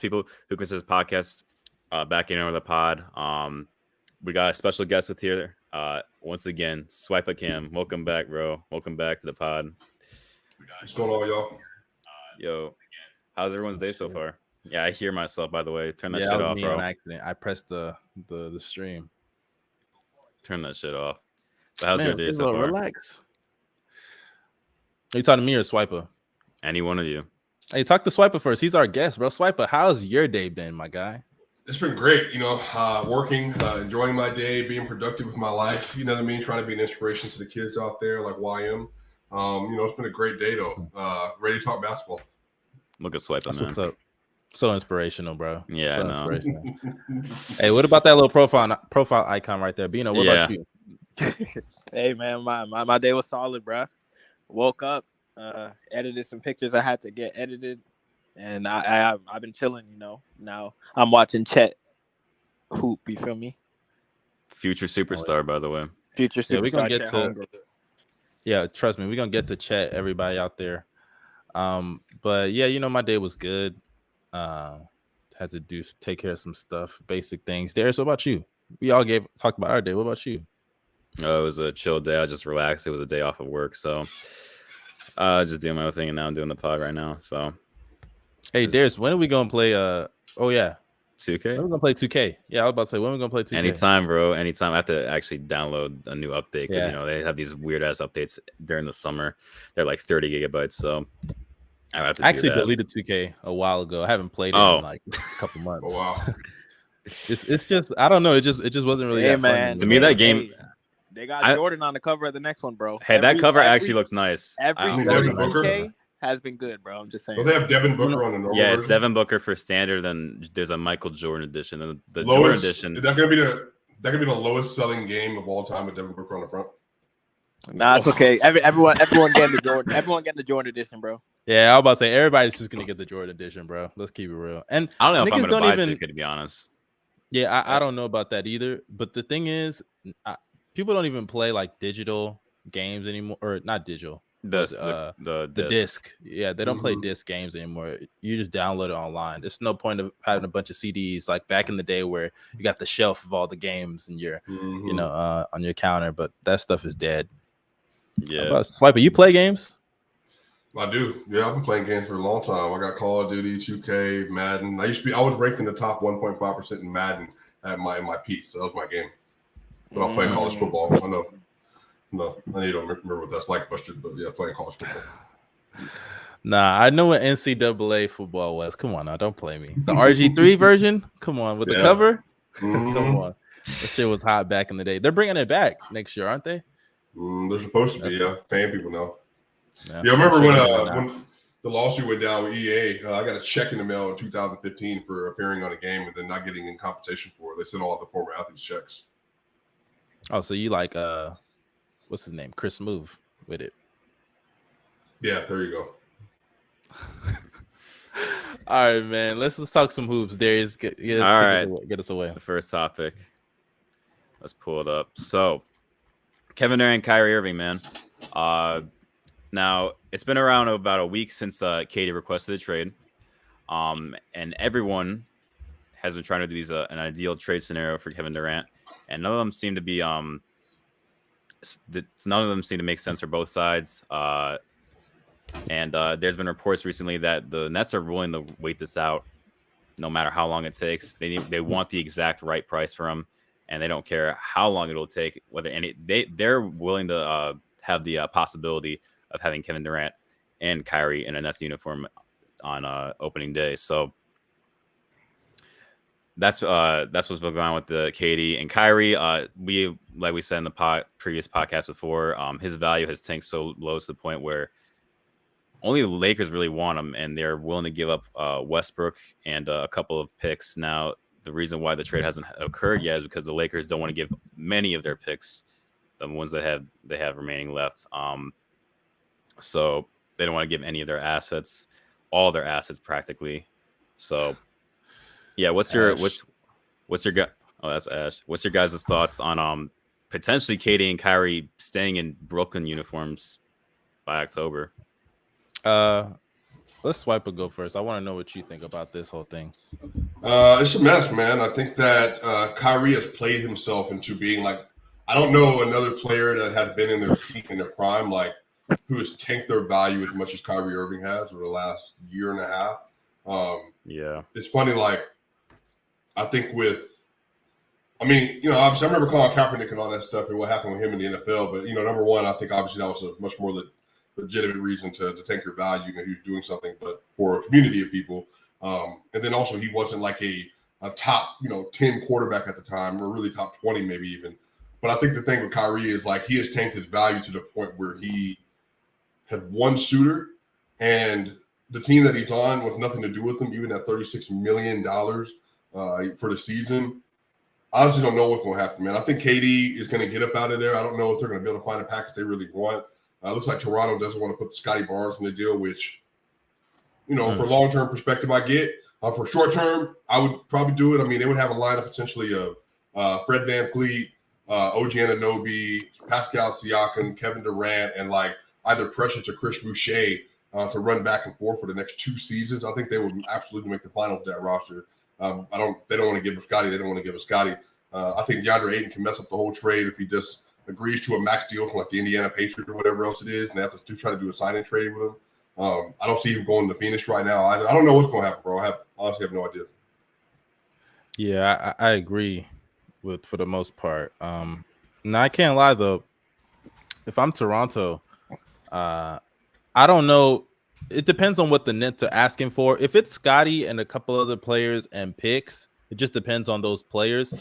people who consider this podcast back in with the pod. We got a special guest with here. Once again, SwipaCam. Welcome back, bro. Welcome back to the pod. What's going on, y'all? Yo, how's everyone's day so far? Yeah, I hear myself, by the way. Turn that shit that was off, me bro. on accident. I pressed the stream. Turn that shit off. So how's your day so far? Relax. Are you talking to me or Swiper? Any one of you. Hey, talk to Swiper first. He's our guest, bro. Swiper, how's your day been, my guy? It's been great, working, enjoying my day, being productive with my life. You know what I mean? Trying to be an inspiration to the kids out there like YM. It's been a great day, though. Ready to talk basketball. Look at Swiper, man. What's up? So inspirational, bro. Yeah, so I know. Hey, what about that little profile icon right there? Bino, what about you? Hey, man, my day was solid, bro. Woke up, edited some pictures I had to get edited, and I've been chilling, Now I'm watching Chet hoop, you feel me? Future superstar, by the way. Future superstar. Yeah, we're gonna get Chet to Holmgren. Yeah, trust me, we're gonna get to Chet, everybody out there. But yeah, my day was good. Had to take care of some stuff, basic things. Darius, what about you? We all talked about our day. What about you? Oh, it was a chill day. I just relaxed. It was a day off of work, so just doing my own thing, and now I'm doing the pod right now. So, hey, Darius, when are we gonna play? 2K. When are we gonna play 2K? Yeah, I was about to say when are we gonna play 2K? Anytime, bro. Anytime. I have to actually download a new update because they have these weird ass updates during the summer. They're like 30 gigabytes, so I have to. Actually, deleted 2K a while ago. I haven't played it in like a couple months. Oh wow. It's just I don't know. It just wasn't really that man. fun. To me, that game. They got Jordan on the cover of the next one, bro. Hey, that cover actually looks nice. Every Devin Booker 2K has been good, bro. I'm just saying. Well, they have Devin Booker on the normal. Yeah, it's version? Devin Booker for standard. Then there's a Michael Jordan edition, and the Lowest, Jordan edition. Is that gonna be the lowest selling game of all time with Devin Booker on the front? Nah, it's okay. Everyone getting the Jordan. Everyone getting the Jordan edition, bro. Yeah, I was about to say everybody's just gonna get the Jordan edition, bro. Let's keep it real. And I don't know if I'm gonna buy even, 2K, to be honest. Yeah, I don't know about that either. But the thing is, people don't even play like digital games anymore, or not digital. The disc. Yeah, they don't play disc games anymore. You just download it online. There's no point of having a bunch of CDs like back in the day where you got the shelf of all the games and your, on your counter. But that stuff is dead. Yeah. Swiper, you play games? I do. Yeah, I've been playing games for a long time. I got Call of Duty, 2K, Madden. I was ranked in the top 1.5% in Madden at my peak. So that was my game. But I'm playing college football. I know. No, I need to remember what that's like, Buster. But yeah, playing college football. Nah, I know what NCAA football was. Come on now, don't play me. The RG3 version? Come on, with the cover? Come on. That shit was hot back in the day. They're bringing it back next year, aren't they? They're supposed to be, paying people now. Yeah, I remember when the lawsuit went down with EA. I got a check in the mail in 2015 for appearing on a game and then not getting in compensation for it. They sent all the former athletes checks. Oh, so you like what's his name? Chris Move with it. Yeah, there you go. All right, man. Let's talk some hoops. Darius, get us away. The first topic. Let's pull it up. So, Kevin Durant and Kyrie Irving, man. Now it's been around about a week since Katie requested a trade, and everyone has been trying to do an ideal trade scenario for Kevin Durant, and none of them seem to be none of them seem to make sense for both sides. And there's been reports recently that the Nets are willing to wait this out, no matter how long it takes. They want the exact right price for him, and they don't care how long it'll take. They're willing to have the possibility of having Kevin Durant and Kyrie in a Nets uniform on opening day. So that's what's been going on with the KD and Kyrie. Like we said in the previous podcast before, his value has tanked so low to the point where only the Lakers really want him, and they're willing to give up Westbrook and a couple of picks. Now, the reason why the trade hasn't occurred yet is because the Lakers don't want to give many of their picks, the ones that they have remaining left. So they don't want to give any of their assets, all their assets practically. So yeah, what's your that's Ash. What's your guys' thoughts on potentially Katie and Kyrie staying in Brooklyn uniforms by October? Let's Swipe go first. I want to know what you think about this whole thing. It's a mess, man. I think that Kyrie has played himself into being like, I don't know another player that has been in their peak in their prime, like who has tanked their value as much as Kyrie Irving has over the last year and a half. It's funny, like I think obviously I remember Colin Kaepernick and all that stuff and what happened with him in the NFL, but number one, I think obviously that was a much more legitimate reason to tank your value. He was doing something, but for a community of people. And then also he wasn't like a top 10 quarterback at the time, or really top 20 maybe even. But I think the thing with Kyrie is like he has tanked his value to the point where he had one suitor, and the team that he's on with nothing to do with him, even at $36 million for the season. I honestly don't know what's going to happen, man. I think KD is going to get up out of there. I don't know if they're going to be able to find a package they really want. It looks like Toronto doesn't want to put Scotty Barnes in the deal, which, for long-term perspective, I get. For short-term, I would probably do it. I mean, they would have a lineup potentially of Fred VanVleet, OG Anunoby, Pascal Siakam, Kevin Durant, and like either Precious or Chris Boucher to run back and forth for the next 2 seasons. I think they would absolutely make the finals with that roster. They don't want to give us Scotty. They don't want to give us Scotty. I think DeAndre Ayton can mess up the whole trade if he just agrees to a max deal from like the Indiana Pacers or whatever else it is, and they have to try to do a sign-in trade with him. I don't see him going to Phoenix right now. I don't know what's going to happen, bro. I honestly have no idea. Yeah, I agree for the most part. Now I can't lie though. If I'm Toronto, I don't know. It depends on what the Nets are asking for. If it's Scotty and a couple other players and picks, it just depends on those players.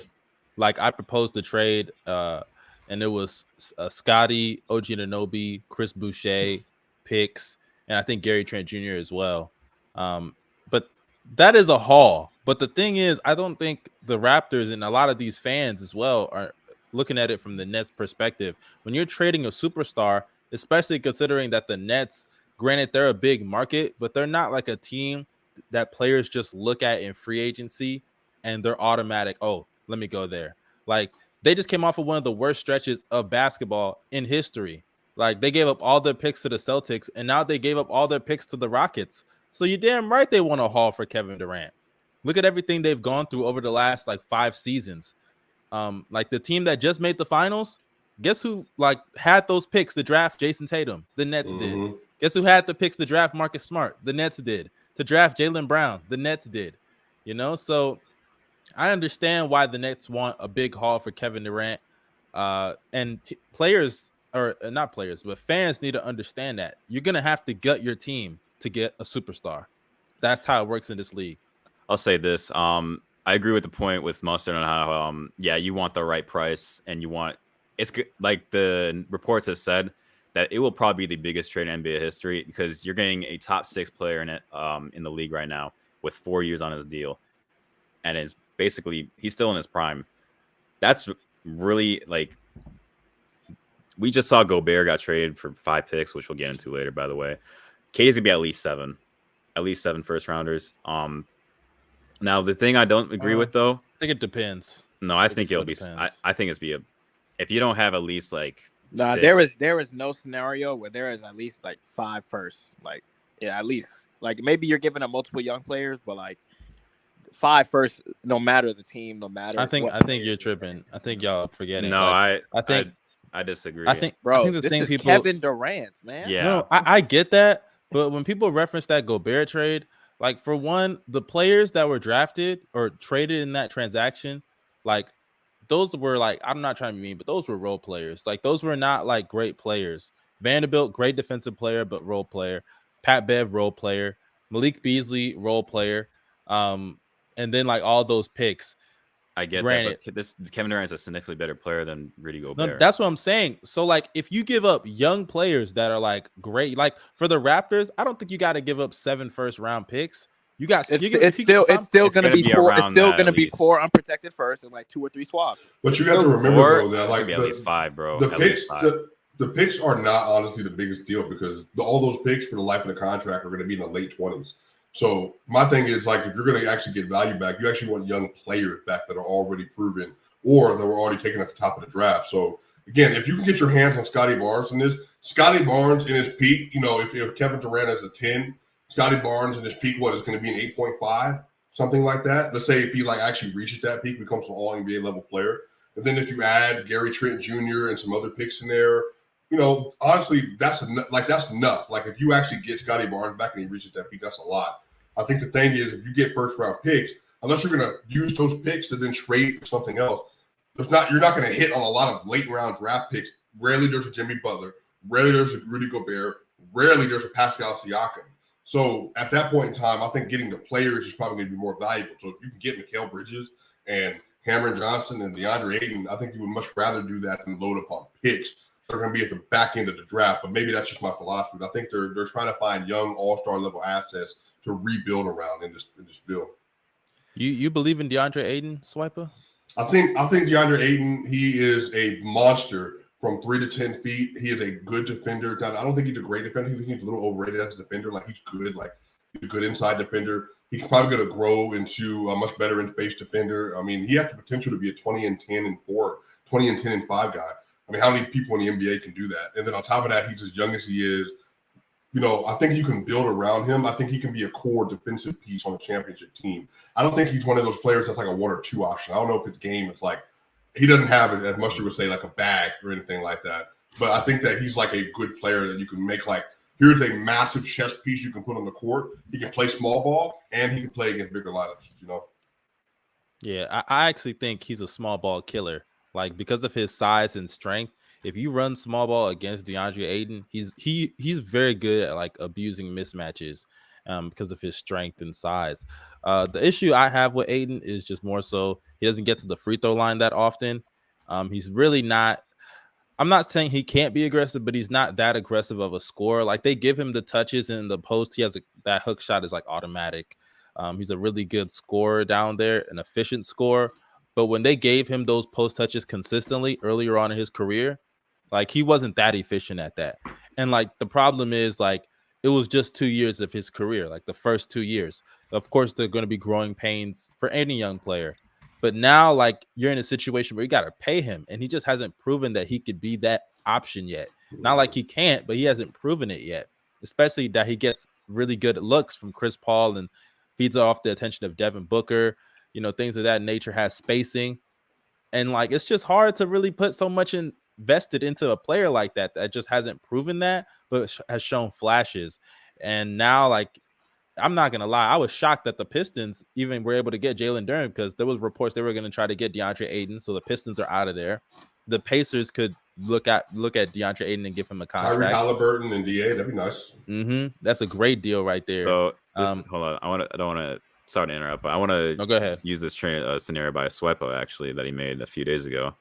Like I proposed the trade, and it was Scotty, OG Anunoby, Chris Boucher, picks, and I think Gary Trent Jr. as well. But that is a haul. But the thing is, I don't think the Raptors and a lot of these fans as well are looking at it from the Nets perspective. When you're trading a superstar, especially considering that the Nets, granted, they're a big market, but they're not like a team that players just look at in free agency and they're automatic, oh, let me go there. Like, they just came off of one of the worst stretches of basketball in history. Like, they gave up all their picks to the Celtics, and now they gave up all their picks to the Rockets. So you're damn right they want a haul for Kevin Durant. Look at everything they've gone through over the last, 5 seasons. Like, the team that just made the finals, guess who, had those picks to draft Jason Tatum? The Nets did. Guess who had the picks to draft Marcus Smart? The Nets did. To draft Jaylen Brown? The Nets did. So I understand why the Nets want a big haul for Kevin Durant. And players, or not players, but fans need to understand that. You're going to have to gut your team to get a superstar. That's how it works in this league. I'll say this. I agree with the point with Mustard on how, you want the right price, and you want – it's good. Like the reports have said, that it will probably be the biggest trade in NBA history because you're getting a top 6 player in the league right now with 4 years on his deal. And it's basically, he's still in his prime. That's really we just saw Gobert got traded for 5 picks, which we'll get into later, by the way. KD's gonna be at least 7 first rounders. Now the thing I don't agree with though, I think it depends. No, I think it'll be, I think it's if you don't have at least Nah, there is no scenario where there is at least 5 firsts. At least. Maybe you're giving up multiple young players, but 5 firsts, no matter the team, no matter. I think you're tripping. I think y'all forgetting. No, I disagree. I think, bro, I think the this thing is people, Kevin Durant, man. Yeah. No, I get that, but when people reference that Gobert trade, for one, the players that were drafted or traded in that transaction, those were I'm not trying to be mean, but those were role players. Those were not great players. Vanderbilt, great defensive player, but role player. Pat Bev, role player. Malik Beasley, role player. And then all those picks. I get that, but this Kevin Durant is a significantly better player than Rudy Gobert. No, that's what I'm saying. So if you give up young players that are great, for the Raptors, I don't think you got to give up 7 first-round picks. You got it's still going to be 4 unprotected first and 2 or 3 swaps. But you have to remember though that at least 5, bro. The picks are not honestly the biggest deal because all those picks for the life of the contract are going to be in the late 20s. So my thing is if you're going to actually get value back, you actually want young players back that are already proven or that were already taken at the top of the draft. So again, if you can get your hands on Scotty Barnes in his peak, if Kevin Durant is a 10. Scotty Barnes in his peak, what is going to be an 8.5, something like that. Let's say if he like actually reaches that peak, becomes an all NBA level player. And then if you add Gary Trent Jr. and some other picks in there, you know, honestly, that's enough. Like if you actually get Scotty Barnes back and he reaches that peak, that's a lot. I think the thing is, if you get first round picks, unless you're going to use those picks and then trade for something else, you're not going to hit on a lot of late round draft picks. Rarely there's a Jimmy Butler. Rarely there's a Rudy Gobert. Rarely there's a Pascal Siakam. So at that point in time, I think getting the players is probably going to be more valuable. So if you can get Mikal Bridges and Cameron Johnson and DeAndre Ayton, I think you would much rather do that than load up on picks. They're going to be at the back end of the draft, but maybe that's just my philosophy. But I think they're trying to find young all-star level assets to rebuild around in this bill. You believe in DeAndre Ayton, Swiper? I think DeAndre Ayton, he is a monster from 3 to 10 feet. He is a good defender. Now, I don't think he's a great defender. I think he's a little overrated as a defender. Like he's good, he's a good inside defender. He's probably going to grow into a much better in-space defender. I mean, he has the potential to be a 20 and 10 and 4, 20 and 10 and 5 guy. I mean, how many people in the NBA can do that? And then on top of that, he's as young as he is. You know, I think you can build around him. I think he can be a core defensive piece on a championship team. I don't think he's one of those players that's like a 1 or 2 option. I don't know if his game is like, he doesn't have it as much you would say like a bag or anything like that. But I think that he's like a good player that you can make like, here's a massive chess piece you can put on the court. He can play small ball and he can play against bigger lineups, you know? Yeah, I actually think he's a small ball killer. Like because of his size and strength, if you run small ball against DeAndre Ayton, he's very good at like abusing mismatches because of his strength and size. The issue I have with Ayton is just more so he doesn't get to the free throw line that often. He's really not. I'm not saying he can't be aggressive, but he's not that aggressive of a scorer. Like they give him the touches in the post. He has that hook shot is like automatic. He's a really good scorer down there, an efficient scorer. But when they gave him those post touches consistently earlier on in his career, like he wasn't that efficient at that. And like the problem is like it was just 2 years of his career, like the first 2 years. Of course, they're going to be growing pains for any young player. But now like you're in a situation where you got to pay him and he just hasn't proven that he could be that option yet. Not like he can't, but he hasn't proven it yet, especially that he gets really good looks from Chris Paul and feeds off the attention of Devin Booker, you know, things of that nature, has spacing. And like, it's just hard to really put so much invested into a player like that just hasn't proven that, but has shown flashes. And now, like, I'm not gonna lie, I was shocked that the Pistons even were able to get Jalen Duren because there was reports they were going to try to get DeAndre Ayton, so the Pistons are out of there. The Pacers could look at DeAndre Ayton and give him a contract. Kyrie Halliburton and DA, that'd be nice. That's a great deal right there. So hold on, I don't want to. Sorry to interrupt, but I want to go ahead. Use this scenario by Swipa actually that he made a few days ago.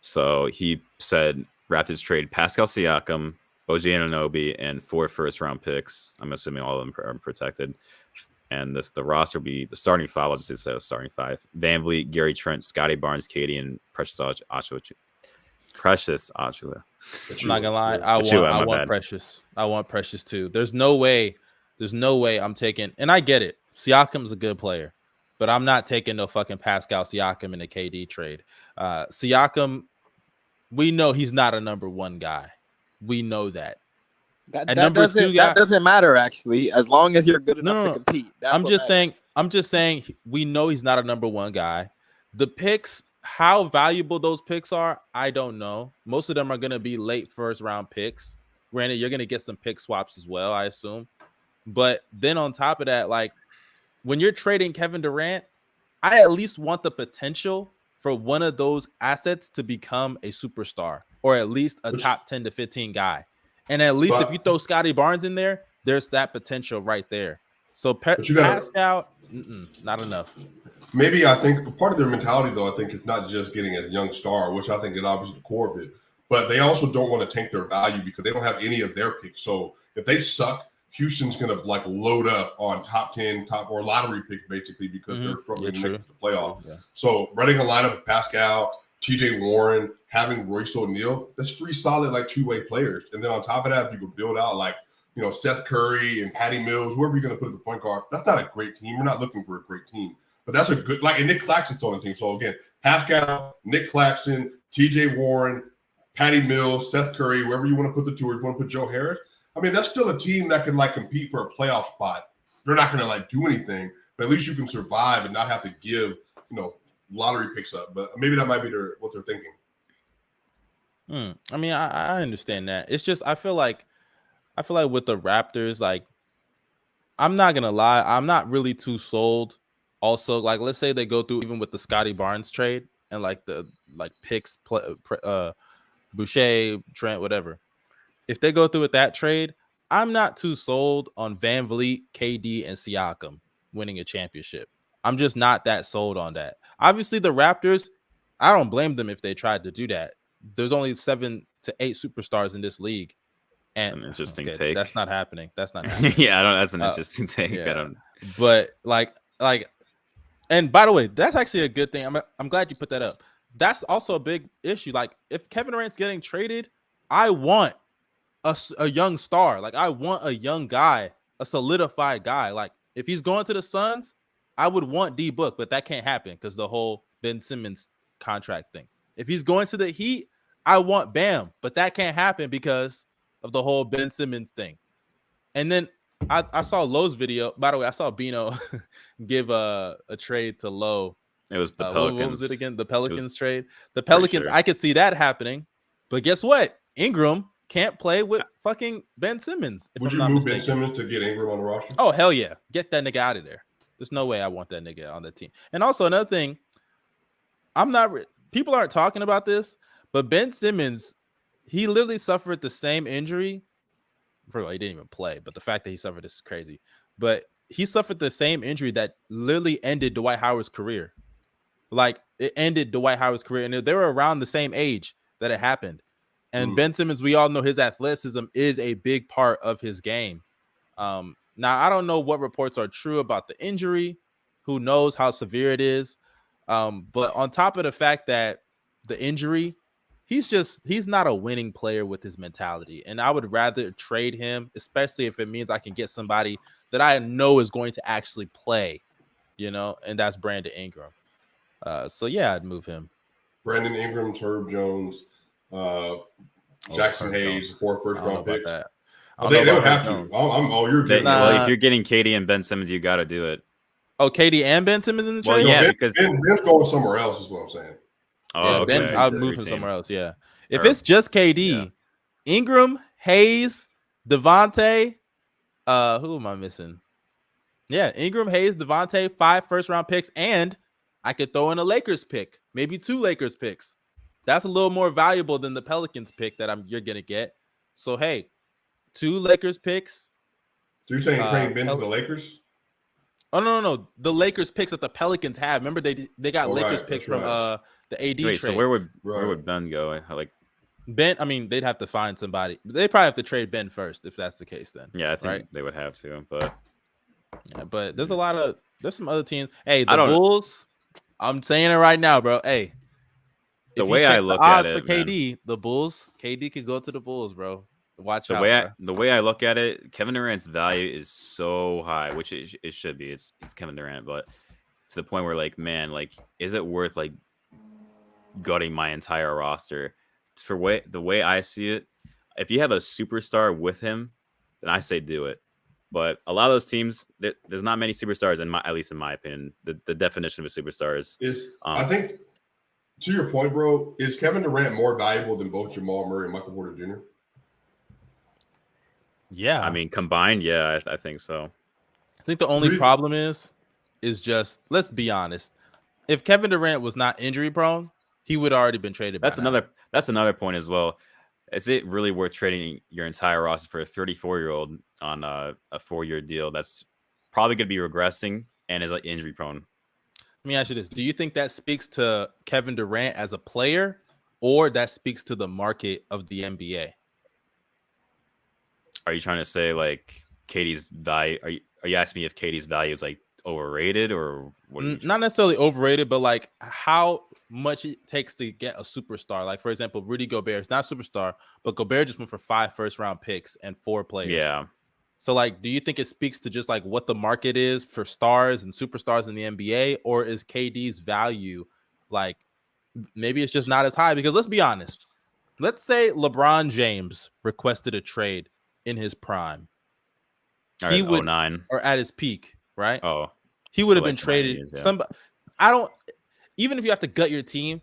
So he said Raptors trade Pascal Siakam, OG Anunoby, and 4 first-round picks. I'm assuming all of them are protected. And the roster will be the starting 5. I'll just say starting 5. VanVleet, Gary Trent, Scotty Barnes, Katie, and Precious Achiuwa. I'm not gonna lie, I want Precious. I want Precious too. There's no way I'm taking, and I get it. Siakam's a good player, but I'm not taking no fucking Pascal Siakam in a KD trade. Siakam, we know he's not a number 1 guy. We know that. That doesn't matter actually, as long as you're good enough to compete. I'm just saying we know he's not a number 1 guy. The picks, how valuable those picks are, I don't know. Most of them are gonna be late first round picks. Granted, you're gonna get some pick swaps as well, I assume. But then on top of that, like when you're trading Kevin Durant, I at least want the potential for one of those assets to become a superstar or at least a top 10 to 15 guy. And at least if you throw Scotty Barnes in there, there's that potential right there. So Pascal, not enough. Maybe I think part of their mentality, though, I think it's not just getting a young star, which I think is obviously the core of it, but they also don't want to tank their value because they don't have any of their picks. So if they suck, Houston's going to like load up on top 10, or lottery picks basically because they're struggling to make it to the playoffs. Yeah. So running a lineup of Pascal, TJ Warren, having Royce O'Neal, that's 3 solid like 2-way players. And then on top of that, if you could build out like, you know, Seth Curry and Patty Mills, whoever you're going to put at the point guard, that's not a great team. You're not looking for a great team. But that's a good, like, and Nick Claxton's on the team. So again, Pascal, Nick Claxton, TJ Warren, Patty Mills, Seth Curry, wherever you want to put the 2, or you want to put Joe Harris. I mean, that's still a team that can like compete for a playoff spot. They're not going to like do anything, but at least you can survive and not have to give, lottery picks up. But maybe that might be what they're thinking. I mean, I understand that. It's just I feel like with the Raptors, like I'm not gonna lie, I'm not really too sold. Also, like let's say they go through even with the Scotty Barnes trade and like the picks, Boucher, Trent, whatever. If they go through with that trade, I'm not too sold on Van Vliet, KD, and Siakam winning a championship. I'm just not that sold on that. Obviously, the Raptors, I don't blame them if they tried to do that. There's only 7 to 8 superstars in this league. And that's an interesting take. That's not happening. That's not happening. Yeah, I don't. That's an interesting take. Yeah. But like, and by the way, that's actually a good thing. I'm glad you put that up. That's also a big issue. Like, if Kevin Durant's getting traded, I want a young star. Like, I want a young guy, a solidified guy. Like, if he's going to the Suns, I would want D Book, but that can't happen because the whole Ben Simmons contract thing. If he's going to the Heat, I want Bam, but that can't happen because of the whole Ben Simmons thing. And then I saw Lowe's video. By the way, I saw Bino give a trade to Lowe. It was the Pelicans. What was it again? The Pelicans trade. The Pelicans, I could see that happening. But guess what? Ingram can't play with fucking Ben Simmons. Would you move Ben Simmons to get Ingram on the roster? Oh, hell yeah. Get that nigga out of there. There's no way I want that nigga on the team. And also another thing, people aren't talking about this, but Ben Simmons, he literally suffered the same injury. First of all, he didn't even play, but the fact that he suffered this is crazy. But he suffered the same injury that literally ended Dwight Howard's career. Like, it ended Dwight Howard's career, and they were around the same age that it happened. And Ben Simmons, we all know his athleticism is a big part of his game. Now, I don't know what reports are true about the injury. Who knows how severe it is? But on top of the fact that the injury, he's not a winning player with his mentality. And I would rather trade him, especially if it means I can get somebody that I know is going to actually play, and that's Brandon Ingram. So yeah, I'd move him. Brandon Ingram, Herb Jones, Jackson Hayes, 4 first-round pick. They would have to. You're good. Well, if you're getting KD and Ben Simmons, you got to do it. Oh, KD and Ben Simmons in the trade? Yeah, because Ben's going somewhere else is what I'm saying. Oh, yeah, okay. Ben, I'll move him somewhere else. Yeah, if it's just KD, Ingram, Hayes, Devontae, who am I missing? Yeah, Ingram, Hayes, Devontae, 5 first-round picks, and I could throw in a Lakers pick, maybe 2 Lakers picks. That's a little more valuable than the Pelicans pick that you're gonna get. So hey, 2 Lakers picks. So you're saying trade Ben to the Lakers? Oh no! The Lakers picks that the Pelicans have. Remember they got Lakers picks from the AD trade. So where would Ben go? Ben, I mean, they'd have to find somebody. They probably have to trade Ben first if that's the case. Then I think they would have to. But there's some other teams. Hey, the Bulls. I'm saying it right now, bro. Hey, the way I look at it, for KD, the Bulls, KD could go to the Bulls, bro. Watch the out. The way I look at it, Kevin Durant's value is so high, which it should be. It's Kevin Durant, but to the point where is it worth gutting my entire roster? For the way I see it, if you have a superstar with him, then I say do it. But a lot of those teams, there's not many superstars at least in my opinion. The definition of a superstar is I think, to your point, bro, is Kevin Durant more valuable than both Jamal Murray and Michael Porter Jr.? Yeah, I mean combined, yeah, I think so. I think the only problem is just, let's be honest. If Kevin Durant was not injury prone, he would have already been traded. That's another point as well. Is it really worth trading your entire roster for a 34-year-old on a 4-year deal that's probably going to be regressing and is injury prone? Let me ask you this: do you think that speaks to Kevin Durant as a player, or that speaks to the market of the NBA? Are you trying to say KD's value? Are you asking me if KD's value is overrated or what? Not necessarily overrated, but how much it takes to get a superstar? For example, Rudy Gobert is not a superstar, but Gobert just went for 5 first-round picks and 4 players. Yeah. So do you think it speaks to just what the market is for stars and superstars in the NBA, or is KD's value maybe it's just not as high? Because let's be honest. Let's say LeBron James requested a trade in his prime, he would 09 or at his peak, right? Oh, he would have been traded. Years, yeah. Somebody, I don't. Even if you have to gut your team,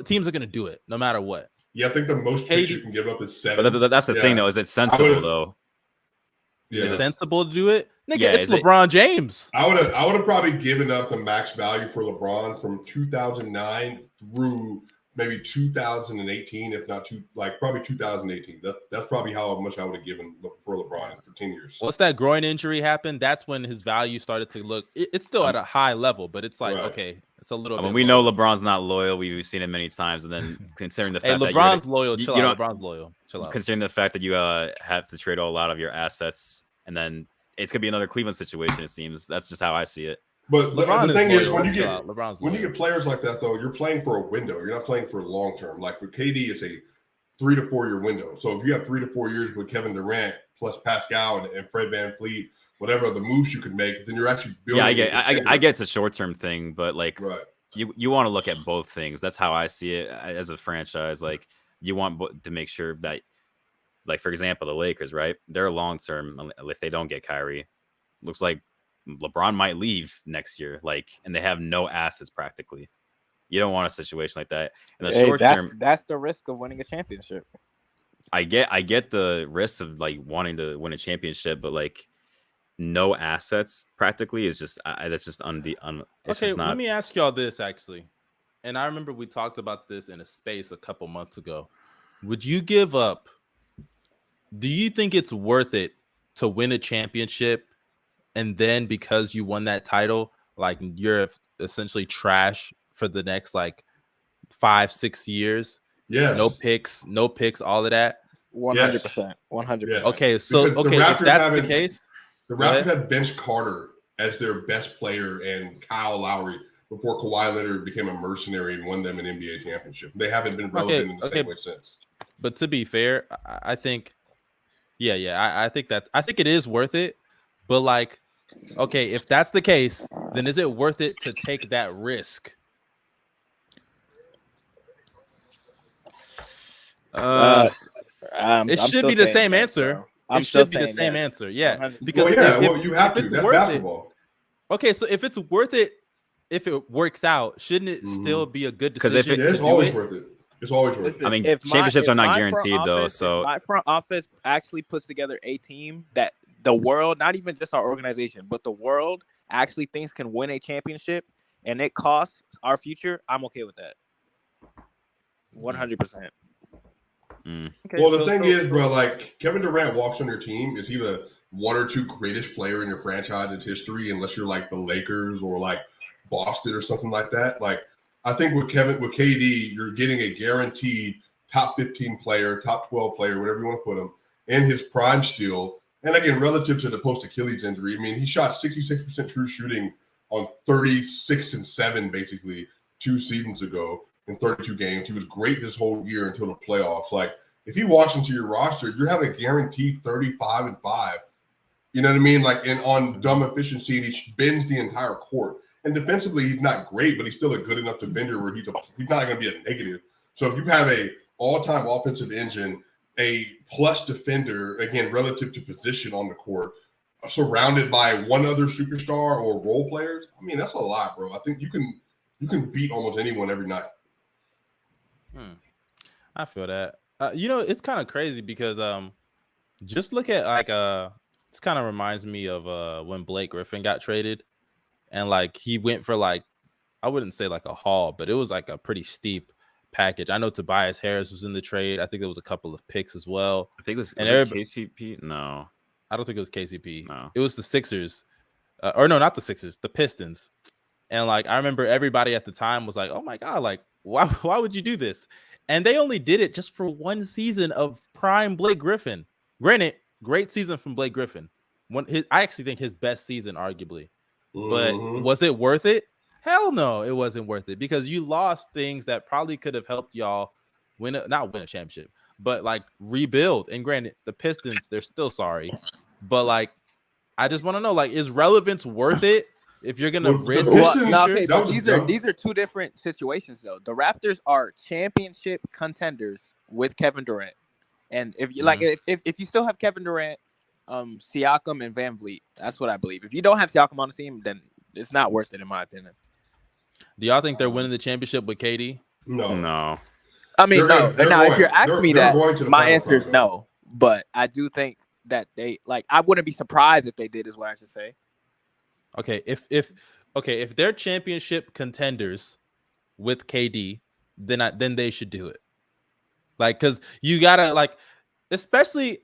teams are going to do it no matter what. Yeah, I think the most picks you can give up is 7. But that's the thing, though. Is it sensible though? Yeah. Is it sensible to do it? Nigga, yeah, it's LeBron James. I would have probably given up the max value for LeBron from 2009 through maybe 2018, if not probably 2018. That's probably how much I would have given for LeBron for 10 years. Once that groin injury happened, that's when his value started to look. It's still at a high level, but it's like okay, it's a little. I mean, we know LeBron's not loyal. We've seen it many times, and then considering the fact that LeBron's loyal, chill out. LeBron's loyal, chill out. Considering the fact that you have to trade a lot of your assets, and then it's gonna be another Cleveland situation. It seems that's just how I see it. But the thing is, when you get players like that, though, you're playing for a window. You're not playing for long term. Like for KD, it's a 3 to 4 year window. So if you have 3 to 4 years with Kevin Durant plus Pascal and Fred VanVleet, whatever other moves you could make, then you're actually building. Yeah, I get it's a short term thing, but like right. you want to look at both things. That's how I see it as a franchise. Like you want to make sure that, like for example, the Lakers, right? They're long term. If they don't get Kyrie, looks like LeBron might leave next year, and they have no assets practically. You don't want a situation like that. In the short term, that's the risk of winning a championship. I get the risk of wanting to win a championship, but no assets practically is just that's just okay. Just let me ask y'all this actually, and I remember we talked about this in a space a couple months ago. Would you give up? Do you think it's worth it to win a championship? And then because you won that title, you're essentially trash for the next 5-6 years. Yes. No picks, all of that. 100%. 100%. Okay, so if that's the case, the Raptors had Vince Carter as their best player and Kyle Lowry before Kawhi Leonard became a mercenary and won them an NBA championship. They haven't been relevant in the same way since. But to be fair, I think, I think it is worth it. But okay, if that's the case, then is it worth it to take that risk? It should be the same answer. It should be the same answer. Yeah, because you have to. That's basketball. Okay, so if it's worth it, if it works out, shouldn't it still be a good decision? Because it's always worth it. It's always worth it. I mean, championships are not guaranteed though. So my front office actually puts together a team that the world, not even just our organization, but the world actually thinks can win a championship, and it costs our future. I'm okay with that. 100%. Okay, well, the thing is, bro, Kevin Durant walks on your team. Is he the one or two greatest player in your franchise's history? Unless you're the Lakers or Boston or something like that. I think with KD, you're getting a guaranteed top 15 player, top 12 player, whatever you want to put him, in his prime still. And again, relative to the post-Achilles injury, I mean, he shot 66% true shooting on 36-7 basically 2 seasons ago in 32 games. He was great this whole year until the playoffs. If he walks into your roster, you're having a guaranteed 35-5. You know what I mean? And on dumb efficiency, and he bends the entire court. And defensively, he's not great, but he's still a good enough defender where he's not going to be a negative. So if you have a all-time offensive engine, a plus defender, again, relative to position on the court, surrounded by one other superstar or role players, I mean, that's a lot, bro. I think you can beat almost anyone every night. I feel that. It's kind of crazy because just look at this kind of reminds me of when Blake Griffin got traded, and he went for I wouldn't say a haul, but it was a pretty steep package. I know Tobias Harris was in the trade. I think there was a couple of picks as well. I think it was KCP. No, I don't think it was KCP. No, it was the Sixers, or no, not the Sixers, the Pistons. And I remember everybody at the time was like, "Oh my god, why would you do this?" And they only did it just for one season of prime Blake Griffin. Granted, great season from Blake Griffin. I actually think his best season, arguably. But was it worth it? Hell no, it wasn't worth it because you lost things that probably could have helped y'all not win a championship, but rebuild. And granted, the Pistons, they're still sorry. But I just want to know, is relevance worth it? If you're gonna risk these are two different situations though. The Raptors are championship contenders with Kevin Durant. And if you like, if you still have Kevin Durant, Siakam, and Van Vliet, that's what I believe. If you don't have Siakam on the team, then it's not worth it in my opinion. Do y'all think they're winning the championship with KD? No. I mean, no. Now, if you're asking me that, my answer is no. But I do think that they I wouldn't be surprised if they did, is what I should say. Okay, if they're championship contenders with KD, then they should do it. Because you gotta especially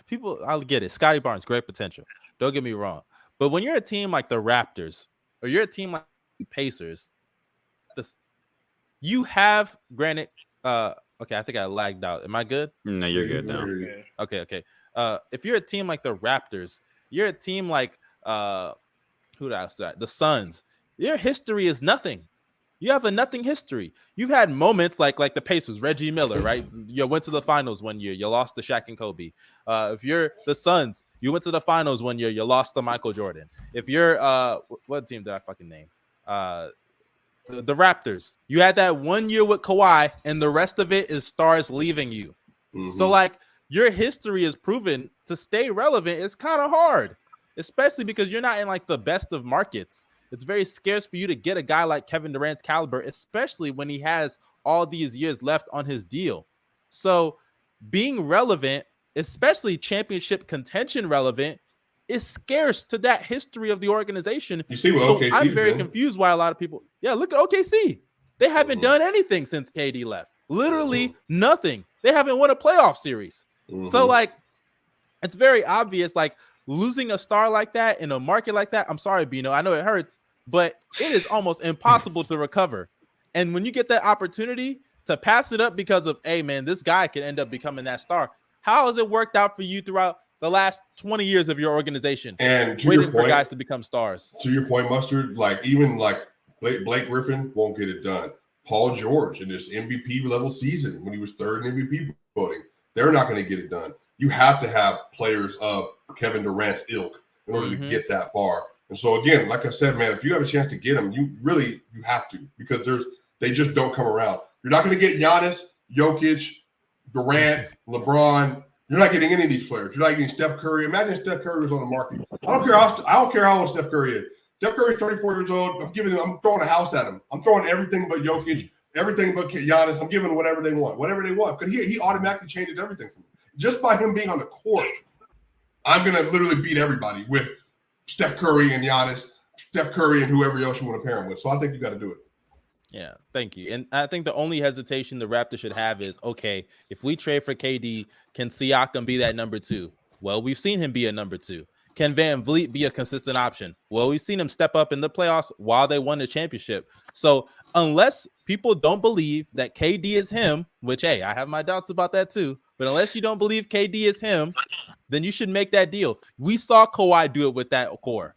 people. I'll get it. Scotty Barnes, great potential. Don't get me wrong. But when you're a team like the Raptors or you're a team like the Pacers, you have granted. Okay, I think I lagged out. Am I good? No, you're good now. Okay. If you're a team like the Raptors, you're a team like who else? The Suns. Your history is nothing. You have a nothing history. You've had moments like the Pacers, Reggie Miller, right? You went to the finals one year. You lost to Shaq and Kobe. If you're the Suns, you went to the finals one year. You lost to Michael Jordan. If you're what team did I fucking name? The Raptors. You had that 1 year with Kawhi, and the rest of it is stars leaving you. So your history is proven to stay relevant. It's kind of hard, especially because you're not in the best of markets. It's very scarce for you to get a guy like Kevin Durant's caliber, especially when he has all these years left on his deal. So being relevant, especially championship contention relevant, is scarce to that history of the organization. You see what so OKC I'm very did. confused why a lot of people. Yeah, look at OKC. They haven't done anything since KD left. Literally nothing. They haven't won a playoff series. So it's very obvious. Losing a star like that in a market like that. I'm sorry, Bino. I know it hurts, but it is almost impossible to recover. And when you get that opportunity to pass it up because of, hey man, this guy could end up becoming that star. How has it worked out for you throughout the last 20 years of your organization? And to waiting your point, for guys to become stars. To your point, Mustard, even Blake Griffin won't get it done. Paul George in this MVP level season when he was third in MVP voting, they're not going to get it done. You have to have players of Kevin Durant's ilk in order to get that far. And so again, like I said, man, if you have a chance to get them, you have to, because they just don't come around. You're not going to get Giannis, Jokic, Durant, LeBron. You're not getting any of these players. You're not getting Steph Curry. Imagine Steph Curry was on the market. I don't care how old Steph Curry is. Steph Curry's 34 years old. I'm throwing a house at him. I'm throwing everything but Jokic, everything but Giannis. I'm giving whatever they want. Because he automatically changes everything for me. Just by him being on the court, I'm going to literally beat everybody with Steph Curry and Giannis, Steph Curry and whoever else you want to pair him with. So I think you got to do it. Yeah, thank you. And I think the only hesitation the Raptors should have is, okay, if we trade for KD, can Siakam be that number 2? Well, we've seen him be a number 2. Can Van Vliet be a consistent option? Well, we've seen him step up in the playoffs while they won the championship. So unless people don't believe that KD is him, which, hey, I have my doubts about that too, but unless you don't believe KD is him, then you should make that deal. We saw Kawhi do it with that core.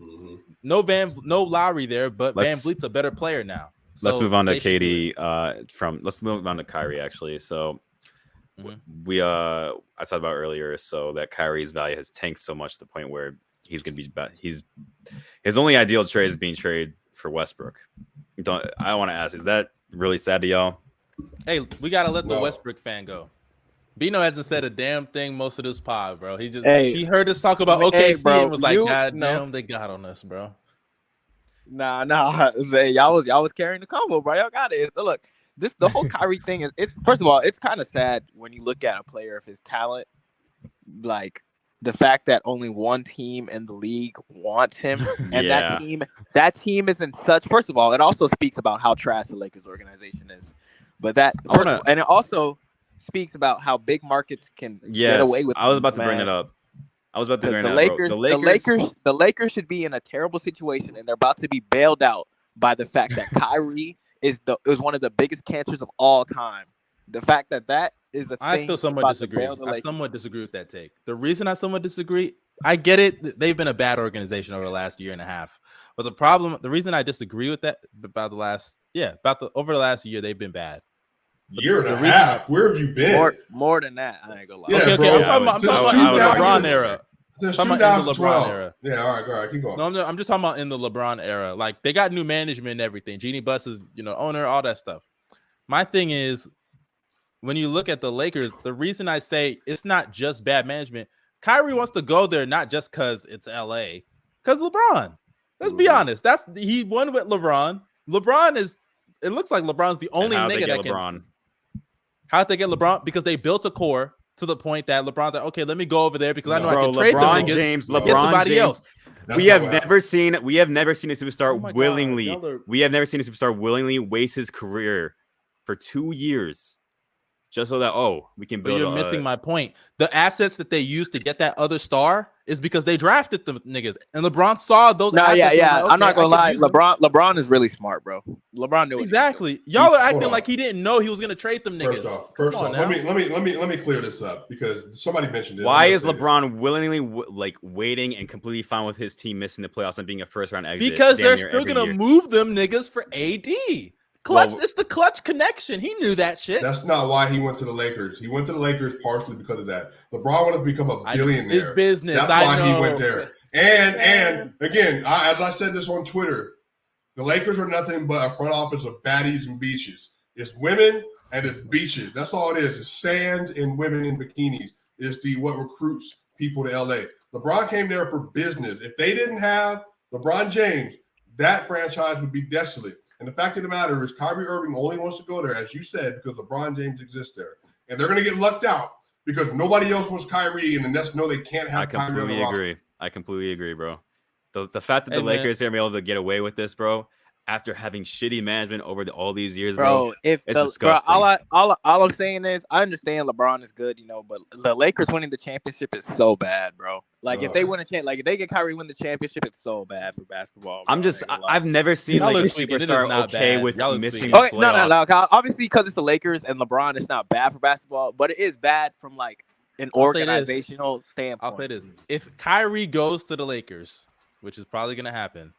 No Lowry there, but Van Vliet's a better player now. Let's move on to KD. Let's move on to Kyrie actually. So I talked about earlier, so that Kyrie's value has tanked so much to the point where he's gonna be his only ideal trade is being traded for Westbrook. I want to ask, is that really sad to y'all? Hey, we gotta let the Westbrook fan go. Bino hasn't said a damn thing most of this pod, bro. He heard us talk about OKC and was like, God damn, they got on us, bro. Nah. Say y'all was carrying the combo, bro. Y'all got it. So look, the whole Kyrie thing is, first of all, it's kind of sad when you look at a player of his talent, like the fact that only one team in the league wants him, and that team is in such. First of all, it also speaks about how trash the Lakers organization is, but and it also speaks about how big markets can get away with. I was about to bring it up. The Lakers should be in a terrible situation, and they're about to be bailed out by the fact that Kyrie is one of the biggest cancers of all time. The fact that is the thing. I still somewhat disagree. I somewhat disagree with that take. The reason I somewhat disagree, I get it. They've been a bad organization over the last year and a half. But the reason I disagree with that over the last year, they've been bad. Year and a half. Where have you been? More than that. I ain't gonna lie. Yeah, okay. I'm talking about the LeBron era. Since 2012. Yeah, all right, keep going. No, I'm just talking about in the LeBron era. Like, they got new management and everything. Jeannie Buss is, owner, all that stuff. My thing is, when you look at the Lakers, the reason I say it's not just bad management, Kyrie wants to go there not just because it's LA, because LeBron. Let's be honest. He won with LeBron. It looks like LeBron's the only nigga that can. How'd they get LeBron? Because they built a core to the point that LeBron's like, okay, let me go over there because I know I can trade them niggas. LeBron James. We have never seen a superstar willingly. We have never seen a superstar willingly waste his career for 2 years. Just so that we can build. But you're missing my point. The assets that they used to get that other star is because they drafted the niggas, and LeBron saw those. Assets. Yeah. Like, I'm not gonna lie. LeBron is really smart, bro. LeBron knew exactly. Y'all are acting like he didn't know he was gonna trade them niggas. First off, let me clear this up because somebody mentioned it. Why is LeBron willingly waiting and completely fine with his team missing the playoffs and being a first round exit? Because they're still gonna move them niggas for AD. It's the clutch connection. He knew that shit. That's not why he went to the Lakers. He went to the Lakers partially because of that. LeBron wanted to become a billionaire. His business. That's why he went there. And again, as I said this on Twitter, the Lakers are nothing but a front office of baddies and beaches. It's women and it's beaches. That's all it is. It's sand and women in bikinis. It's what recruits people to LA. LeBron came there for business. If they didn't have LeBron James, that franchise would be desolate. And the fact of the matter is Kyrie Irving only wants to go there, as you said, because LeBron James exists there. And they're going to get lucked out because nobody else wants Kyrie, and the Nets know they can't have Kyrie on the roster. I completely agree, bro. The fact that the Lakers are able to get away with this, bro, after having shitty management over all these years, bro. It's disgusting. All I'm saying is I understand LeBron is good, but the Lakers winning the championship is so bad, bro. Like if they win if they get Kyrie win the championship, it's so bad for basketball. Bro. I've never seen like a superstar okay with missing the playoffs. No. Obviously, because it's the Lakers and LeBron, it's not bad for basketball, but it is bad from like an organizational standpoint. I'll say this: if Kyrie goes to the Lakers, which is probably gonna happen,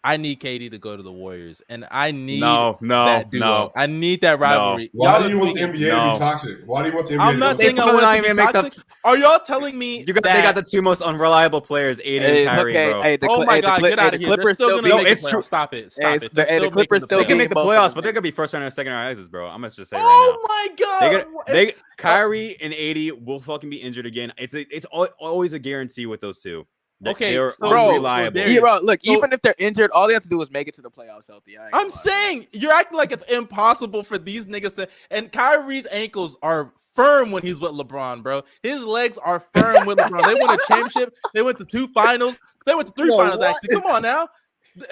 I need KD to go to the Warriors, and I need that duo. No. I need that rivalry. Why do you want the NBA to be toxic? Why do you want the NBA I'm not saying I want it to be toxic. Are y'all telling me they got the two most unreliable players, AD and Kyrie, bro? Hey, oh my God, get out of here. Clippers still going to make it's true. Stop it. The Clippers still they can make the playoffs, but they're going to be first round and second round exits, bro. I'm going to just say right now. My God. Kyrie and AD will fucking be injured again. It's always a guarantee with those two. Okay, they're unreliable. Look, even if they're injured, all they have to do is make it to the playoffs healthy. I'm saying you're acting like it's impossible for these niggas to. And Kyrie's ankles are firm when he's with LeBron, bro. His legs are firm with LeBron. They won a championship. They went to 2 finals. They went to 3 finals. Actually, come on now.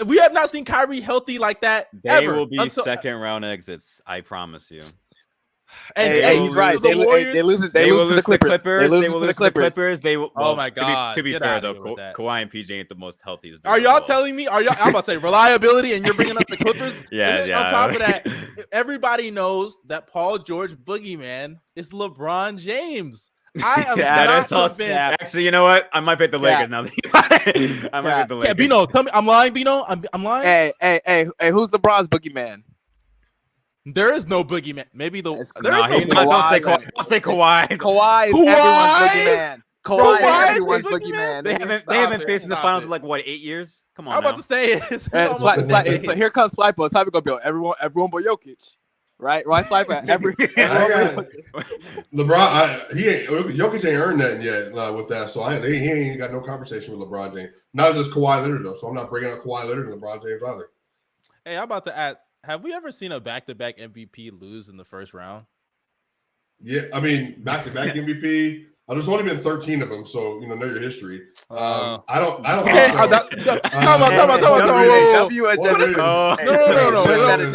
We have not seen Kyrie healthy like that. They will be second round exits. I promise you. And he's right. They lose to the Clippers. They will lose to the Clippers. They will. Oh my God! To be fair though, Kawhi and PJ ain't the most healthiest. Are y'all telling me? I'm about to say reliability, and you're bringing up the Clippers. Yeah. On top of that, everybody knows that Paul George boogeyman is LeBron James. I am not convinced. Actually, you know what? I might bet the Lakers now. I might bet the Lakers. Yeah, Bino, tell me, I'm lying. Bino, I'm lying. Hey, who's LeBron's boogeyman? There is no boogeyman. Maybe the don't say Kawhi. Don't say Kawhi. Kawhi is everyone's boogeyman. Kawhi is everyone's boogeyman. They haven't faced in the finals in like what 8 years? Come on. I'm about to say it. So here comes Swipa. Swipa gonna be everyone but Jokic. Right, Swipa. LeBron, Jokic ain't earned that yet with that, so he ain't got no conversation with LeBron James. Neither does Kawhi Leonard though, so I'm not bringing up Kawhi Leonard and LeBron James either. Hey, I'm about to ask. Have we ever seen a back-to-back MVP lose in the first round? Yeah, I mean, back-to-back MVP. There's only been 13 of them, so know your history. I don't. Okay, come on. No.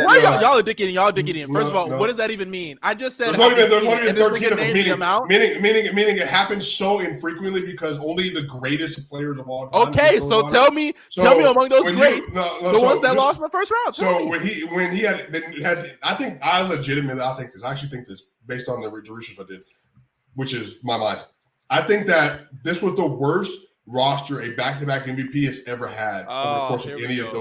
Why y'all are dicking? Y'all dicking. First of all, what does that even mean? I just said there's only been 13 of them. Meaning it happens so infrequently because only the greatest players of all time. Okay, so tell me among those great, the ones that lost in the first round. So when he had I actually think this based on the research I did, which is my mind. I think that this was the worst roster a back-to-back MVP has ever had over the course of any of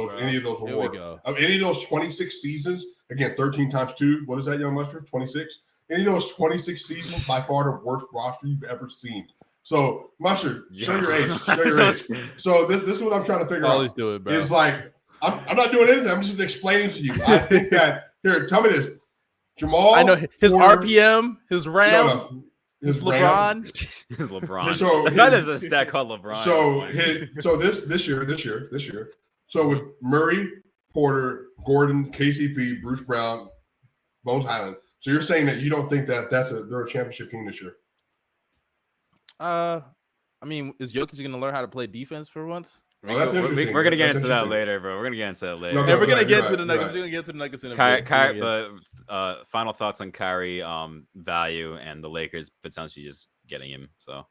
those awards. Of any of those 26 seasons, again, 13 times 2, what is that, young Lester? 26? Any of those 26 seasons, by far the worst roster you've ever seen. So, Mustard, show your age. So this is what I'm trying to figure out. Always do it, bro. It's like, I'm not doing anything. I'm just explaining to you. I think that, here, tell me this. Jamal. I know his Porter, RPM, his RAM, no. his LeBron. His LeBron. So that is a stat called LeBron. So this year. So with Murray, Porter, Gordon, KCP, Bruce Brown, Bones Highland. So you're saying that you don't think that they're a championship team this year? I mean, is Jokic going to learn how to play defense for once? Oh, that's interesting. We're gonna get into that later, bro. We're gonna get into that later. No, we're gonna get to the Nuggets. We're gonna get to the Nuggets in a bit. But final thoughts on Kyrie value and the Lakers potentially just getting him. So,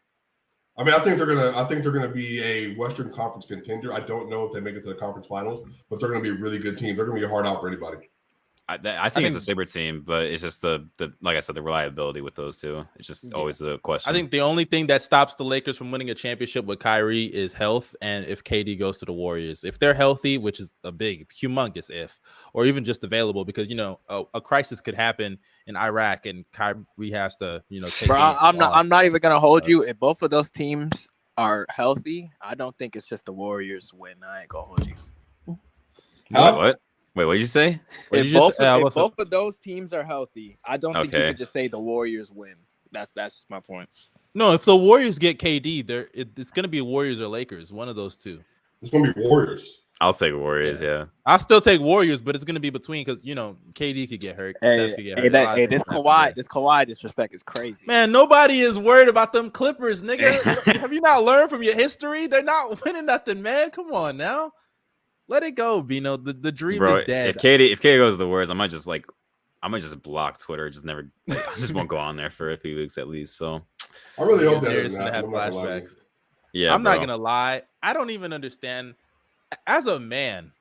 I mean, I think they're gonna be a Western Conference contender. I don't know if they make it to the conference finals, but they're gonna be a really good team. They're gonna be a hard out for anybody. I think it's a Sabre team, but it's just the like I said, the reliability with those two. It's just always the question. I think the only thing that stops the Lakers from winning a championship with Kyrie is health, and if KD goes to the Warriors. If they're healthy, which is a big, humongous if, or even just available, because a crisis could happen in Iraq, and Kyrie has to take. Bro, I'm not even gonna hold you. If both of those teams are healthy, I don't think it's just the Warriors win. I ain't gonna hold you. What? Wait, what did you say? If both of those teams are healthy, I don't think you could just say the Warriors win. That's my point. No, if the Warriors get KD, it's going to be Warriors or Lakers, one of those two. It's going to be Warriors. I'll take Warriors, yeah. I'll still take Warriors, but it's going to be between because, KD could get hurt. Steph could get hurt. This Kawhi disrespect is crazy. Man, nobody is worried about them Clippers, nigga. Have you not learned from your history? They're not winning nothing, man. Come on now. Let it go, Bino. The dream is dead. If KD goes to the Warriors, I might just block Twitter. I just won't go on there for a few weeks at least. So I really hope that Darius gonna have flashbacks. Yeah, I'm not gonna lie. I don't even understand. As a man,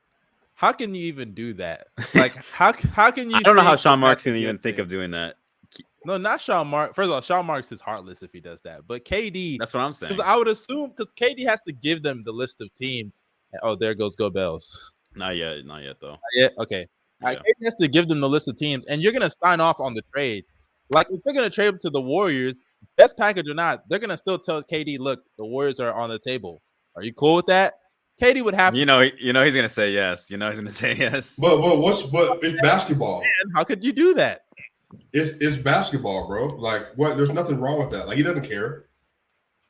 how can you even do that? Like, how can you? I don't know how Sean Marks can even think of doing that. No, not Sean Marks. First of all, Sean Marks is heartless if he does that. But KD, that's what I'm saying. Because I would assume because KD has to give them the list of teams. Oh, there goes Go Bells. Not yet though. Not yet? Okay. Yeah. KD has to give them the list of teams, and you're gonna sign off on the trade. Like if they're gonna trade him to the Warriors, best package or not, they're gonna still tell KD, look, the Warriors are on the table. Are you cool with that? KD would have he's gonna say yes. He's gonna say yes. But it's basketball. Man, how could you do that? It's basketball, bro. Like what? There's nothing wrong with that. Like he doesn't care.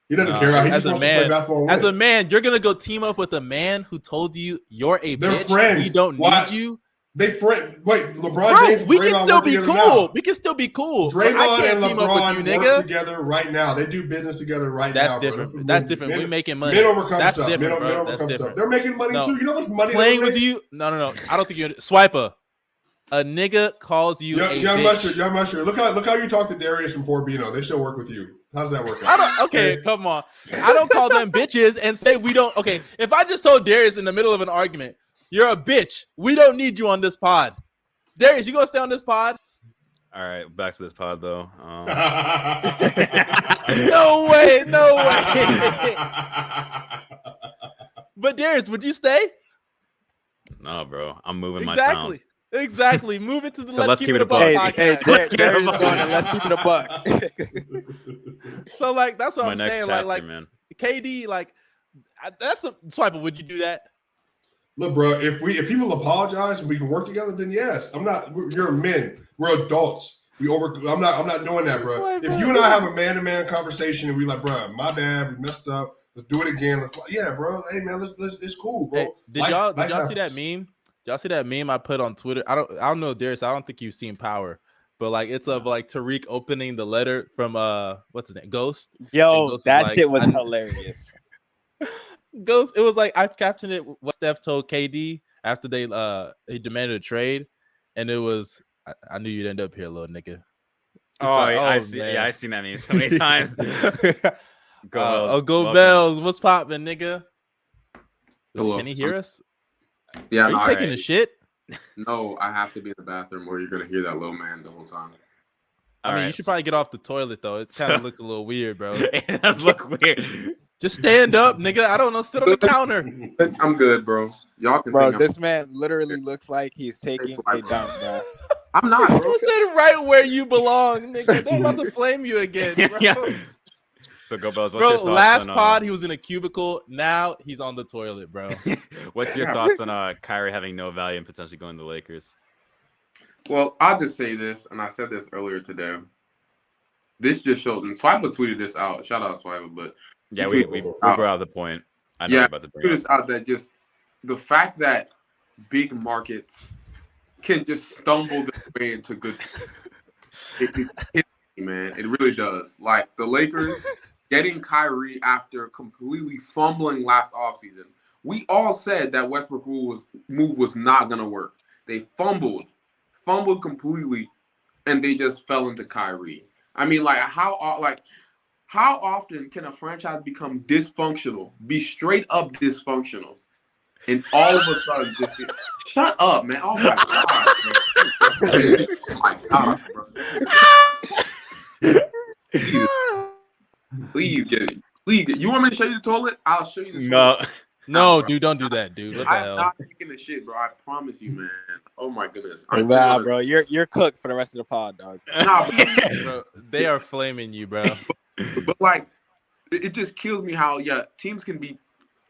He doesn't care. He just wants to play basketball and win. As a man, you're gonna go team up with a man who told you you're a They're bitch. Friends. We don't need you. They friend. Wait, LeBron James. We can still be cool. Now. We can still be cool. Draymond and team LeBron up with you, nigga. work together right now. They do business together right now. That's different. That's different. We're making money. Men overcome That's stuff. different, Men overcome stuff. They're making money too. You know how much money playing with you? No. I don't think you. Swiper. A nigga calls you a bitch. Young Musher. Look how you talk to Darius and poor Bino. They still work with you. How does that work out? Okay, come on. I don't call them bitches and say we don't. Okay, if I just told Darius in the middle of an argument, you're a bitch. We don't need you on this pod. Darius, you gonna stay on this pod? All right, back to this pod though. No way. But Darius, would you stay? No, bro. I'm moving my towns. Exactly. Move it to the Let's Keep It a Buck podcast. Let's keep it a buck. So like that's what I'm saying. Chapter, like man. KD, like that's a Swiper. Would you do that? Look, bro. If people apologize and we can work together, then yes. You're men. We're adults. I'm not doing that, bro. If you and I have a man-to-man conversation and we like, bro, my bad, we messed up. Let's do it again. Yeah, bro. Hey, man, it's cool, bro. Hey, did y'all see that meme? Did y'all see that meme I put on Twitter? I don't know, Darius. I don't think you've seen Power, but like it's of like Tariq opening the letter from what's his name, Ghost. Yo, Ghost that shit was hilarious. Ghost. It was like I captioned it what Steph told KD after he demanded a trade, and it was I knew you'd end up here, little nigga. I've seen that meme so many times. Go Bells. What's poppin', nigga? Can he hear us? Yeah, are you taking a shit? No, I have to be in the bathroom or you're gonna hear that little man the whole time. I mean, you should probably get off the toilet though. It kind of looks a little weird, bro. It does look weird. Just stand up, nigga. I don't know. Sit on the counter. I'm good, bro. Y'all can. Bro, this man literally looks like he's taking a dump, bro. I'm not, bro. You said right where you belong, nigga. They're about to flame you again, bro. Yeah. So go Bells. Bro, last pod he was in a cubicle. Now he's on the toilet, bro. What's your thoughts on Kyrie having no value and potentially going to the Lakers? Well, I'll just say this, and I said this earlier today. This just shows, and Swipa tweeted this out. Shout out Swipa, but yeah, we brought out the point. I know you're about to bring this out that just the fact that big markets can just stumble their way into good. It hits me, man. It really does. Like the Lakers getting Kyrie after completely fumbling last offseason. We all said that Westbrook move was not gonna work. They fumbled completely, and they just fell into Kyrie. I mean, like how often can a franchise become dysfunctional, be straight up dysfunctional, and all of a sudden just shut up, man? Oh my god, oh my god, bro. Please get it. Please, you want me to show you the toilet? I'll show you the toilet. No, dude, don't do that, dude. What the hell? I'm not taking the shit, bro. I promise you, man. Oh my goodness. Nah, bro, you're cooked for the rest of the pod, dog. Nah, bro, they are flaming you, bro. But like, it just kills me how teams can be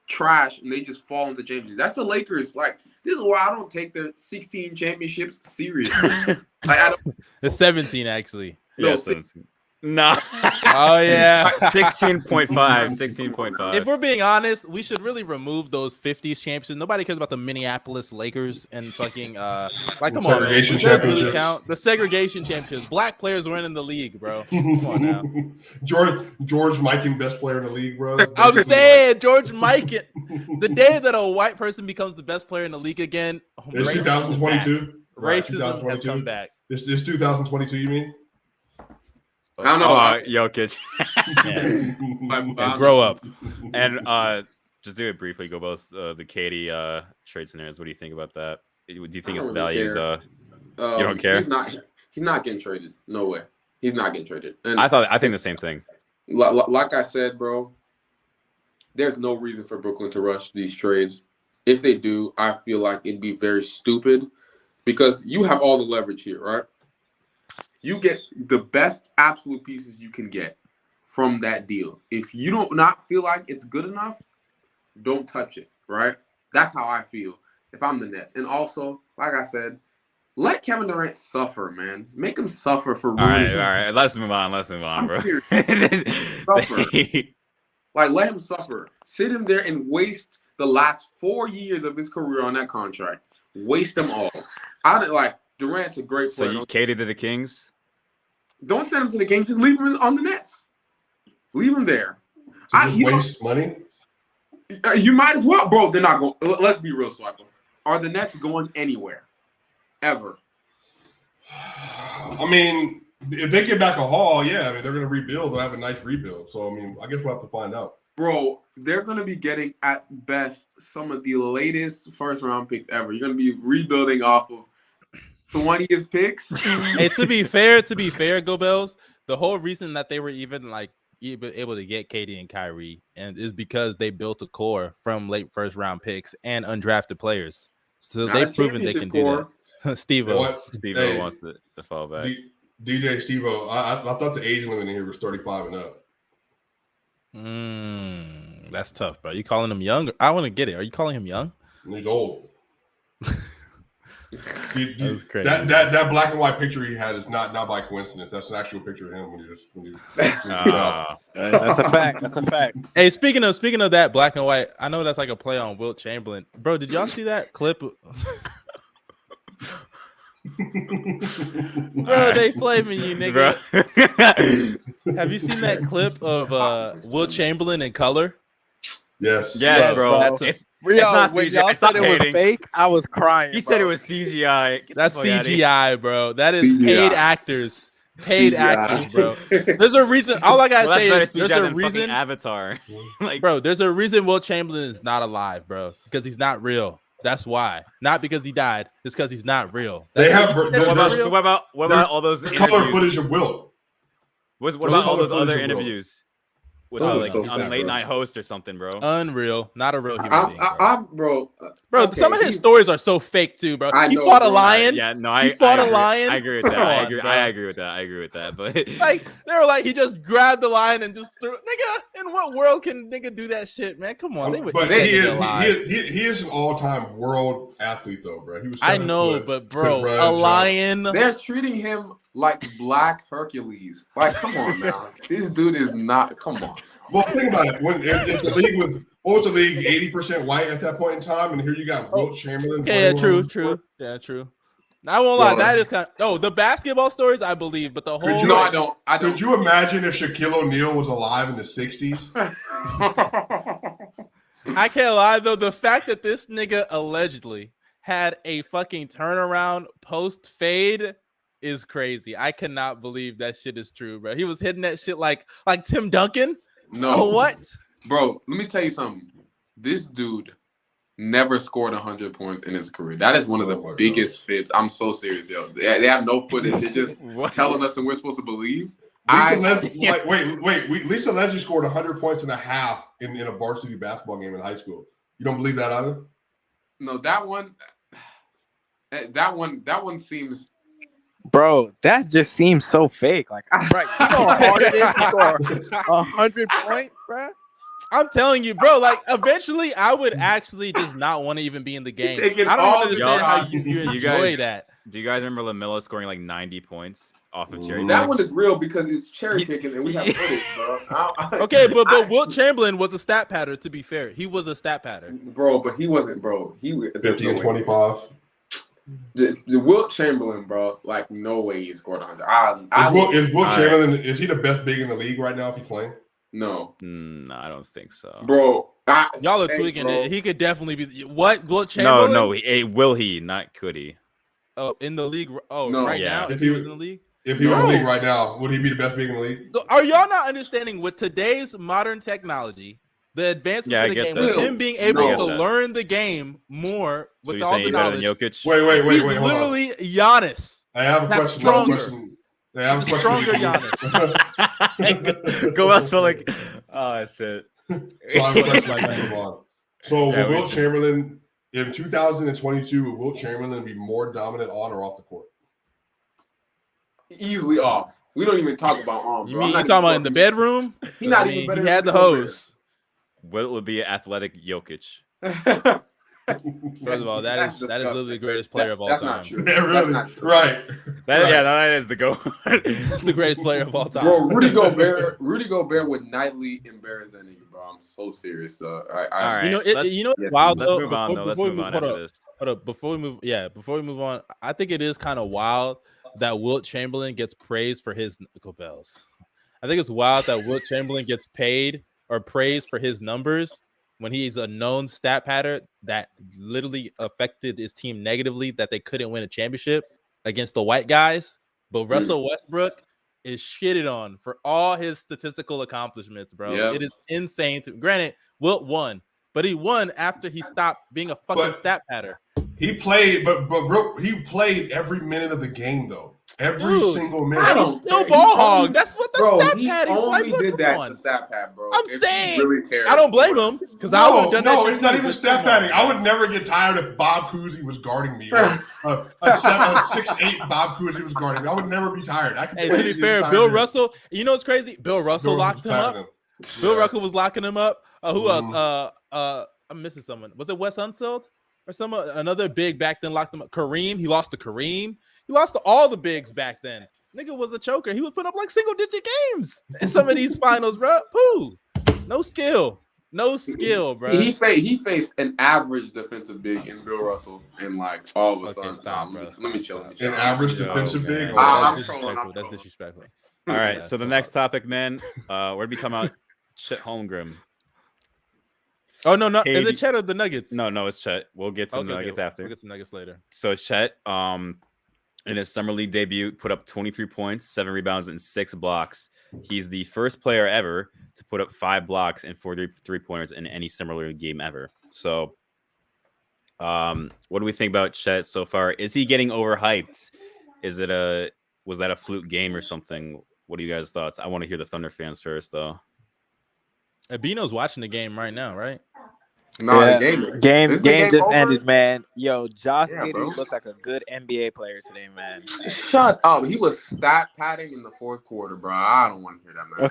trash and they just fall into championships. That's the Lakers. Like, this is why I don't take the 16 championships serious. Like, I don't. The 17 actually. No, yeah, 17. Nah. Oh yeah. 16.5. If we're being honest, we should really remove those 50s championships. Nobody cares about the Minneapolis Lakers and fucking like come on, man. Really count? The segregation championships. Black players weren't in the league, bro. Come on now. George Mikan, best player in the league, bro. I'm saying George Mikan. The day that a white person becomes the best player in the league again, it's 2022. Racism has come back. It's 2022, you mean? I don't know. Jokic. And grow up. And just do it briefly. Go both the Katie trade scenarios. What do you think about that? Do you think its value is? You don't care. He's not getting traded. No way. He's not getting traded. And I think the same thing. Like I said, bro, there's no reason for Brooklyn to rush these trades. If they do, I feel like it'd be very stupid because you have all the leverage here, right? You get the best absolute pieces you can get from that deal. If you don't not feel like it's good enough, don't touch it, right? That's how I feel if I'm the Nets. And also, like I said, let Kevin Durant suffer, man. Make him suffer for ruining. All right. Let's move on, bro. Suffer. Like, let him suffer. Sit him there and waste the last 4 years of his career on that contract. Waste them all. Durant's a great player. So you cater to the Kings? Don't send him to the Kings. Just leave him on the Nets. Leave him there. So just waste money? You might as well. Bro, they're not going. Let's be real, Swipa. Are the Nets going anywhere? Ever? I mean, if they get back a haul, yeah. I mean, they're going to rebuild. They'll have a nice rebuild. So, I mean, I guess we'll have to find out. Bro, they're going to be getting, at best, some of the latest first-round picks ever. You're going to be rebuilding off of 20th picks. Hey, to be fair, Go Bells, the whole reason that they were even able to get KD and Kyrie and is because they built a core from late first round picks and undrafted players. So they've proven they can do that. Steve-O wants to fall back. DJ Steve-O, I thought the age limit in here was 35 and up. That's tough, bro. You calling him young? I want to get it. Are you calling him young? He's old. That's crazy. That black and white picture he had is not by coincidence. That's an actual picture of him when you That's a fact. That's a fact. Hey, speaking of that black and white, I know that's like a play on Wilt Chamberlain. Bro, did y'all see that clip? Bro, they flaming you, nigga. Have you seen that clip of Wilt Chamberlain in color? Yes, bro. It's not CGI. Y'all said it was fake. I was crying. He said it was CGI. That's CGI, bro. That is paid actors. Paid actors, bro. There's a reason. All I gotta say is there's a reason. Avatar, bro. There's a reason Wilt Chamberlain is not alive, bro. Because he's not real. That's why. Not because he died. It's because he's not real. They have. What about all those color footage of Wilt? What about all those other interviews? with Those like are so on sad, late bro. night host or something, bro. Unreal. Not a real human being, bro. Bro, okay, Some of his stories are so fake too, bro. I He know, fought a bro. lion. Yeah, no, He fought a agree. lion. I agree with that. Come I on, agree. bro. I agree with that. I agree with that. But Like they were like, he just grabbed the lion and just threw. Nigga, in what world can nigga do that shit, man? Come on, they would. But eat he that nigga alive. is an all-time world athlete, though, bro. He was. I know, but bro, a lion. They're treating him like Black Hercules. Like, come on, now. This dude is not. Come on. Well, think about it. When if the league was, what was the league? 80% white at that point in time, and here you got Wilt Chamberlain. Okay, yeah, true. Yeah, true. I won't lie. That is kind of. Oh, the basketball stories, I believe, but the whole. No, I don't. Could you imagine if Shaquille O'Neal was alive in the 60s? I can't lie though. The fact that this nigga allegedly had a fucking turnaround post fade is crazy. I cannot believe that shit is true, bro. He was hitting that shit like Tim Duncan. No, what, bro? Let me tell you something. This dude never scored 100 points in his career. That is one of the biggest fibs. I'm so serious, yo. They have no footage. They're just telling us, and we're supposed to believe. Lisa Leslie scored 100 points and a half in a varsity basketball game in high school. You don't believe that either? No, that one seems. Bro, that just seems so fake. Like, right, you know how hard it is to score 100 points, bro. I'm telling you, bro. Like, eventually, I would actually just not want to even be in the game. I don't understand how you enjoy that. Do you guys remember LaMelo scoring like 90 points off of cherry? That one is real because it's cherry picking, and we have footage, bro. Okay, but Wilt Chamberlain was a stat pattern. To be fair, he was a stat pattern, bro. But he wasn't, bro. He 50 and 25. The Wilt Chamberlain, bro. Like, no way he scored 100. Is Wilt Chamberlain? Is he the best big in the league right now? If he's playing? No, I don't think so, bro. Y'all are tweaking it. He could definitely be. What, Wilt Chamberlain? No. Will he? Not could he? Oh, in the league. Oh, no, right now, if he was in the league. If he was in the league right now, would he be the best big in the league? Are y'all not understanding with today's modern technology, the advancement of the game, with him being able to learn the game more with all the knowledge? Jokic? Wait. He's literally Giannis. I have a question. I have a question. Stronger Giannis. Go out so like, oh shit. So I have a question. So will Wilt Chamberlain in 2022? Will Wilt Chamberlain be more dominant on or off the court? Easily off. We don't even talk about on. You mean you talking about in the bedroom? He's not even better. He had the hose. Wilt would be athletic Jokic. First of all, that is literally the greatest player of all time. Not true. Yeah, really. Right. That is the goal. That's the greatest player of all time. Bro, Rudy Gobert would nightly embarrass that nigga, bro. I'm so serious. All right. You know, wild. Let's move on though. Let's move on after this. Hold up. Before we move on, I think it is kind of wild that Wilt Chamberlain gets praised for his knuckle bells. I think it's wild that Wilt Chamberlain gets paid or praised for his numbers when he's a known stat pattern that literally affected his team negatively, that they couldn't win a championship against the white guys. But Russell Westbrook is shitted on for all his statistical accomplishments, bro. Yep. It is insane. Granted, Wilt won, but he won after he stopped being a fucking stat pattern. He played, but bro, he played every minute of the game though. Every single minute. He's still ball hog. That's what the stat pad is. He only did that to stat pad, bro. I'm saying, really cared, I don't blame him because I would have done that. No, it's not even stat padding. I would never get tired if Bob Cousy was guarding me. Or a 6'8" Bob Cousy was guarding me. I would never be tired. Hey, to be fair, Bill Russell, you know what's crazy? Bill Russell locked him up. Bill Russell was locking him up. Who else? I'm missing someone. Was it Wes Unseld or another big back then locked him up? Kareem. He lost to Kareem. He lost to all the bigs back then. Nigga was a choker. He was putting up like single-digit games in some of these finals, bro. Pooh. No skill, bro. He faced an average defensive big in Bill Russell, and like all of a sudden, let me chill. An average defensive big. That's disrespectful. All right, so the next topic, man, we're gonna be talking about Chet Holmgren. Oh no, is it Chet or the Nuggets? No, it's Chet. We'll get to the Nuggets after. We'll get to the Nuggets later. So Chet, in his summer league debut, put up 23 points, 7 rebounds, and 6 blocks. He's the first player ever to put up 5 blocks and 4 3-pointers in any summer league game ever. So, what do we think about Chet so far? Is he getting overhyped? Was that a fluke game or something? What are you guys' thoughts? I want to hear the Thunder fans first, though. Bino's watching the game right now, right? Nah, game the game just over? ended, man. Yo, Josh Yeah, Giddey bro. looked like a good NBA player today, man. Shut up. He was stat padding in the fourth quarter, bro. I don't want to hear that, man.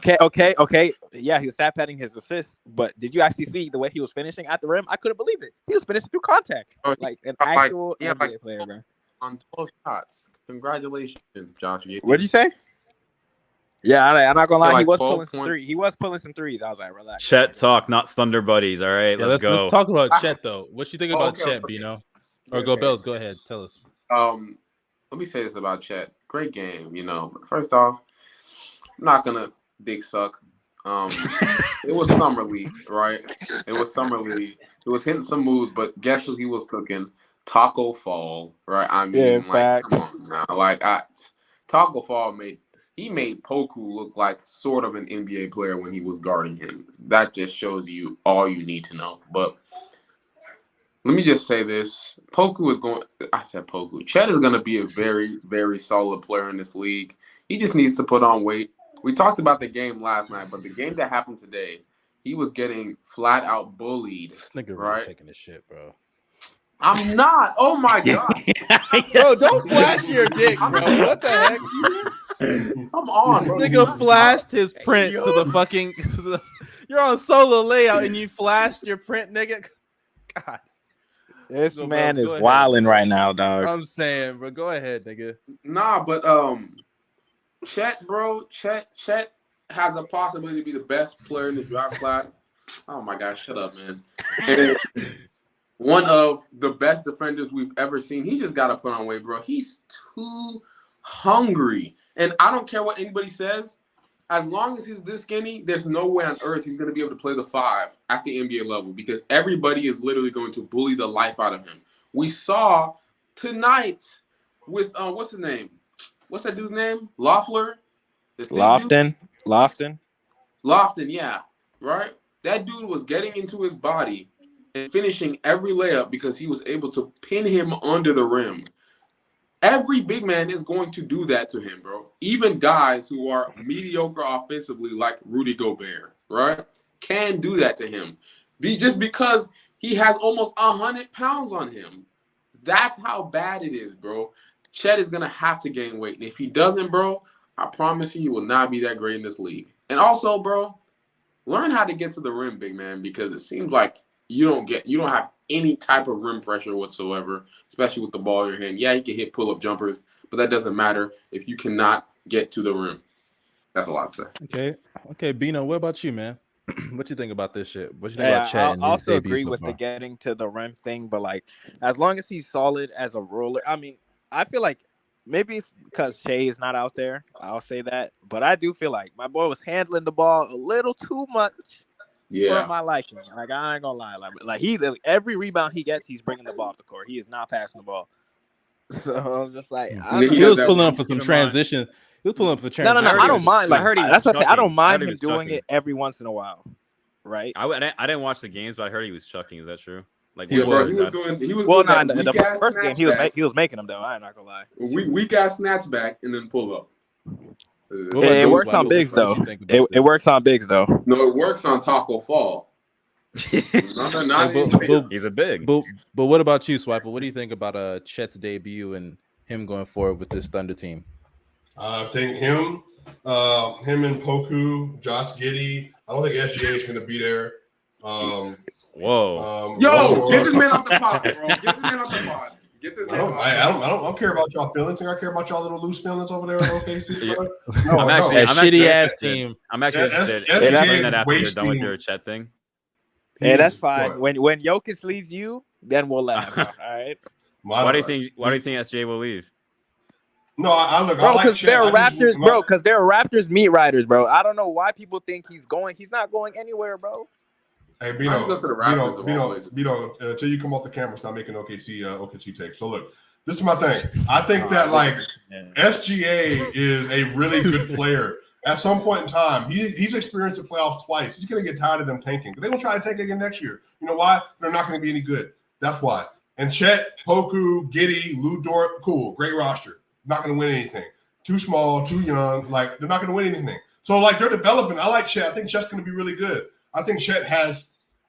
Okay. Yeah, he was stat padding his assists, but did you actually see the way he was finishing at the rim? I couldn't believe it. He was finishing through contact, like an actual NBA player, man. On 12 shots. Congratulations, Josh Giddey. What'd you say? Yeah, I'm not gonna lie. Like He was pulling some threes. He was pulling some threes. I was like, relax. Chet talk, not Thunder buddies. All right, let's go. Let's talk about Chet though. What you think about Chet, Bino? Or go Bells. Go ahead. Tell us. Let me say this about Chet. Great game, you know. But first off, I'm not gonna dick suck. It was summer league, right? It was summer league. It was hitting some moves, but guess what he was cooking? Taco Fall, right? I mean, come on now. Taco Fall made Poku look like sort of an NBA player when he was guarding him. That just shows you all you need to know. But let me just say this. Chet is going to be a very, very solid player in this league. He just needs to put on weight. We talked about the game last night, but the game that happened today, he was getting flat out bullied. This nigga right? really taking this shit, bro. I'm not. Oh, my God. Bro, don't flash your dick, bro. What the heck? Come on, bro. Nigga flashed his print to the fucking. You're on solo layout and you flashed your print, nigga. God, this man is wilding right now, dog. I'm saying, bro. Go ahead, nigga. Nah, but Chet, bro. Chet has a possibility to be the best player in the draft class. Oh my God, shut up, man. And one of the best defenders we've ever seen. He just got to put on weight, bro. He's too hungry. And I don't care what anybody says. As long as he's this skinny, there's no way on earth he's going to be able to play the 5 at the NBA level because everybody is literally going to bully the life out of him. We saw tonight with, what's his name? What's that dude's name? Lofton, yeah. Right? That dude was getting into his body and finishing every layup because he was able to pin him under the rim. Every big man is going to do that to him, bro. Even guys who are mediocre offensively, like Rudy Gobert, right, can do that to him. Just because he has almost 100 pounds on him. That's how bad it is, bro. Chet is going to have to gain weight. And if he doesn't, bro, I promise you he will not be that great in this league. And also, bro, learn how to get to the rim, big man, because it seems like you don't have any type of rim pressure whatsoever, especially with the ball in your hand. Yeah, you can hit pull-up jumpers, but that doesn't matter if you cannot get to the rim. That's a lot to say. Okay, Bino, what about you, man? What you think about this shit? What you think about Chet? I also agree with the getting to the rim thing, but like, as long as he's solid as a roller, I mean, I feel like maybe it's because Shea is not out there. I'll say that, but I do feel like my boy was handling the ball a little too much. Yeah, for my liking. Like, I ain't gonna lie. Like every rebound he gets, he's bringing the ball up the court. He is not passing the ball. So I was just like, he was pulling up for some transition. He was pulling up for transition. No. I don't mind. Like, that's what I say. I don't mind him doing it every once in a while. Right? I didn't watch the games, but I heard he was chucking. Is that true? Like, he was doing the first game he was making them though. I'm not gonna lie. We got snatchback and then pull up. It works on bigs though. It works on bigs though. No, it works on Taco Fall. He's a big. But what about you, Swiper? What do you think about Chet's debut and him going forward with this Thunder team? I think him and Poku, Josh Giddey. I don't think SGA is going to be there. Whoa. Get this man off the pod, bro. Get this man off the pod. I don't care about y'all feelings. I care about y'all little loose feelings over there at OKC. I'm actually a shitty ass team. I'm actually interested. Explain that after you're done with your Chet thing. Hey, that's fine. When Jokic leaves you, then we'll laugh. All right. Why do you think SJ will leave? No, I look, bro, because they're Raptors, bro. Because they're Raptors meat riders, bro. I don't know why people think he's going. He's not going anywhere, bro. Hey, Bino, until you come off the camera, stop making OKC takes. So look, this is my thing. I think that like SGA is a really good player. At some point in time, he's experienced the playoffs twice. He's going to get tired of them tanking. They're going to try to tank again next year. You know why? They're not going to be any good. That's why. And Chet, Poku, Giddey, Lou Dort, cool, great roster. Not going to win anything. Too small, too young. Like, they're not going to win anything. So, like, they're developing. I like Chet. I think Chet's going to be really good. I think Chet has.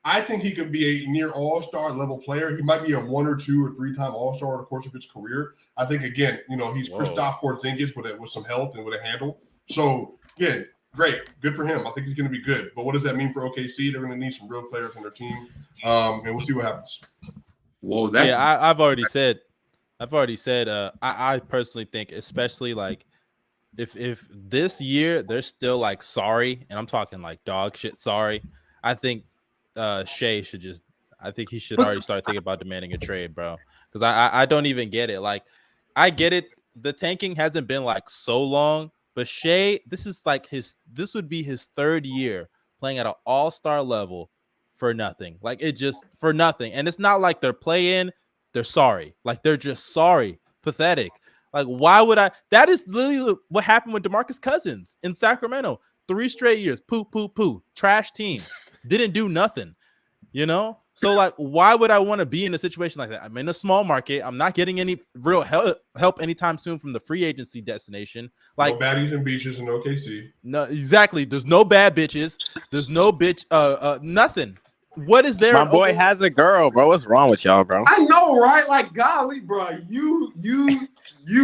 I think he could be a near all-star level player. He might be a 1 or 2 or 3-time all-star over the course of his career. I think again, he's Kristaps Porzingis with some health and with a handle. So again, great, good for him. I think he's going to be good. But what does that mean for OKC? They're going to need some real players on their team, and we'll see what happens. Whoa, I've already said. I personally think, especially like if this year they're still like sorry, and I'm talking like dog shit sorry. I think Shea should just. I think he should already start thinking about demanding a trade, bro. Because I don't even get it. Like, I get it. The tanking hasn't been like so long, but Shea, this would be his 3rd year playing at an all-star level for nothing. Like, it just for nothing. And it's not like they're playing, they're sorry. Like, they're just sorry. Pathetic. Like, why would I? That is literally what happened with DeMarcus Cousins in Sacramento. 3 straight years. Poo. Trash team. Didn't do nothing. So like, why would I want to be in a situation like that? I'm in a small market. I'm not getting any real help anytime soon from the free agency destination. Like, no baddies and beaches in OKC. No, exactly. There's no bad bitches. There's no bitch. Nothing. What is there? My boy has a girl, bro. What's wrong with y'all, bro? I know, right? Like, golly, bro, you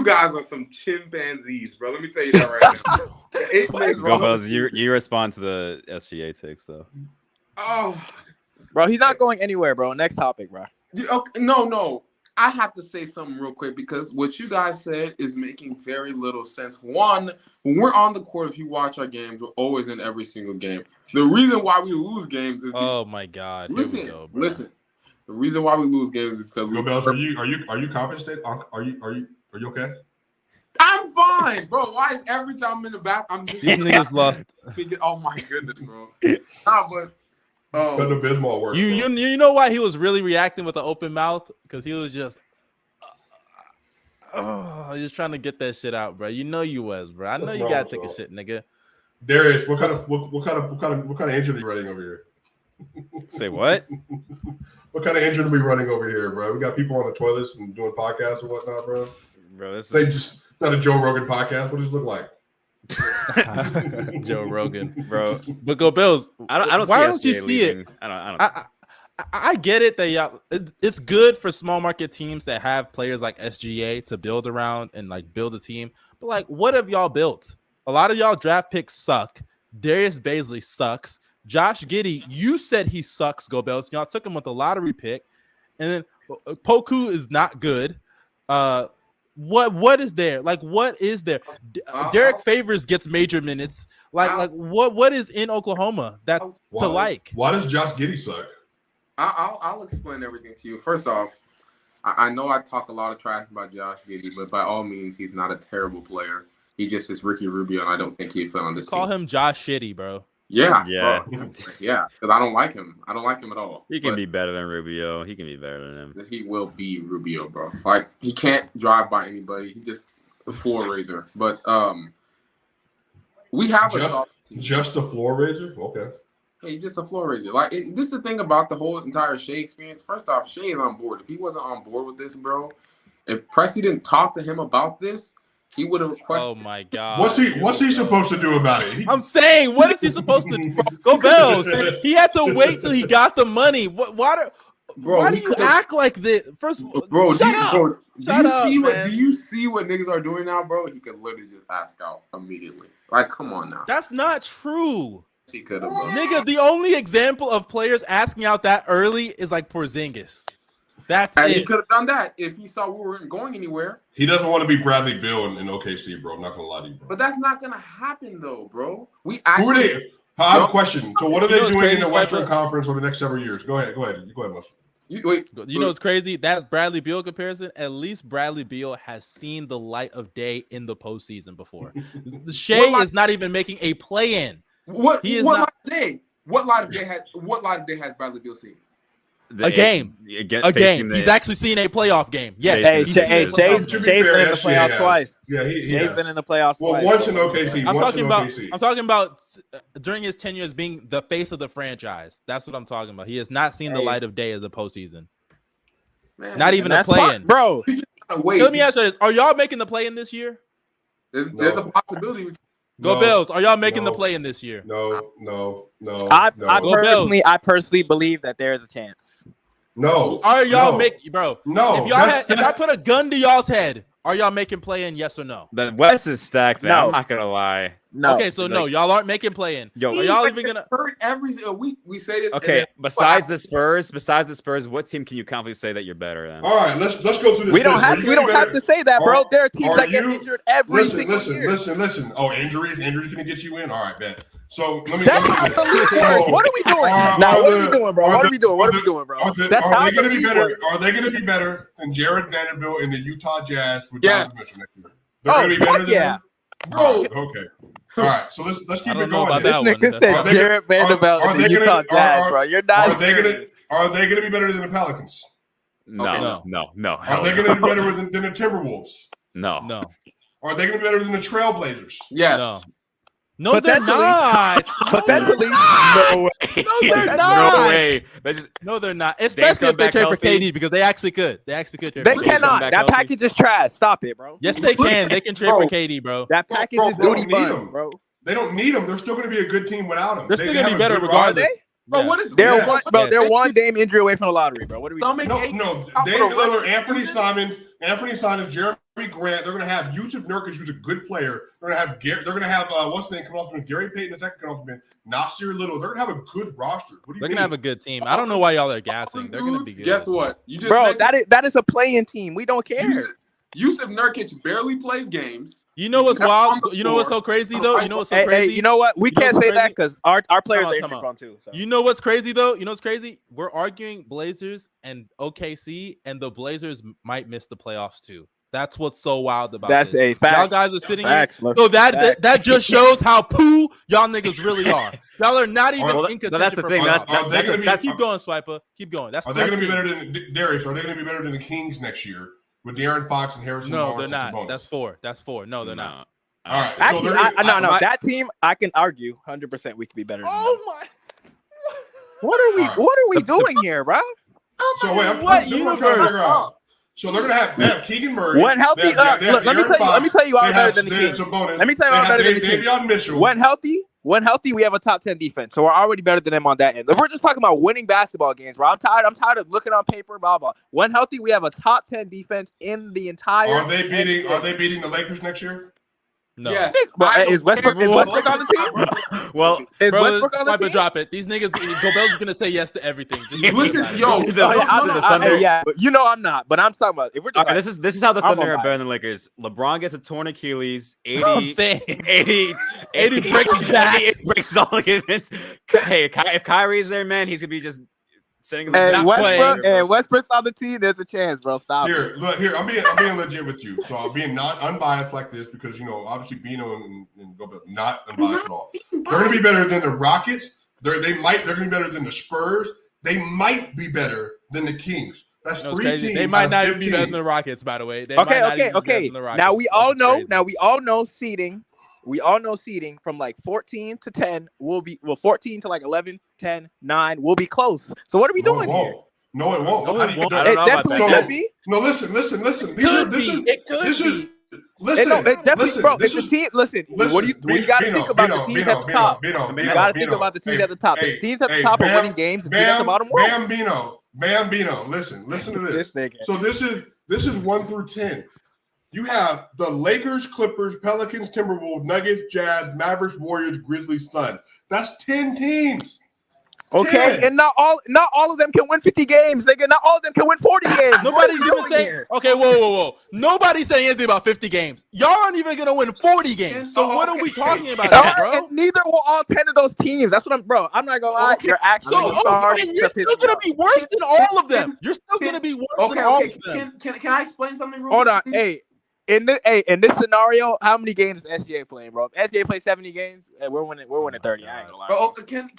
guys are some chimpanzees, bro. Let me tell you that right now. Go Bells, you respond to the SGA takes though. Oh, bro, he's not going anywhere, bro. Next topic, bro. Okay, no. I have to say something real quick because what you guys said is making very little sense. One, when we're on the court, if you watch our games, we're always in every single game. The reason why we lose games is oh my god. Listen. The reason why we lose games is because Bells, are you confident? Are you okay? I'm fine, bro. Why is every time I'm in the back, I'm just these niggas lost? Oh my goodness, bro. Nah, but the Bismarck works. You know why he was really reacting with an open mouth? Because he was just just trying to get that shit out, bro. You know you was, bro. I know you gotta take a shit, nigga. Darius, what kind of engine are you running over here? Say what? What kind of engine are we running over here, bro? We got people on the toilets and doing podcasts or whatnot, bro. Bro, this is just not a Joe Rogan podcast. What does it look like? Joe Rogan, bro. But go Bills. I don't. Why don't you see leaving. it? I get it that y'all. It's good for small market teams that have players like SGA to build around and like build a team. But like, what have y'all built? A lot of y'all draft picks suck. Darius Baisley sucks. Josh Giddey, you said he sucks. Go Bells. Y'all took him with a lottery pick, and then Poku is not good. What is there? Like, what is there? Derek Favors gets major minutes. Like what is in Oklahoma that to like? Why does Josh Giddey suck? I'll explain everything to you. First off, I know I talk a lot of trash about Josh Giddey, but by all means, he's not a terrible player. He just is Ricky Rubio, and I don't think he'd fit on this team. Call him Josh Shitty, bro. Yeah. Because I don't like him. I don't like him at all. He can be better than Rubio. He can be better than him. He will be Rubio, bro. Like, he can't drive by anybody. He just a floor raiser. But we have a soft team. Just a floor raiser? Okay. Hey, just a floor raiser. Like, this is the thing about the whole entire Shea experience. First off, Shea is on board. If he wasn't on board with this, bro, if Presti didn't talk to him about this, he would have requested. Oh my god! What's he supposed to do about it? I'm saying, what is he supposed to do? Go Bells! He had to wait till he got the money. Why do you act like this? First, bro, shut up. Do you see what niggas are doing now, bro? He could literally just ask out immediately. Like, come on now. That's not true. He could have, bro. Nigga, the only example of players asking out that early is like Porzingis. That's it. He could have done that if he saw we weren't going anywhere. He doesn't want to be Bradley Beal in OKC, bro. I'm not gonna lie to you, bro. But that's not gonna happen, though, bro. Who are they? I have a question. So, what are they doing in the Western Conference for the next several years? Go ahead, Muscle. You know what's crazy? That's Bradley Beal comparison. At least Bradley Beal has seen the light of day in the postseason before. The Shea is not even making a play-in. What light of day? What light of day has Bradley Beal seen? A game. He's actually seen a playoff game. Yes. Shay's been in the playoffs twice. Yeah, Shay's been in the playoffs twice. Once in OKC. I'm talking about during his tenure as being the face of the franchise. That's what I'm talking about. He has not seen the light of day as a postseason. Man, not even a play-in, bro. Let me ask you this: are y'all making the play-in this year? There's a possibility. Go Bills. Are y'all making the play in this year? No. I personally believe that there is a chance. No. Are y'all bro? No. If I put a gun to y'all's head, are y'all making play in? Yes or no? The West is stacked, man. No. I'm not gonna lie. No. Okay, so no, y'all aren't making play in. Yo, are y'all even gonna? We say this. Okay, besides the Spurs, what team can you confidently say that you're better than? All right, let's go through this. We don't have to say that, bro. There are teams that get injured every single year. Listen. Oh, injuries gonna get you in. All right, bet. So let me. What are we doing? What are we doing, bro? What are we doing, bro? Are they going to be better? Are they going to be better than Jared Vanderbilt and the Utah Jazz with Donovan Mitchell next year? They're going to be better than them? Bro. Okay. All right. So let's keep it going. This nigga said Jared Vanderbilt and the Utah Jazz, bro. You're not. Are they going to be better than the Pelicans? No. Are they going to be better than the Timberwolves? No. Are they going to be better than the Trailblazers? Yes. No, they're not. Potentially. No way. No, they're not. No way. No, they're not. Especially if they trade for KD because they actually could. They cannot. That package is trash. Stop it, bro. Yes, they can. They can trade for KD, bro. That package is duty buns, bro. They don't need them. They're still going to be a good team without them. They're still going to be better regardless. Bro, what is they're one game injury away from the lottery, bro. What are we doing? No. Dame Lillard, Anthony Simons, Jeremy Grant. They're going to have Yusuf Nurkic, who's a good player. They're going to have what's the name coming off? Gary Payton, the second coming off. Nasir Little. They're going to have a good roster. What do you They're going to have a good team. I don't know why y'all are gassing. They're going to be good. Guess what? That is a playing team. We don't care. Yusuf Nurkic barely plays games. You know what's wild? You know what's so crazy though? You know what's so crazy? Hey, you know what? We can't say that because our players are injury prone too. So. You know what's crazy though? You know what's crazy? We're arguing Blazers and OKC, and the Blazers might miss the playoffs too. That's what's so wild about That's this. A fact. Y'all guys are sitting here. So that just shows how poo y'all niggas really are. Y'all are not even in contention. That's the thing. Keep going, Swiper. Keep going. Are they going to be better than Darius? Are they going to be better than the Kings next year? With De'Aaron Fox and Harrison Barnes. No, they're not. That's four. No, they're not. All right. Actually, no. That team, I can argue 100% we could be better than them. My! What are we doing here, bro? So wait, what universe? So they have Keegan Murray. When healthy, look, let me tell you I'm better than the Kings. Let me tell you I'm better than the Kings. When healthy, we have a top 10 defense, so we're already better than them on that end. If we're just talking about winning basketball games, bro, I'm tired of looking on paper, blah blah. When healthy, we have a top 10 defense in the entire. Are they beating the Lakers next year? No. Yes. Is Westbrook on the team? Well, is Westbrook on the team? Drop it. These niggas, Gobel's gonna say yes to everything. Just listen, you know I'm not, but I'm talking about if we're okay. This is how the Thunder are better than the Lakers. LeBron gets a torn Achilles. 80 breaks his back. Breaks his all ligaments. Hey, if Kyrie's there, man, he's gonna be just sitting in the Westbrook's on the team. There's a chance, bro. Stop. Here, I'm being legit with you. So I'm being not unbiased like this because obviously Bino and Gobby not unbiased at all. They're gonna be better than the Rockets. They're gonna be better than the Spurs. They might be better than the Kings. That's three teams. They might not even be better than the Rockets, by the way. Okay. Now we all know seeding. We all know seeding from like 14 to 10 will be 14 to like 11, 10, 9 will be close. So what are we doing here? No, it won't. It definitely could be. No, listen. It definitely, bro. It's the team. Listen. What do you got to think about the teams at the top? You got to think about the teams at the top. The teams at the top are winning games. The teams at the bottom won't. Bino. Listen to this. So this is 1 through 10. You have the Lakers, Clippers, Pelicans, Timberwolves, Nuggets, Jazz, Mavericks, Warriors, Grizzlies, Suns. That's 10 teams. Okay, 10. And not all of them can win 50 games. Not all of them can win 40 games. Nobody's even saying. Okay, whoa. Nobody's saying anything about 50 games. Y'all aren't even gonna win 40 games. So what are we talking about, bro? And neither will all 10 of those teams. That's what I'm not gonna lie. You're actually and you're still gonna be worse than all of them. You're still gonna be worse than all of them. Can I explain something real quick? Hold on, hey. In this scenario, how many games is SGA playing, bro? If SGA plays 70 games, we're winning 30. I ain't gonna lie. Bro, can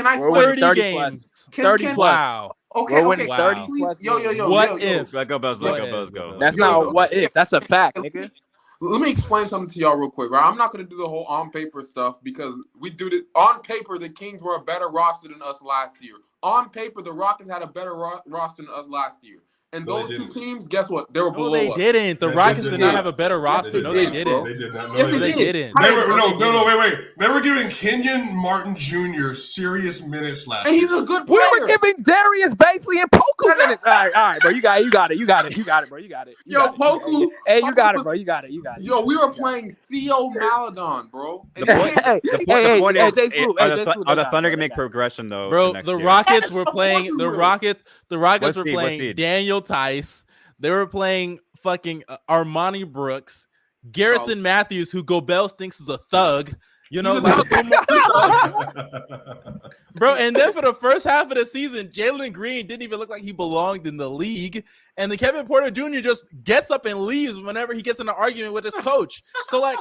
I explain 30 games? 30 plus. Wow. Okay, we're winning 30 plus. Yo. What if? Let go, Bells. Go. That's not what if. That's a fact, nigga. Let me explain something to y'all real quick, right? I'm not going to do the whole on paper stuff because we do this on paper. The Kings were a better roster than us last year. On paper, the Rockets had a better roster than us last year. And No, those two teams, guess what? They were below they us. didn't. The Rockets did not have a better roster. No, they They didn't. did not. Yes, No, they they did. didn't. Wait. They were giving Kenyon Martin Jr. serious minutes last And year. he's a good We player. were giving Darius Baisley and Poku minutes. All right, bro. You got it, bro. You got it. Yo, Poku. Hey, you got it, bro. You got it. Yo, we were playing Theo Maladon, bro. And The point is, Jay Scoop, are Jay the Scoop, Thunder they gonna make got it. progression though? Bro, next the year? Rockets were Yes, of playing. course we The will. Rockets What were seed? playing Daniel Tice. They were playing fucking Armani Brooks, Garrison Matthews, who Gobels thinks is a thug. You know, like, bro. And then for the first half of the season, Jalen Green didn't even look like he belonged in the league. And the Kevin Porter Jr. just gets up and leaves whenever he gets in an argument with his coach. So, like,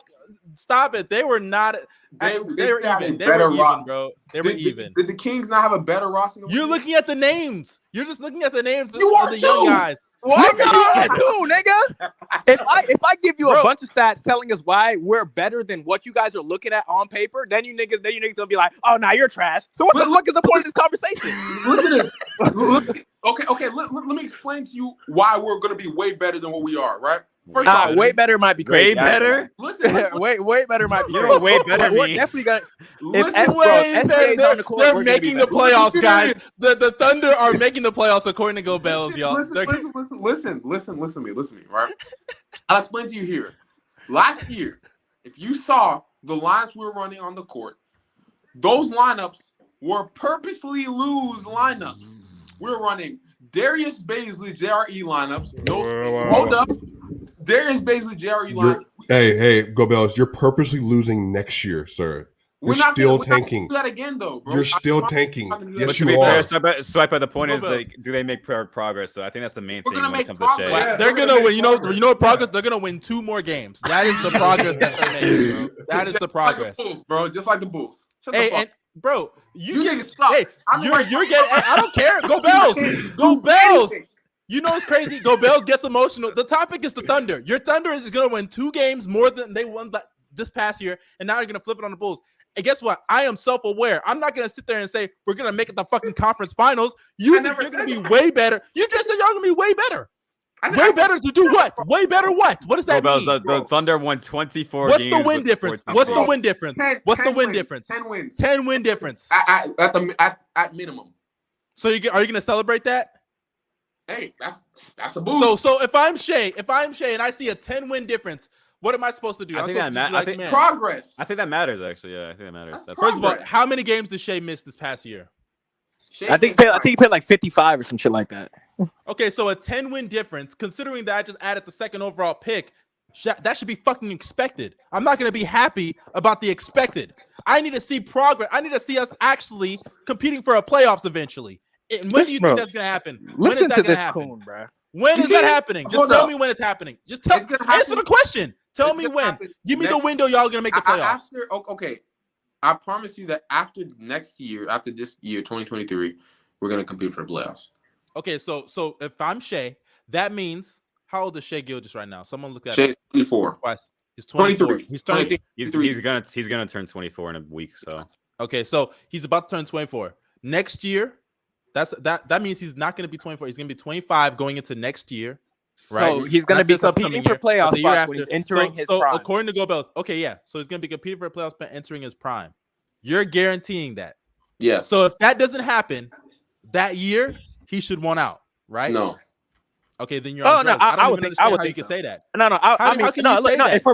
stop it. They were not. They were even. They were even, bro. They were even. Did the Kings not have a better roster? You're looking at the names. You're just looking at the names of You are the young too. guys. Nigga. If I give you Bro. a bunch of stats telling us why we're better than what you guys are looking at on paper, then you niggas gonna be like, oh, now you're trash. So what the fuck is the point of this conversation? Listen to this. Okay. Let me explain to you why we're gonna be way better than what we are. Right. First off, Way better might be great. Way better. listen. way better might be You know great. what way better We're means? definitely gonna. Listen, They're making the playoffs, guys. The Thunder are making the playoffs according to Gobels, y'all. Listen to me, right? I'll explain to you here. Last year, if you saw the lines we were running on the court, those lineups were purposely loose lineups. We're running Darius Baisley, JRE lineups. Hold up. Darius Baisley, JRE lineups. Hey, Gobels, you're purposely losing next year, sir. You're still tanking. Do that again, though, bro. You're still tanking. But Yes, to be you fair, are. Swipa, the point is, like, do they make progress? So I think that's the main We're thing gonna when it make comes progress. to Shea. Yeah. They're gonna win. You know what progress? They're gonna win 2 more games. That is the progress that they're making, bro. That is the progress. Like the Bulls, bro. Just like the Bulls. Shut the Hey, fuck and bro, you niggas suck. hey, I'm you're like- getting. I don't care. Go Bells. You know what's crazy? Gobels gets emotional. The topic is the Thunder. Your Thunder is gonna win 2 games more than they won this past year, and now you're gonna flip it on the Bulls. And guess what? I am self-aware. I'm not gonna sit there and say we're gonna make it the fucking conference finals. You think you're gonna be way better? You just said y'all gonna be way better. Way better to do what? Way better what? What does that mean? The Thunder won 24 What's games. the win difference? What's the win difference? 10 What's the win wins. difference? 10 wins. 10 win difference. At minimum. So are you gonna celebrate that? Hey, that's a boost. So if I'm Shea and I see a 10 win difference, what am I supposed to do? I think that matters. Progress. I think that matters, actually. Yeah, I think that matters. That's First of all, progress. how many games did Shea miss this past year? I think he played like 55 or some shit like that. Okay, so a 10 win difference, considering that I just added the 2nd overall pick, that should be fucking expected. I'm not going to be happy about the expected. I need to see progress. I need to see us actually competing for a playoffs eventually. And when do you think that's going to happen? When is that going to happen? Coon, bro. When is that happening? Just tell me when it's happening. Just tell. Answer the question. Tell me when. Give me the window y'all are going to make the playoffs. Okay. I promise you that after next year, after this year, 2023, we're going to compete for the playoffs. Okay, so if I'm Shea, that means how old is Shea Gilgeous right now? Someone look at Shea's 24. He's 24. 23. He's turning. He's gonna turn 24 in a week. So Okay, so he's about to turn 24 next year. That means he's not going to be 24. He's going to be 25 going into next year, right? So he's going to be competing for playoff spots when he's entering his prime. According to GoBells, okay, yeah. So he's going to be competing for a playoff spot entering his prime. You're guaranteeing that. Yes. So if that doesn't happen that year, he should want out, right? No. Okay, then you're. Oh no, I would think you can say that. No. How can you say that? If we're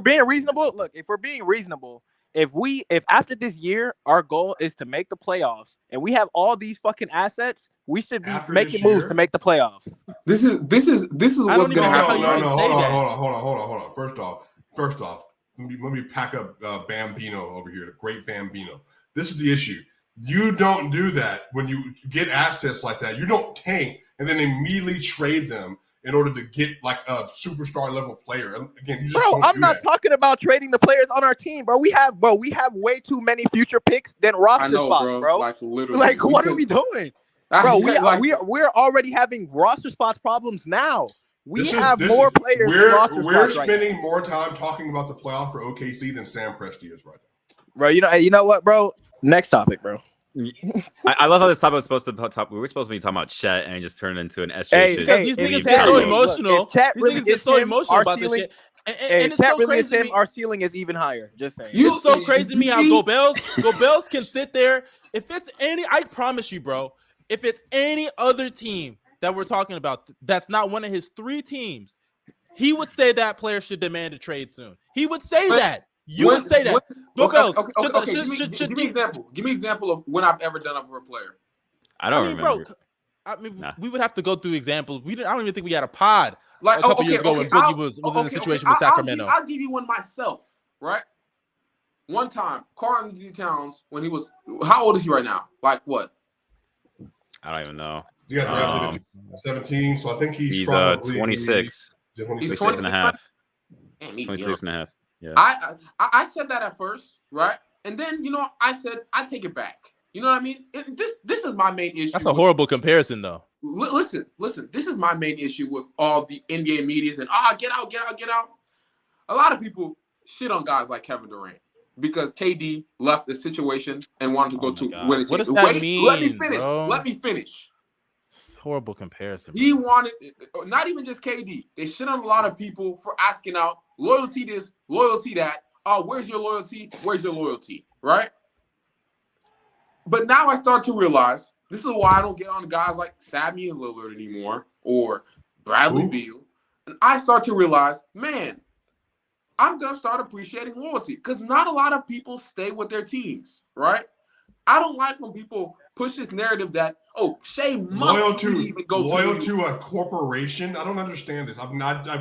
being reasonable, if after this year our goal is to make the playoffs and we have all these fucking assets, we should be making moves to make the playoffs. This is what's going to happen. Hold on. First off, let me pack up Bambino over here, the great Bambino. This is the issue. You don't do that when you get assets like that. You don't tank and then immediately trade them in order to get like a superstar level player. And again, you just I'm not talking about trading the players on our team, bro. We have way too many future picks than roster spots, bro. Like literally, like what are we doing, bro? We're already having roster spots problems now. We have more players. We're spending more time talking about the playoff for OKC than Sam Presti is right now. Bro, you know what, bro? Next topic, bro. I love how this topic was supposed to talk. We were supposed to be talking about Chet, and it just turned into an SJ shit. These niggas get so emotional. These niggas get so emotional about this shit. And it's so crazy to me. Our ceiling is even higher. Just saying. It's so crazy to me how Gobels can sit there. If it's I promise you, bro. If it's any other team that we're talking about, that's not one of his 3 teams, he would say that player should demand a trade soon. He would say that. You would say that. Okay. Give me an example. Give me an example of when I've ever done it for a player. I don't remember. Bro, we would have to go through examples. I don't even think we had a pod like a couple years ago when Boogie was in a situation with Sacramento. I'll give you one myself, right? One time, Karl Anthony Towns, when he was, how old is he right now? Like what? I don't even know. He got drafted at 17, so I think he's 26. He's 26 and a half. Damn, 26 and a half. Yeah. I said that at first, right? And then, I said, I take it back. You know what I mean? This is my main issue. That's a horrible comparison, though. Listen. This is my main issue with all the NBA medias and, get out. A lot of people shit on guys like Kevin Durant because KD left the situation and wanted to go to win a What does that mean, Let me finish. bro? Let me finish. Horrible comparison. He wanted, not even just KD. They shit on a lot of people for asking out loyalty this, loyalty that. Where's your loyalty? Where's your loyalty? Right? But now I start to realize this is why I don't get on guys like Sammy and Lillard anymore or Bradley Beal. And I start to realize, man, I'm going to start appreciating loyalty because not a lot of people stay with their teams, right? I don't like when people push this narrative that, Shea must even go loyal to a corporation. I don't understand this. I've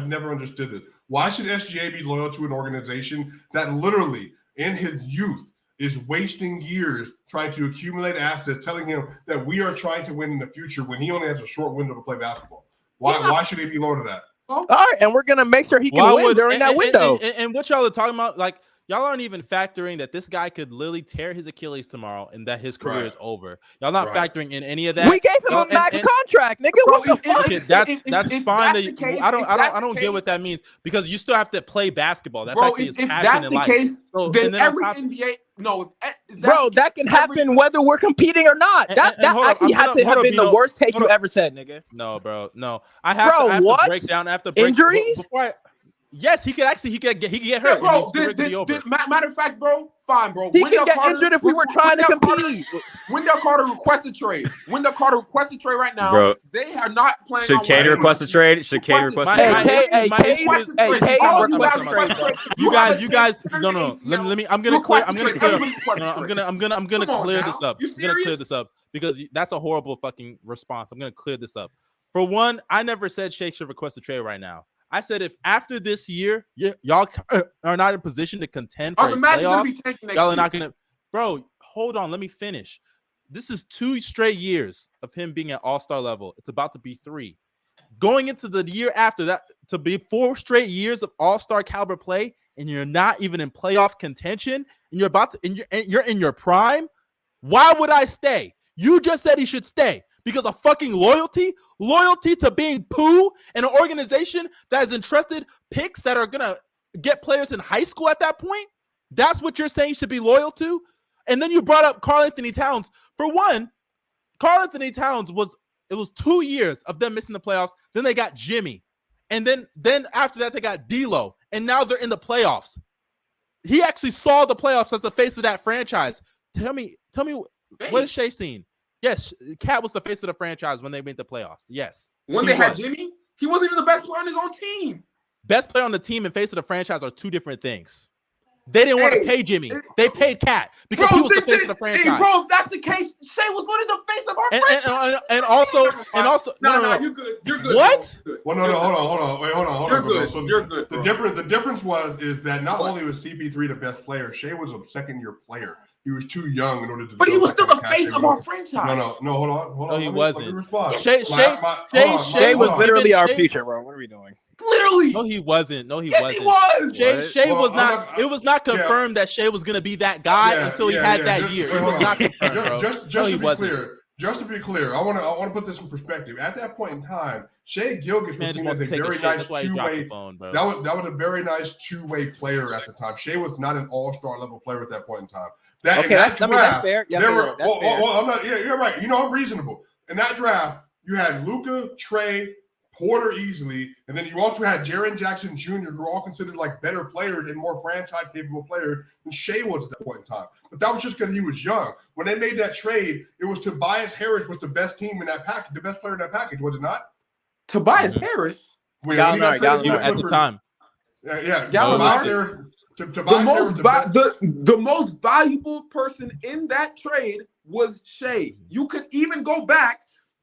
never understood this. Why should SGA be loyal to an organization that literally in his youth is wasting years trying to accumulate assets, telling him that we are trying to win in the future when he only has a short window to play basketball? Why should he be loyal to that? All right, and we're gonna make sure he can win during that window. And what y'all are talking about, like, y'all aren't even factoring that this guy could literally tear his Achilles tomorrow and that his career is over. Y'all not factoring in any of that. We gave him a max contract, nigga. What the fuck? Okay, that's fine. I don't get what that means because you still have to play basketball. That's actually his passion in life. Case, then every NBA that can happen whether we're competing or not. That actually has to have been the worst take you ever said, nigga. No, bro. No. I have to break down after injuries. Yes, he could get hurt. Yeah, bro. Matter of fact, bro, fine, bro. He can get injured if we were trying to compete. Wendell Carter requested trade. Wendell Carter requested trade right now. Bro, they are not playing. Should Cade request a trade? Should Cade request a trade? You guys. No. Let me. I'm gonna clear this up. I'm gonna clear this up because that's a horrible fucking response. I'm gonna clear this up. For one, I never said Shake should request a trade right now. I said if after this year, y'all are not in position to contend for playoffs, y'all are not gonna. Bro, hold on, let me finish. This is 2 straight years of him being at all-star level. It's about to be 3. Going into the year after that, to be 4 straight years of all-star caliber play, and you're not even in playoff contention, and you're about to, and you're in your prime. Why would I stay? You just said he should stay. Because of fucking loyalty to being poo and an organization that has entrusted picks that are going to get players in high school at that point. That's what you're saying you should be loyal to. And then you brought up Karl Anthony Towns. For one, Karl Anthony Towns it was 2 years of them missing the playoffs. Then they got Jimmy. And then after that, they got D'Lo. And now they're in the playoffs. He actually saw the playoffs as the face of that franchise. Tell me, what has Shea seen? Yes, Cat was the face of the franchise when they made the playoffs. Yes. When they had Jimmy, he wasn't even the best player on his own team. Best player on the team and face of the franchise are 2 different things. They didn't want to pay Jimmy. They paid Cat because he was the face of the franchise. Hey, bro, if that's the case, Shea was literally the face of our franchise. And also, no, you're good. You're good. What? Well, no, hold on. Wait, hold on. You're good. So You're good. The difference is that not only was CP3 the best player, Shea was a second-year player. He was too young in order to. But he was still the face of our franchise. No, hold on. No, he wasn't. Shea was literally our future, bro. What are we doing? Literally. No, he wasn't. Yes, he was. Shea was not. It was not confirmed that Shea was going to be that guy until he had that year. It was not confirmed, bro. Just to be clear, Just to be clear, I want to put this in perspective. At that point in time, Shai Gilgeous was seen as a very nice two-way. That was a very nice two-way player at the time. Shai was not an all-star level player at that point in time. That's fair. Yeah, I'm not. Yeah, you're right. I'm reasonable. In that draft, you had Luka, Trey, Porter easily, and then you also had Jaren Jackson Jr., who are all considered like better players and more franchise-capable players than Shai was at that point in time. But that was just because he was young. When they made that trade, it was Tobias Harris was the best team in that package, the best player in that package, was it not? Tobias Harris? At the time. Yeah. The most valuable person in that trade was Shai. You could even go back.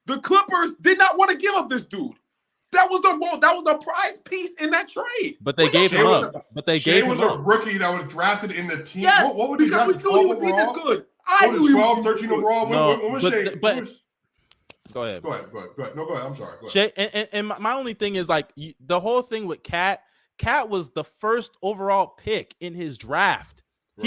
The Clippers did not want to give up this dude. That was the prize piece in that trade. But they gave him up. Shai was a rookie that was drafted in the team. Yes, what would he because we knew he would be this good. I knew he would be 13 overall. When was Shai? Go ahead. Go ahead. No, go ahead. I'm sorry. Go ahead. Shai, and my only thing is like the whole thing with Cat was the first overall pick in his draft. Right.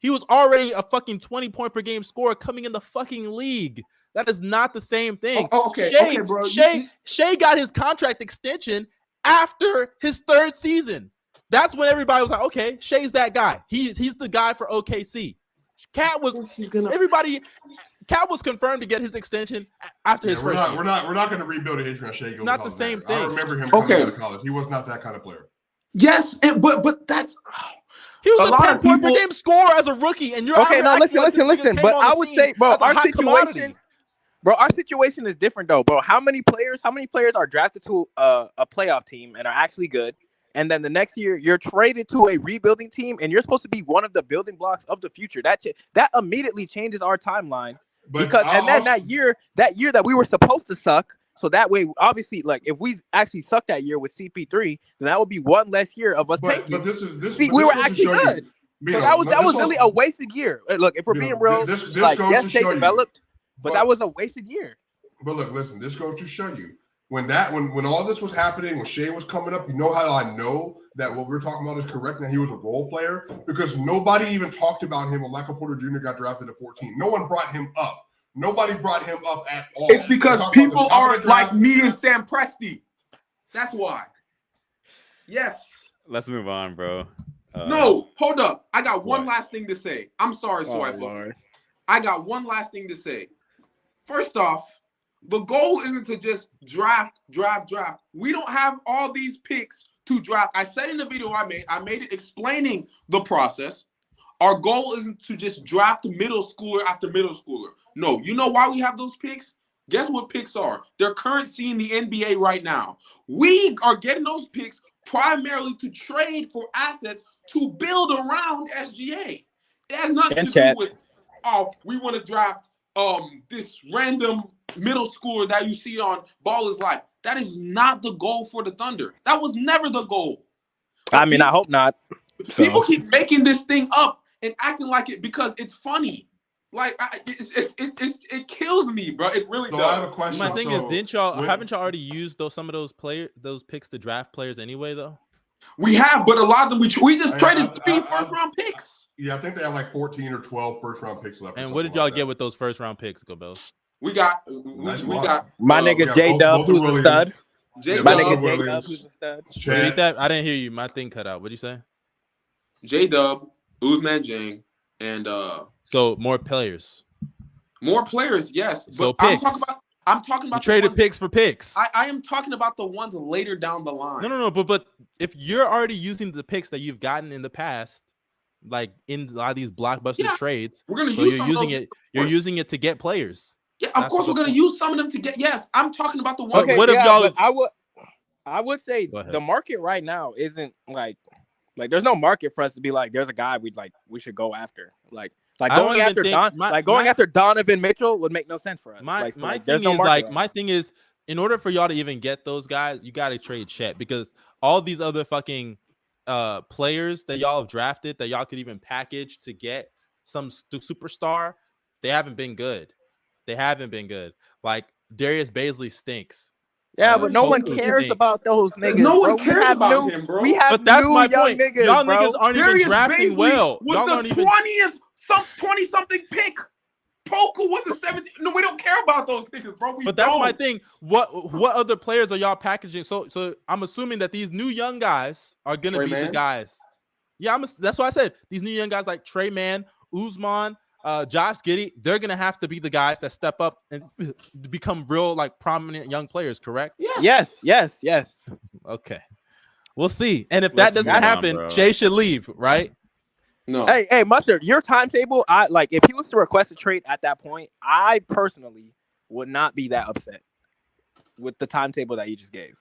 He was already a fucking 20-point per game scorer coming in the fucking league. That is not the same thing. Okay, bro. Shai got his contract extension after his third season. That's when everybody was like, okay, Shai's that guy. He's the guy for OKC. Cat was confirmed to get his extension after his first year. We're not going to rebuild a hatred on Shai. It's not the same thing. I remember him coming out of college. He was not that kind of player. Yes, but that's he was a 10-point per game scorer as a rookie, and you're okay. No, listen. But I would say, bro, our situation is different though, bro. How many players are drafted to a playoff team and are actually good, and then the next year you're traded to a rebuilding team, and you're supposed to be one of the building blocks of the future? That immediately changes our timeline that year that we were supposed to suck. So that way, obviously, like if we actually suck that year with CP3, then that would be one less year of us tanking. We were actually good. So that was really a wasted year. Look, if we're being real, yes, they developed. But that was a wasted year. But look, listen, this goes to show you when all this was happening, when Shai was coming up, you know how I know that what we're talking about is correct, and he was a role player? Because nobody even talked about him when Michael Porter Jr. got drafted at 14. No one brought him up. Nobody brought him up at all. It's because people aren't like me and Sam Presti. That's why. Yes. Let's move on, bro. No, hold up. I got one last thing to say. I'm sorry, Swipe. I got one last thing to say. First off, the goal isn't to just draft. We don't have all these picks to draft. I said in the video I made it explaining the process. Our goal isn't to just draft middle schooler after middle schooler. No, you know why we have those picks? Guess what picks are? They're currency in the NBA right now. We are getting those picks primarily to trade for assets to build around SGA. It has nothing to do with, we want to draft this random middle schooler that you see on Ball is Life. That is not the goal for the Thunder. That was never the goal. I hope not. People keep making this thing up and acting like it because it's funny. Like it kills me, bro. It really does. I have a question. My thing is, haven't y'all already used some of those picks to draft players anyway, though? We have, but a lot of them we just traded 3 first-round picks. Yeah, I think they have like 14 or 12 first-round picks left. And what did y'all get with those first-round picks, GOBBY? We got my nigga J-Dub, who's a stud. My nigga J-Dub, who's a stud. Repeat that. I didn't hear you. My thing cut out. What'd you say? J-Dub, Ousmane Dieng, and so more players. More players, yes. So but picks. I'm talking about you traded picks for picks. I am talking about the ones later down the line. No. But if you're already using the picks that you've gotten in the past, like in a lot of these blockbuster trades, we're gonna use you're using it to get players. Yeah, of course we're gonna use some of them to get. Yes, I'm talking about the ones. Okay, what if y'all? I would say the market right now isn't like there's no market for us to be like there's a guy we should go after. Like going after Donovan Mitchell would make no sense for us. My thing is in order for y'all to even get those guys, you got to trade Chet, because all these other fucking players that y'all have drafted that y'all could even package to get some superstar, they haven't been good. Like Darius Baisley stinks. Yeah, but no one cares about those niggas. No one cares about him, bro. We have that's my young point. niggas, y'all bro. niggas aren't Darius even drafting Baisley well. Was y'all the aren't even 20-something pick. Poku was the 17th. No, we don't care about those niggas, bro. But that's my thing. What other players are y'all packaging? So I'm assuming that these new young guys are gonna be the guys. Yeah, that's why I said these new young guys like Trey Mann, Usman, Josh Giddey, they're gonna have to be the guys that step up and become real like prominent young players, correct? Yes. Okay. We'll see. And if that doesn't happen, Shea should leave, right? No. Hey, Mustard, your timetable, I like if he was to request a trade at that point, I personally would not be that upset with the timetable that you just gave.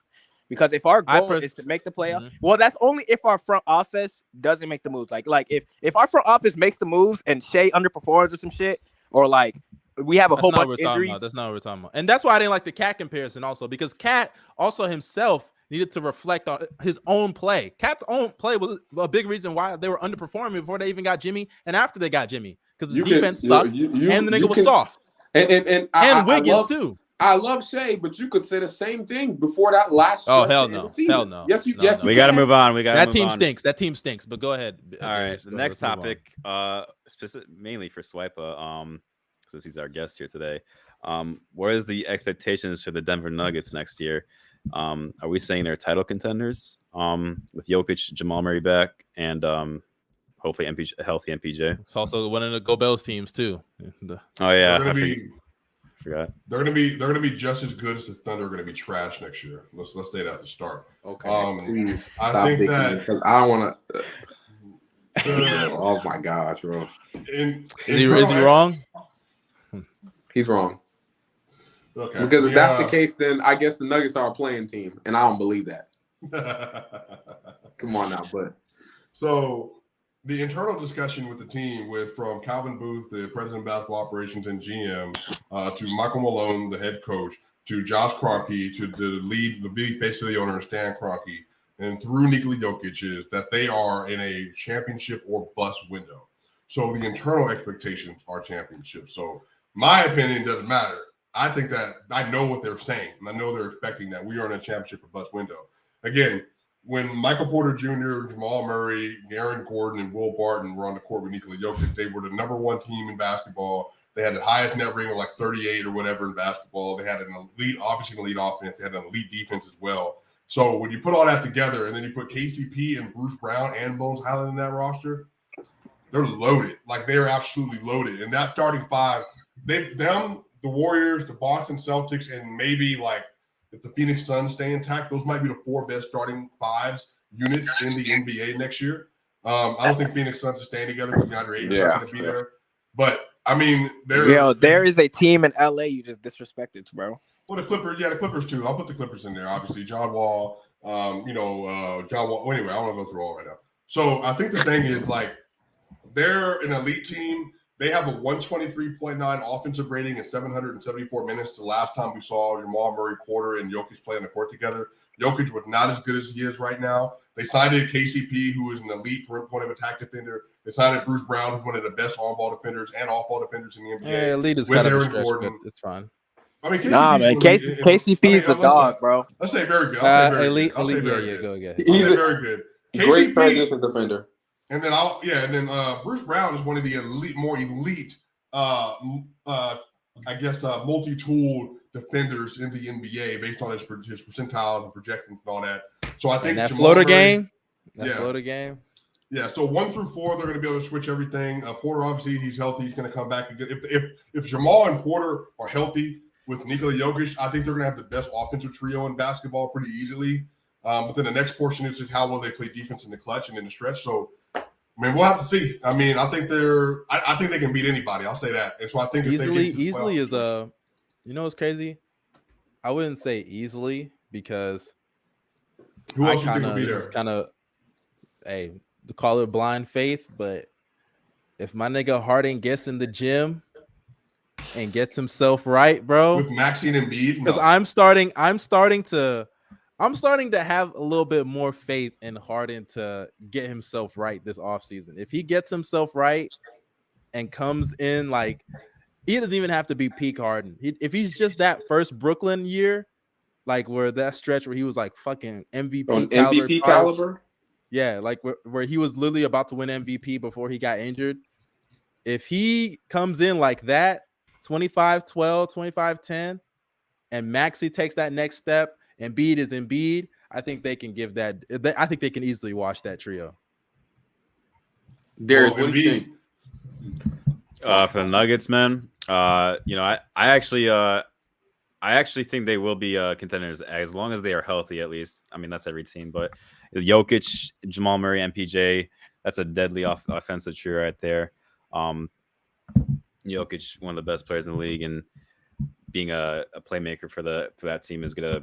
Because if our goal is to make the playoff, well, that's only if our front office doesn't make the moves. Like if our front office makes the moves and Shea underperforms or some shit, or like we have a whole bunch of injuries. That's not what we're talking about. And that's why I didn't like the Cat comparison also, because Cat also himself needed to reflect on his own play. Cat's own play was a big reason why they were underperforming before they even got Jimmy and after they got Jimmy, because the defense sucked and the nigga was soft. And Wiggins too. I love Shea, but you could say the same thing before that last. Oh hell no, hell no. Yes, no. We got to move on. That team stinks. That team stinks. But go ahead. All right. The next topic, mainly for Swipa, since he's our guest here today. What is the expectations for the Denver Nuggets next year? Are we saying they're title contenders? With Jokic, Jamal Murray back, and hopefully healthy MPJ. It's also one of the Go Bells teams too. Oh yeah, forgot. They're gonna be just as good as the Thunder are gonna be trash next year. Let's say that to start. Okay, please stop. I think that because I don't want to. Oh my gosh, bro! Is he wrong? He's wrong. Okay. Because if that's the case, then I guess the Nuggets are a playing team, and I don't believe that. Come on now, but so the internal discussion with the team, from Calvin Booth, the president of basketball operations and GM, to Michael Malone, the head coach, to Josh Kroenke, to the basically the owner, Stan Kroenke, and through Nikola Jokic, is that they are in a championship or bust window. So the internal expectations are championship. So my opinion doesn't matter. I think that I know what they're saying, and I know they're expecting that we are in a championship or bust window. Again, when Michael Porter Jr., Jamal Murray, Aaron Gordon, and Will Barton were on the court with Nikola Jokic, they were the number one team in basketball. They had the highest net rating of like 38 or whatever in basketball. They had an elite offense. They had an elite defense as well. So when you put all that together, and then you put KCP and Bruce Brown and Bones Highland in that roster, they're loaded. Like, they're absolutely loaded. And that starting five, the Warriors, the Boston Celtics, and maybe like if the Phoenix Suns stay intact, those might be the four best starting fives units in the NBA next year. I don't think Phoenix Suns are staying together because DeAndre Ayton's not going to be there. But I mean, there is a team in LA you just disrespected, bro. Well, the Clippers too. I'll put the Clippers in there. Obviously, John Wall. John Wall. Well, anyway, I don't want to go through all right now. So I think the thing is, like, they're an elite team. They have a 123.9 offensive rating in 774 minutes. The last time we saw Jamal Murray, Porter, and Jokic play on the court together. Jokic was not as good as he is right now. They signed a KCP, who is an elite point of attack defender. They signed a Bruce Brown, who's one of the best on-ball defenders and off-ball defenders in the NBA. Yeah, elite is kind of a stretch, it's fine. I mean, KCP is the dog, bro. Let's say very good. Elite. Go again. He's very good. Great transition defender. And then Bruce Brown is one of the more elite, multi-tool defenders in the NBA based on his percentile and projections and all that. So I think that floater game. Yeah, so 1 through 4, they're going to be able to switch everything. Porter, obviously, he's healthy. He's going to come back again. If Jamal and Porter are healthy with Nikola Jokic, I think they're going to have the best offensive trio in basketball pretty easily. But then the next portion is how well they play defense in the clutch and in the stretch. So, I mean, we'll have to see. I mean, I think they can beat anybody. I'll say that. And so I think easily is what's crazy? I wouldn't say easily because who else think will be there? Kind of, to call it blind faith, but if my nigga Harden gets in the gym and gets himself right, bro, with Maxine Embiid, because I'm starting to have a little bit more faith in Harden to get himself right this offseason. If he gets himself right and comes in, like, he doesn't even have to be peak Harden. If he's just that first Brooklyn year, like where that stretch where he was like fucking MVP caliber. Yeah, like where he was literally about to win MVP before he got injured. If he comes in like that 25-12, 25-10, and Maxey takes that next step, Embiid is Embiid, I think they can give that. I think they can easily wash that trio. Darius, what do you think? For the Nuggets, man, I actually think they will be contenders as long as they are healthy, at least. I mean, that's every team, but Jokic, Jamal Murray, MPJ, that's a deadly offensive trio right there. Jokic, one of the best players in the league, and being a playmaker for that team is going to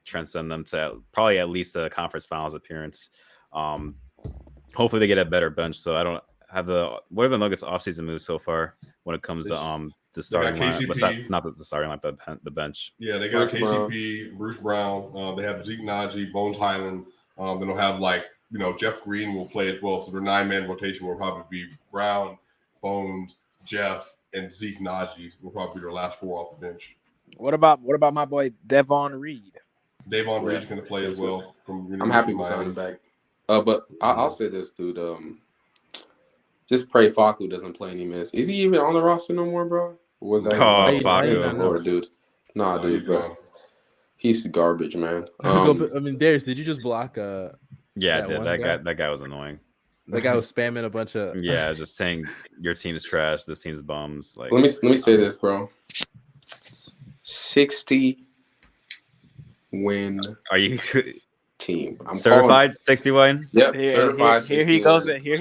transcend them to probably at least a conference finals appearance. Hopefully they get a better bench. So I don't have what are the Nuggets offseason moves so far when it comes to the starting line? Not the starting line, the bench. Yeah, they got KCP, Bruce Brown. They have Zeke Naji, Bones Highland. Then they'll have Jeff Green will play as well. So their 9-man rotation will probably be Brown, Bones, Jeff, and Zeke Naji will probably be their last 4 off the bench. What about my boy Devon Reed? Devon Reed's going to play as well. I'm happy with signing back. But I'll say this, dude. Just pray Facu doesn't play any minutes. Is he even on the roster no more, bro? Or was that Facu? Dude. Nah, dude, bro. He's garbage, man. Darius, did you just block? Yeah, I did. That guy was annoying. That guy was spamming a bunch of. Yeah, just saying your team's trash. This team's bums. Like, let me say this, bro. 60 win. Are you team? I'm certified 61. Yep, certified. Here he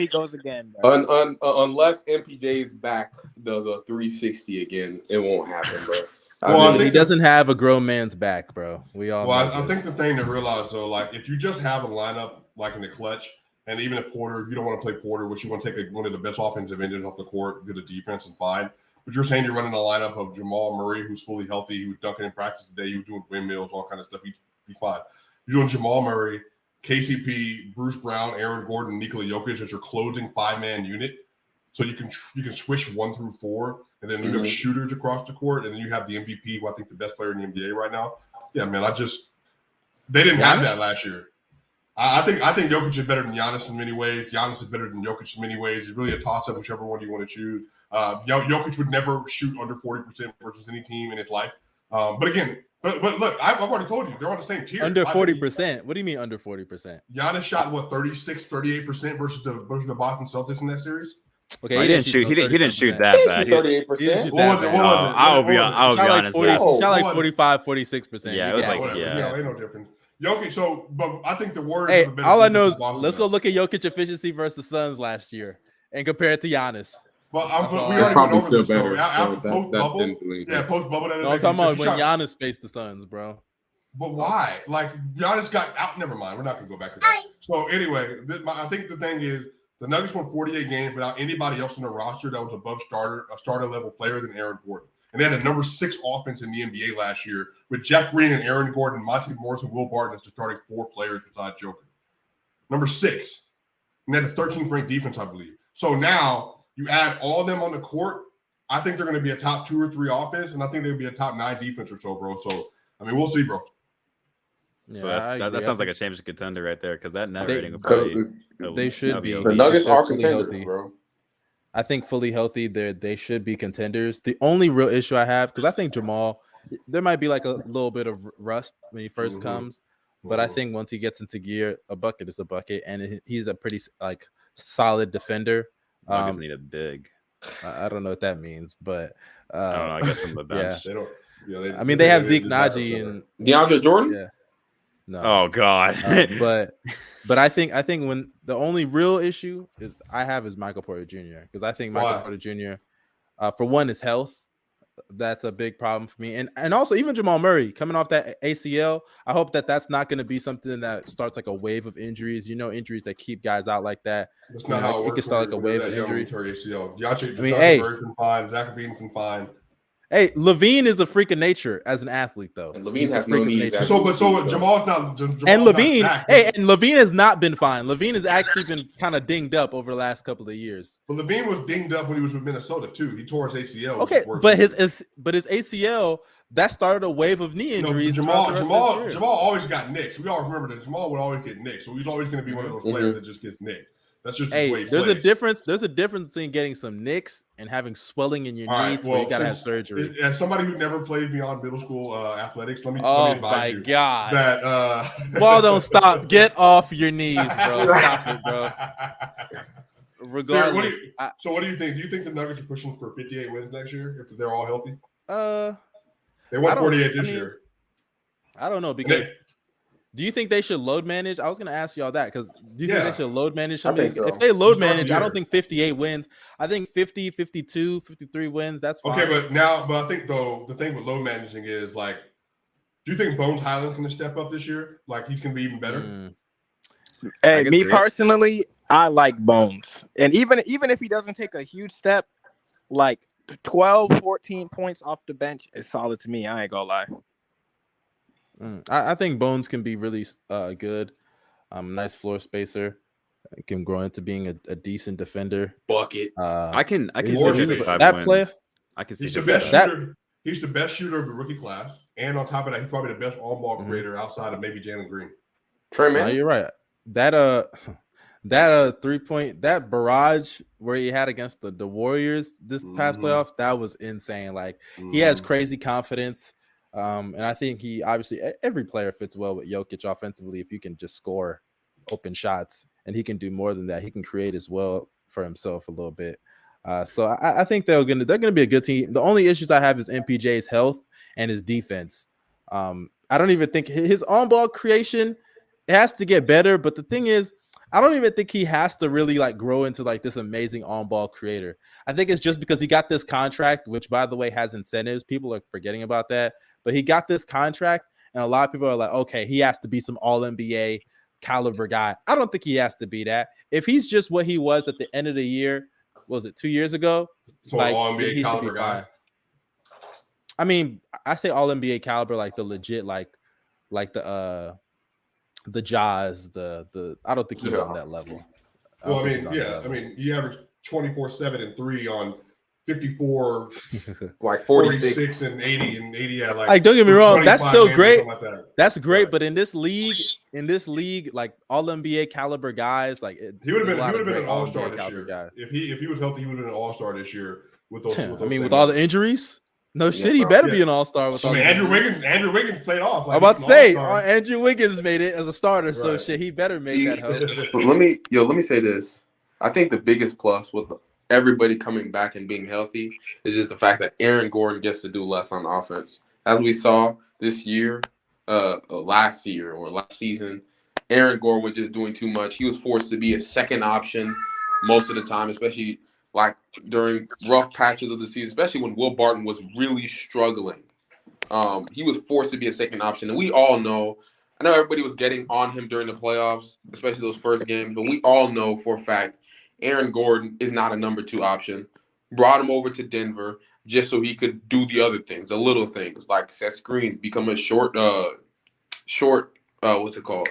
goes again. Unless MPJ's back does a 360 again, it won't happen, bro. Well, he doesn't have a grown man's back, bro. We all. Well, I think the thing to realize though, like if you just have a lineup like in the clutch, and even if Porter, if you don't want to play Porter, which you want to take one of the best offensive engines off the court, do the defense and fine. But you're saying you're running a lineup of Jamal Murray, who's fully healthy, he was dunking in practice today, he was doing windmills, all kind of stuff. He's fine. You're doing Jamal Murray, KCP, Bruce Brown, Aaron Gordon, Nikola Jokic as your closing 5-man unit. So you can switch 1 through 4, and then you have shooters across the court, and then you have the MVP, who I think the best player in the NBA right now. Yeah, man, they didn't have that last year. I think Jokic is better than Giannis in many ways. Giannis is better than Jokic in many ways. It's really a toss-up, whichever one you want to choose. Jokic would never shoot under 40% versus any team in his life. But look, I've already told you, they're on the same tier. Under 40%? What do you mean under 40%? Giannis shot, 36, 38% versus the Boston Celtics in that series? Okay, he didn't shoot. He didn't shoot that bad. 38%. I'll be honest. Shot like 45, 46%. Yeah, it was ain't no difference. Jokic. But I think the word. Hey, all I know is let's go look at Jokic efficiency versus the Suns last year and compare it to Giannis. Well, we already probably still better. Post-bubble. No, I'm talking about when Giannis faced the Suns, bro. But why? Like Giannis got out. Never mind. We're not gonna go back to that. So anyway, I think the thing is the Nuggets won 48 games without anybody else on the roster that was above a starter level player than Aaron Gordon. And they had a number 6 offense in the NBA last year with Jeff Green and Aaron Gordon, Monty Morris, and Will Barton as the starting 4 players besides Joker. Number 6. And they had a 13th ranked defense, I believe. So now you add all of them on the court. I think they're going to be a top 2 or 3 offense, and I think they'll be a top 9 defense or so, bro. So, I mean, we'll see, bro. So that sounds like a championship contender right there because that net rating they should be. The Nuggets are contenders, bro. I think fully healthy, they should be contenders. The only real issue I have, because I think Jamal, there might be like a little bit of rust when he first comes, but I think once he gets into gear, a bucket is a bucket, and he's a pretty solid defender. Nuggets need a big. I don't know what that means, but I don't know. I guess from the bench. Yeah. They have Zeke Naji and DeAndre Jordan. Yeah. No. Oh God. But I think when the only real issue is Michael Porter Jr. because I think Michael Porter Jr. For one is health. That's a big problem for me, and also even Jamal Murray coming off that ACL. I hope that's not going to be something that starts like a wave of injuries. Injuries that keep guys out like that. That's not how it can start like a wave of injuries. ACL. Zach Bean can find. Hey, Levine is a freak of nature as an athlete, though. And Levine has no knees. So Jamal's not. And Levine, and Levine has not been fine. Levine has actually been kind of dinged up over the last couple of years. But Levine was dinged up when he was with Minnesota too. He tore his ACL. Okay, but his ACL that started a wave of knee injuries. Jamal always got nicked. We all remember that Jamal would always get nicked. So he's always going to be one of those players that just gets nicked. That's just the way he plays. There's a difference between getting some nicks and having swelling in your All knee right, where you gotta have surgery. As somebody who never played beyond middle school athletics, let me advise you God. that ball don't stop. Get off your knees, bro. Stop it, bro. Regardless. So what do you think? Do you think the Nuggets are pushing for 58 wins next year if they're all healthy? They won 48 this year. I don't know because do you think they should load manage? I was going to ask y'all that because do you think they should load manage some of these? So. If they load manage, I don't think 58 wins. I think 50, 52, 53 wins. That's fine. Okay, but I think though the thing with load managing is like, do you think Bones Highland's going to step up this year? Like he's going to be even better? Hey, me personally, I like Bones. And even if he doesn't take a huge step, like 12, 14 points off the bench is solid to me. I ain't gonna lie. I think Bones can be really good. Nice floor spacer. Can grow into being a decent defender. Bucket. I can see that player. I can see he's the best shooter. He's the best shooter of the rookie class, and on top of that, he's probably the best on-ball creator outside of maybe Jalen Green. Trey, man, you're right. That 3-point that barrage where he had against the Warriors this past playoff, that was insane. Like he has crazy confidence. And I think he obviously every player fits well with Jokic offensively if you can just score open shots, and he can do more than that. He can create as well for himself a little bit. So I think they're gonna be a good team. The only issues I have is MPJ's health and his defense. I don't even think his on-ball creation has to get better, but the thing is, I don't even think he has to really like grow into like this amazing on-ball creator. I think it's just because he got this contract, which by the way has incentives. People are forgetting about that. But he got this contract, and a lot of people are like, okay, he has to be some all-NBA caliber guy. I don't think he has to be that. If he's just what he was at the end of the year, what was it 2 years ago? So like, all-NBA caliber guy. I mean, I say all-NBA caliber, like the legit, like the Jazz, the I don't think he's on that level. Well, I mean, he averaged 24-7 and 3 on 54, like 46 and 80 and 80. Yeah, like don't get me wrong, that's still great. Like that. That's great, but in this league, like all NBA caliber guys, like he would have been an all-star this year. Guy. If he was healthy, he would have been an all-star this year with those. With all the injuries. No shit, he better be an all-star. With Andrew Wiggins played off. Like, I'm about to say, Andrew Wiggins made it as a starter, right. So shit, he better make that help. Let me say this. I think the biggest plus with everybody coming back and being healthy is just the fact that Aaron Gordon gets to do less on offense. As we saw this year, last season, Aaron Gordon was just doing too much. He was forced to be a second option most of the time, especially like during rough patches of the season, especially when Will Barton was really struggling. He was forced to be a second option. And we all know, I know everybody was getting on him during the playoffs, especially those first games, but we all know for a fact Aaron Gordon is not a number 2 option. Brought him over to Denver just so he could do the other things, the little things, like set screens, become a short, what's it called?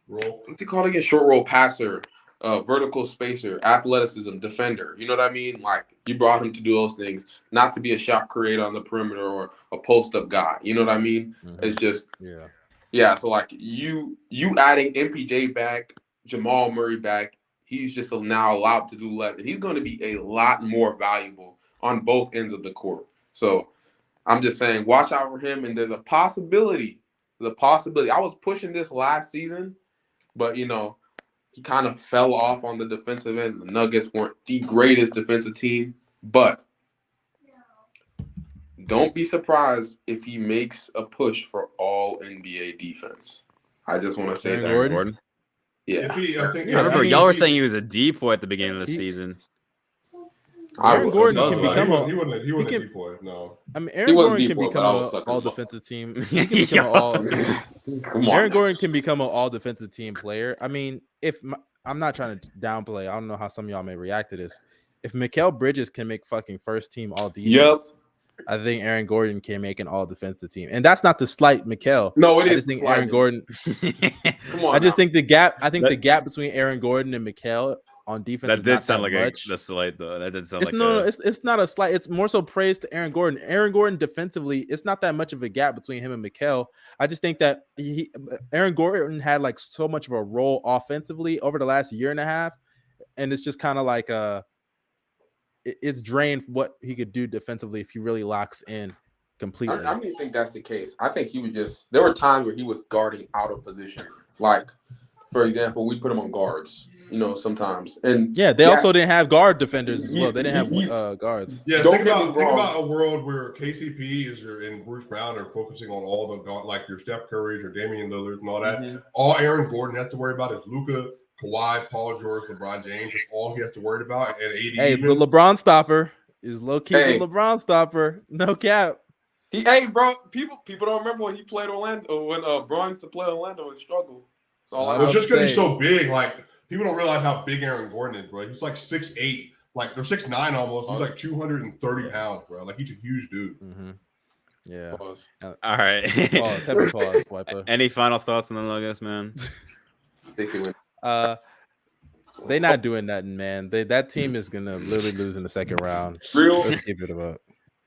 Roll. What's it called again? Short roll passer. Vertical spacer, athleticism, defender. You know what I mean? Like you brought him to do those things, not to be a shot creator on the perimeter or a post-up guy. You know what I mean? Mm-hmm. It's just yeah. So like you adding MPJ back, Jamal Murray back, he's just now allowed to do less, and he's going to be a lot more valuable on both ends of the court. So I'm just saying, watch out for him. And there's a possibility. I was pushing this last season, but he kind of fell off on the defensive end. The Nuggets weren't the greatest defensive team, but don't be surprised if he makes a push for all NBA defense. I just want to say that. Gordon? Yeah. I remember y'all were saying he was a depoy at the beginning of the season. Aaron Gordon can become he wasn't a depoy. No. I mean, Aaron Gordon can become an all defensive team. He can become Aaron Gordon can become an all defensive team player. I mean, I'm not trying to downplay. I don't know how some of y'all may react to this. If Mikal Bridges can make fucking first team all defense, I think Aaron Gordon can make an all defensive team. And that's not to slight Mikal. No, it is. I just think Aaron Gordon. Come on. I just think the gap between Aaron Gordon and Mikal on defense. That did sound like a slight, though. That did sound it's not a slight. It's more so praise to Aaron Gordon. Aaron Gordon defensively, it's not that much of a gap between him and Mikal. I just think that Aaron Gordon had like so much of a role offensively over the last year and a half, and it's just kind of like it's drained what he could do defensively if he really locks in completely. I don't even think that's the case. I think he would just. There were times where he was guarding out of position. Like, for example, we put him on guards. Sometimes, and they also didn't have guard defenders as well. They didn't have guards. Yeah, think about a world where KCP and Bruce Brown are focusing on all the like your Steph Curry's or Damian Lillard and all that. Mm-hmm. All Aaron Gordon has to worry about is Luka, Kawhi, Paul George, LeBron James. That's all he has to worry about. And AD. Hey, the LeBron stopper is low key. The LeBron stopper, no cap. Bro. People don't remember when he played Orlando. When Bron used to play Orlando and struggle. It's just because he's so big, like. People don't realize how big Aaron Gordon is, bro. He's like 6'8", like they're 6'9" almost. He's like 230 pounds, bro. Like he's a huge dude. Mm-hmm. Yeah. Pause. All right. Pause. Swiper. Any final thoughts on the Nuggets, man? They're not doing nothing, man. That team is gonna literally lose in the second round. Real. Let's keep it about.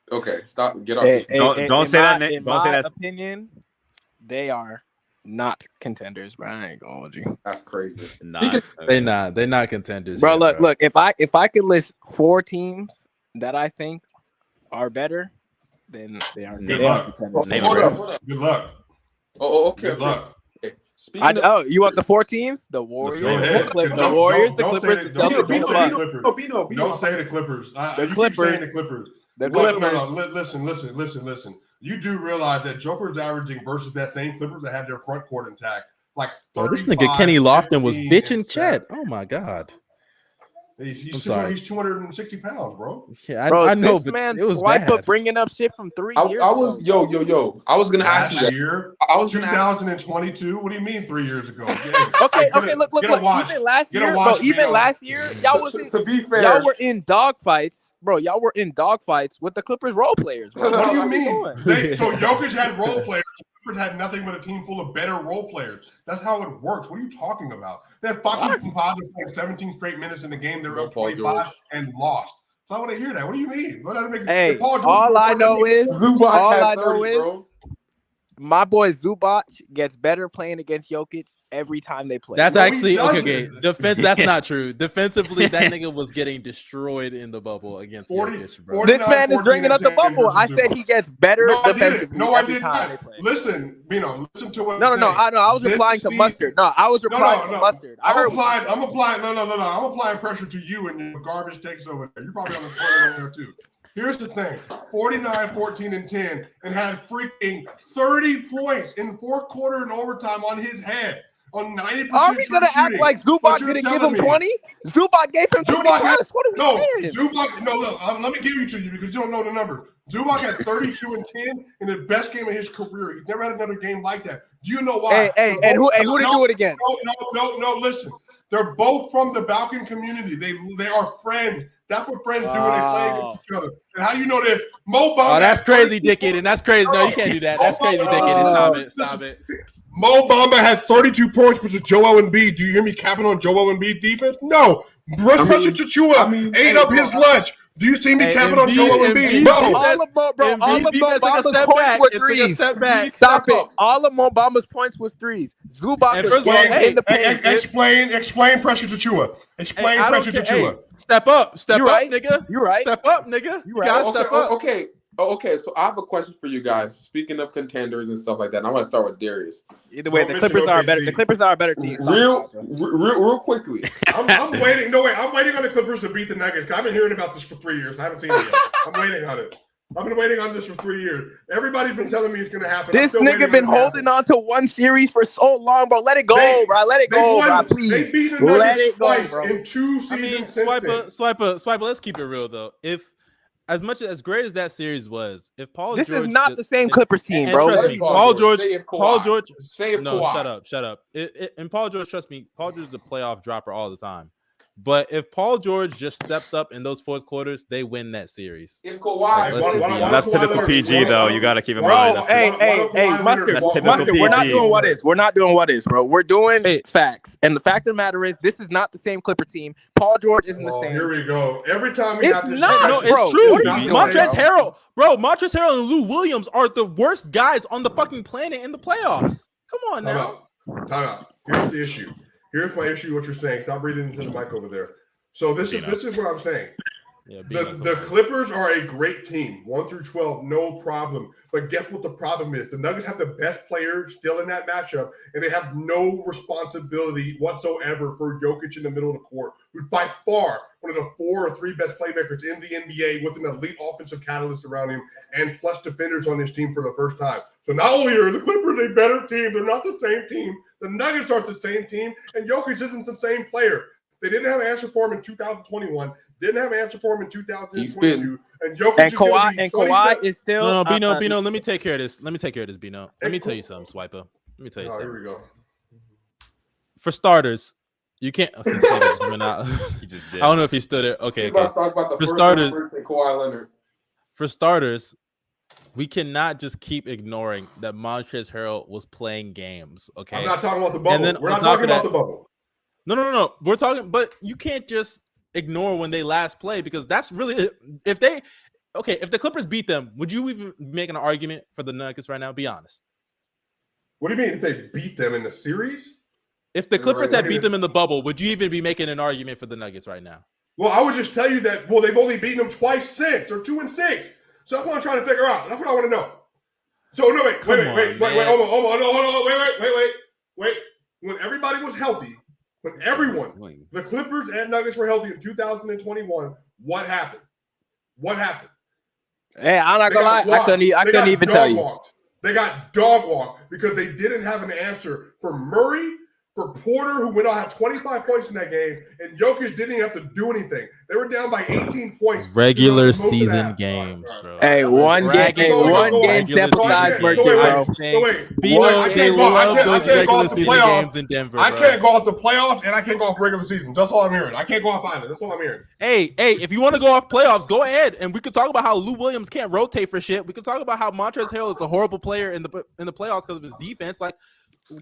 Okay, stop. Get off. Don't say that. In my opinion, they are not contenders, bro. I ain't gonna hold you. That's crazy. They're not contenders, bro. Look. If I could list 4 teams that I think are better, then they are. Good luck. Hold up. Good luck. Okay. Good luck. You want the 4 teams? The Warriors, the Warriors, the Clippers, the Celtics, and the Bucks. Bino. Don't say the Clippers. The Clippers. The Clippers. Listen. You do realize that Joker's averaging versus that same Clippers that had their front court intact. Like this nigga Kenny Lofton was bitching Chet. Oh my god. He's 260 pounds, bro. Yeah, I know, but man, it was bad. Bringing up shit from 3 years. I was I was gonna ask you that. Year, I was 2022. What do you mean 3 years ago? Okay. Look. Even last year, y'all was to be fair, y'all were in dogfights, bro. Y'all were in dogfights with the Clippers role players. Bro. What do you mean? So Jokic had role players. Had nothing but a team full of better role players. That's how it works. What are you talking about? They had fucking composites playing 17 straight minutes in the game. They were up 25 and lost. So I want to hear that. What do you mean? All I know is my boy Zubac gets better playing against Jokic every time they play. That's actually okay. Defense. That's not true. Defensively, that nigga was getting destroyed in the bubble against Jokic, bro. This man is bringing up the bubble. I said he gets better defensively every time they play. Listen, Bino. Listen to what. No. I know. I was replying to Mustard. No, I was replying to Mustard. I'm applying pressure to you, and your garbage takes over there. You're probably on the toilet over there too. Here's the thing, 49, 14, and 10, and had freaking 30 points in fourth quarter and overtime on his head on 90%. Are we going to act like Zubac didn't give him 20? Zubac gave him 20 points. What are we saying? Let me give you to you because you don't know the number. Zubac had 32 and 10 in the best game of his career. He's never had another game like that. Do you know why? And who did do it against? No, listen. They're both from the Balkan community. They are friends. That's what friends do when they play against each other. And how you know that Mo Bamba? Oh, that's crazy, dickhead, and that's crazy. No, you can't do that. That's crazy, dickhead. Stop it. Mo Bamba had 32 points versus Joel Embiid. Do you hear me capping on Joel Embiid defense? No. Rusty Chachua ate up his lunch. Do you see me capping on Joel Embiid? All of Mo Bamba's points were threes. Stop it. All of Mo Bamba's points was threes. Zubac was in the paint. Explain pressure Chachua. Explain pressure Chachua. Step up, right, nigga. You're right. Step up, nigga. You gotta step up. Okay. So I have a question for you guys. Speaking of contenders and stuff like that, and I want to start with Darius. Either way, the Clippers are better. The Clippers are a better team. Real quickly. I'm waiting. No, wait. I'm waiting on the Clippers to beat the Nuggets. I've been hearing about this for 3 years. I haven't seen it yet. I'm waiting on it. I've been waiting on this for 3 years. Everybody's been telling me it's going to happen. This nigga been holding on to one series for so long, bro. Let it go, bro. Let it go, bro. Please. They beat the Nuggets twice in 2 seasons. Swiper. Let's keep it real though. If as great as that series was, if Paul this George is not the same Clippers team, bro. Trust me, Paul George. No, shut up. And Paul George, trust me, Paul George is a playoff dropper all the time. But if Paul George just stepped up in those fourth quarters, they win that series. If Kawhi, that's typical PG though. You got to keep in mind. Hey, Mustard. We're not doing what is. We're not doing what is, bro. We're doing facts. And the fact of the matter is, this is not the same Clipper team. Paul George isn't the same. Here we go. Every time it's not. No, it's true. Montrezl Harrell and Lou Williams are the worst guys on the fucking planet in the playoffs. Come on now. Time out. Here's the issue. Here's my issue. What you're saying. Stop breathing into the mic over there. So this is what I'm saying. Yeah, the Clippers are a great team, 1 through 12, no problem. But guess what the problem is? The Nuggets have the best player still in that matchup, and they have no responsibility whatsoever for Jokic in the middle of the court, who's by far one of the 4 or 3 best playmakers in the NBA with an elite offensive catalyst around him and plus defenders on his team for the first time. So not only are the Clippers a better team, they're not the same team. The Nuggets aren't the same team, and Jokic isn't the same player. They didn't have an answer for him in 2021. Didn't have an answer for him in 2022. And Jokic and Kawhi is still. No, Bino. Let me take care of this. Bino. Let me tell you something, Swiper. Let me tell you something. Here we go. For starters, you can't. Okay, he just did. I don't know if he's still there. Okay. Let's talk about the for first starters, and Kawhi Leonard. For starters, we cannot just keep ignoring that Montrezl Harrell was playing games. Okay. I'm not talking about the bubble. We're not talking about the bubble. No. We're talking, but you can't just ignore when they last played because that's really if the Clippers beat them, would you even make an argument for the Nuggets right now? Be honest. What do you mean if they beat them in the series? If the Clippers had beat them in the bubble, would you even be making an argument for the Nuggets right now? Well, I would just tell you that. Well, they've only beaten them twice since. They're 2-6. So that's what I'm trying to figure out. That's what I want to know. So no, wait, hold on, wait. When everybody was healthy. When everyone, the Clippers and Nuggets were healthy in 2021, what happened? Hey, I'm not gonna lie. I couldn't even tell you. They got dog walked because they didn't have an answer for Murray, for Porter, who went out had 25 points in that game, and Jokic didn't even have to do anything. They were down by 18 points. Regular season games, bro. Hey, one game sample size merchant, bro. Bino, they love those regular season games in Denver. I can't go off the playoffs, and I can't go off regular season. That's all I'm hearing. I can't go off either. That's all I'm hearing. Hey, if you want to go off playoffs, go ahead, and we could talk about how Lou Williams can't rotate for shit. We could talk about how Montrezl Harrell is a horrible player in the playoffs because of his defense. Like.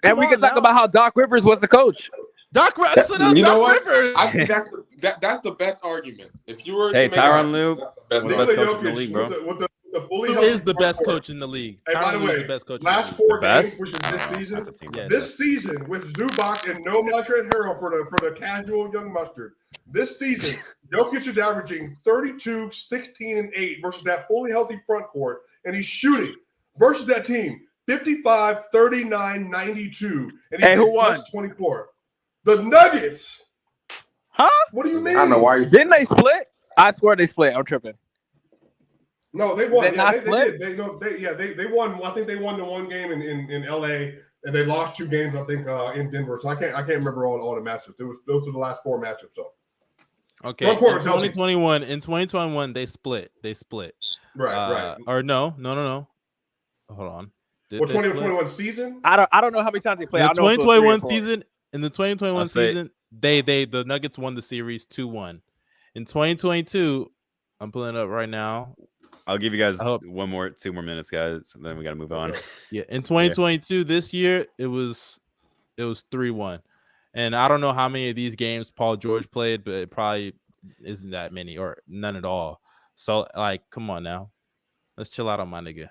And we can talk about how Doc Rivers was the coach. Doc Rivers. I think that's the best argument. If you were Tyronn Lue, the best coach in the league, bro. Who is the best coach in the league? Hey, by the way, last 4 games, which is this season with Zubac and no Montrezl Harrell for the casual young mustard. This season, Jokic is averaging 32, 16, and 8 versus that fully healthy front court, and he's shooting versus that team. 55, 39, 92. And who won? 24. The Nuggets. Huh? What do you mean? I don't know why you didn't they split? I swear they split. I'm tripping. No, they won. They not split? They won. I think they won the one game in LA, and they lost 2 games, I think, in Denver. So I can't remember all the matchups. Those are the last 4 matchups. So okay. In 2021, they split. Right. Or no. Hold on. What 2021 season? I don't know how many times they played. In the 2021 season, the Nuggets won the series 2-1. In 2022, I'm pulling it up right now. I'll give you guys 2 more minutes, guys, and then we got to move on. Yeah, in 2022, this year it was 3-1, and I don't know how many of these games Paul George played, but it probably isn't that many or none at all. So, like, come on now, let's chill out on my nigga.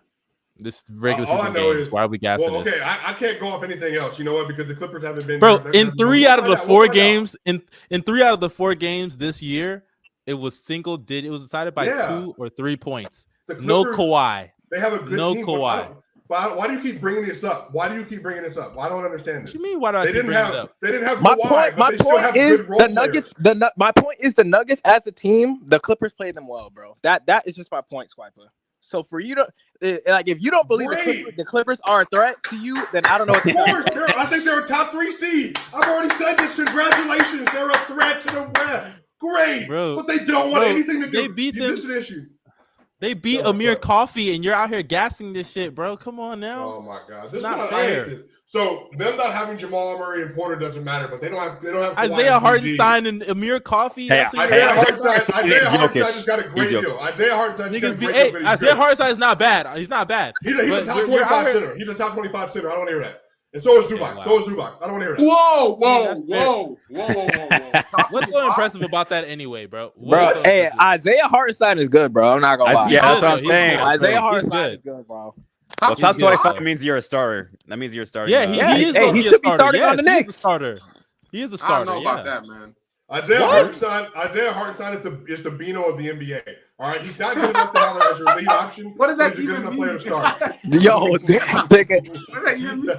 This regular season game. Why are we gassing this? Okay, I can't go off anything else. You know what? Because the Clippers haven't been. Bro, in 3 out of the 4 games, in 3 out of the 4 games this year, it was single digit. It was decided by 2 or 3 points. No Kawhi. They have a good team. No Kawhi. Why do you keep bringing this up? I don't understand this. What do you mean? Why do I keep bringing it up? They didn't have my Kawhi. My point is the Nuggets. My point is the Nuggets as a team. The Clippers played them well, bro. That is just my point, Swiper. So for you to if you don't believe the Clippers are a threat to you, then I don't know. I think they're a top 3 seed. I've already said this. Congratulations, they're a threat to the West. Great, bro, but they don't want anything to do. They beat them. This is an issue. They beat Amir Coffey, and you're out here gassing this shit, bro. Come on now. Oh my god, this is not fair. So them not having Jamal Murray and Porter doesn't matter, but they don't have Isaiah Hartenstein and Amir Coffey. Isaiah Hartenstein just got a great deal. Isaiah Hartenstein is not bad. He's not bad. He's a top 25 center. He's a top 25 center. I don't want to hear that. And so is Zubac. I don't want to hear that. Whoa. What's so impressive about that anyway, bro? Isaiah Hartenstein is good, bro. I'm not gonna lie. Yeah, that's what I'm saying. Isaiah Hartenstein is good, bro. Well, top 25 means you're a starter. That means you're a starter. Yeah, he should be starting on the Knicks. He is a starter. He is a starter. I don't know about that, man. Isaiah Hartenstein is the Bino of the NBA. All right, he's not good enough to have as your lead option. What does that He's a good even enough mean? player to start. Yo, this nigga. What does that even mean?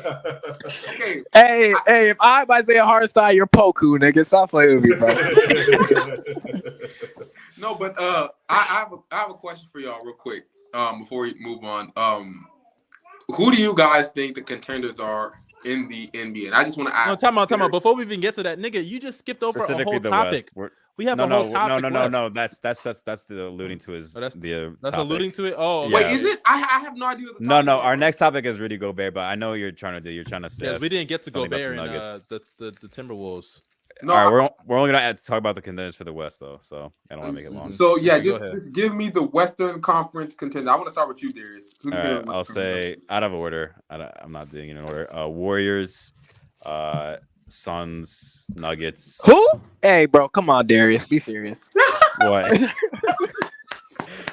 Okay. Hey, if I'm Isaiah Hartenstein, you're Poku, nigga. Stop playing with me, bro. No, but I have a question for y'all real quick. Before we move on. Who do you guys think the contenders are in the NBA? And I just want to ask. No, time out. Before we even get to that, nigga, you just skipped over a whole topic. We have a whole topic. No. That's the alluding to his. That's topic. alluding to it. Oh, wait, is it? I have no idea. What the topic is. Our next topic is Rudy Gobert, but I know you're trying to do. You're trying to say. Yes, we didn't get to Gobert and the the Timberwolves. No, all right, we're only gonna talk about the contenders for the West though, so I don't want to make it long. So yeah, just give me the Western Conference contender. I want to start with you, Darius. All right, I'll say out of order. I'm not doing it in order. Warriors, Suns, Nuggets. Who? Hey, bro, come on, Darius, be serious. What?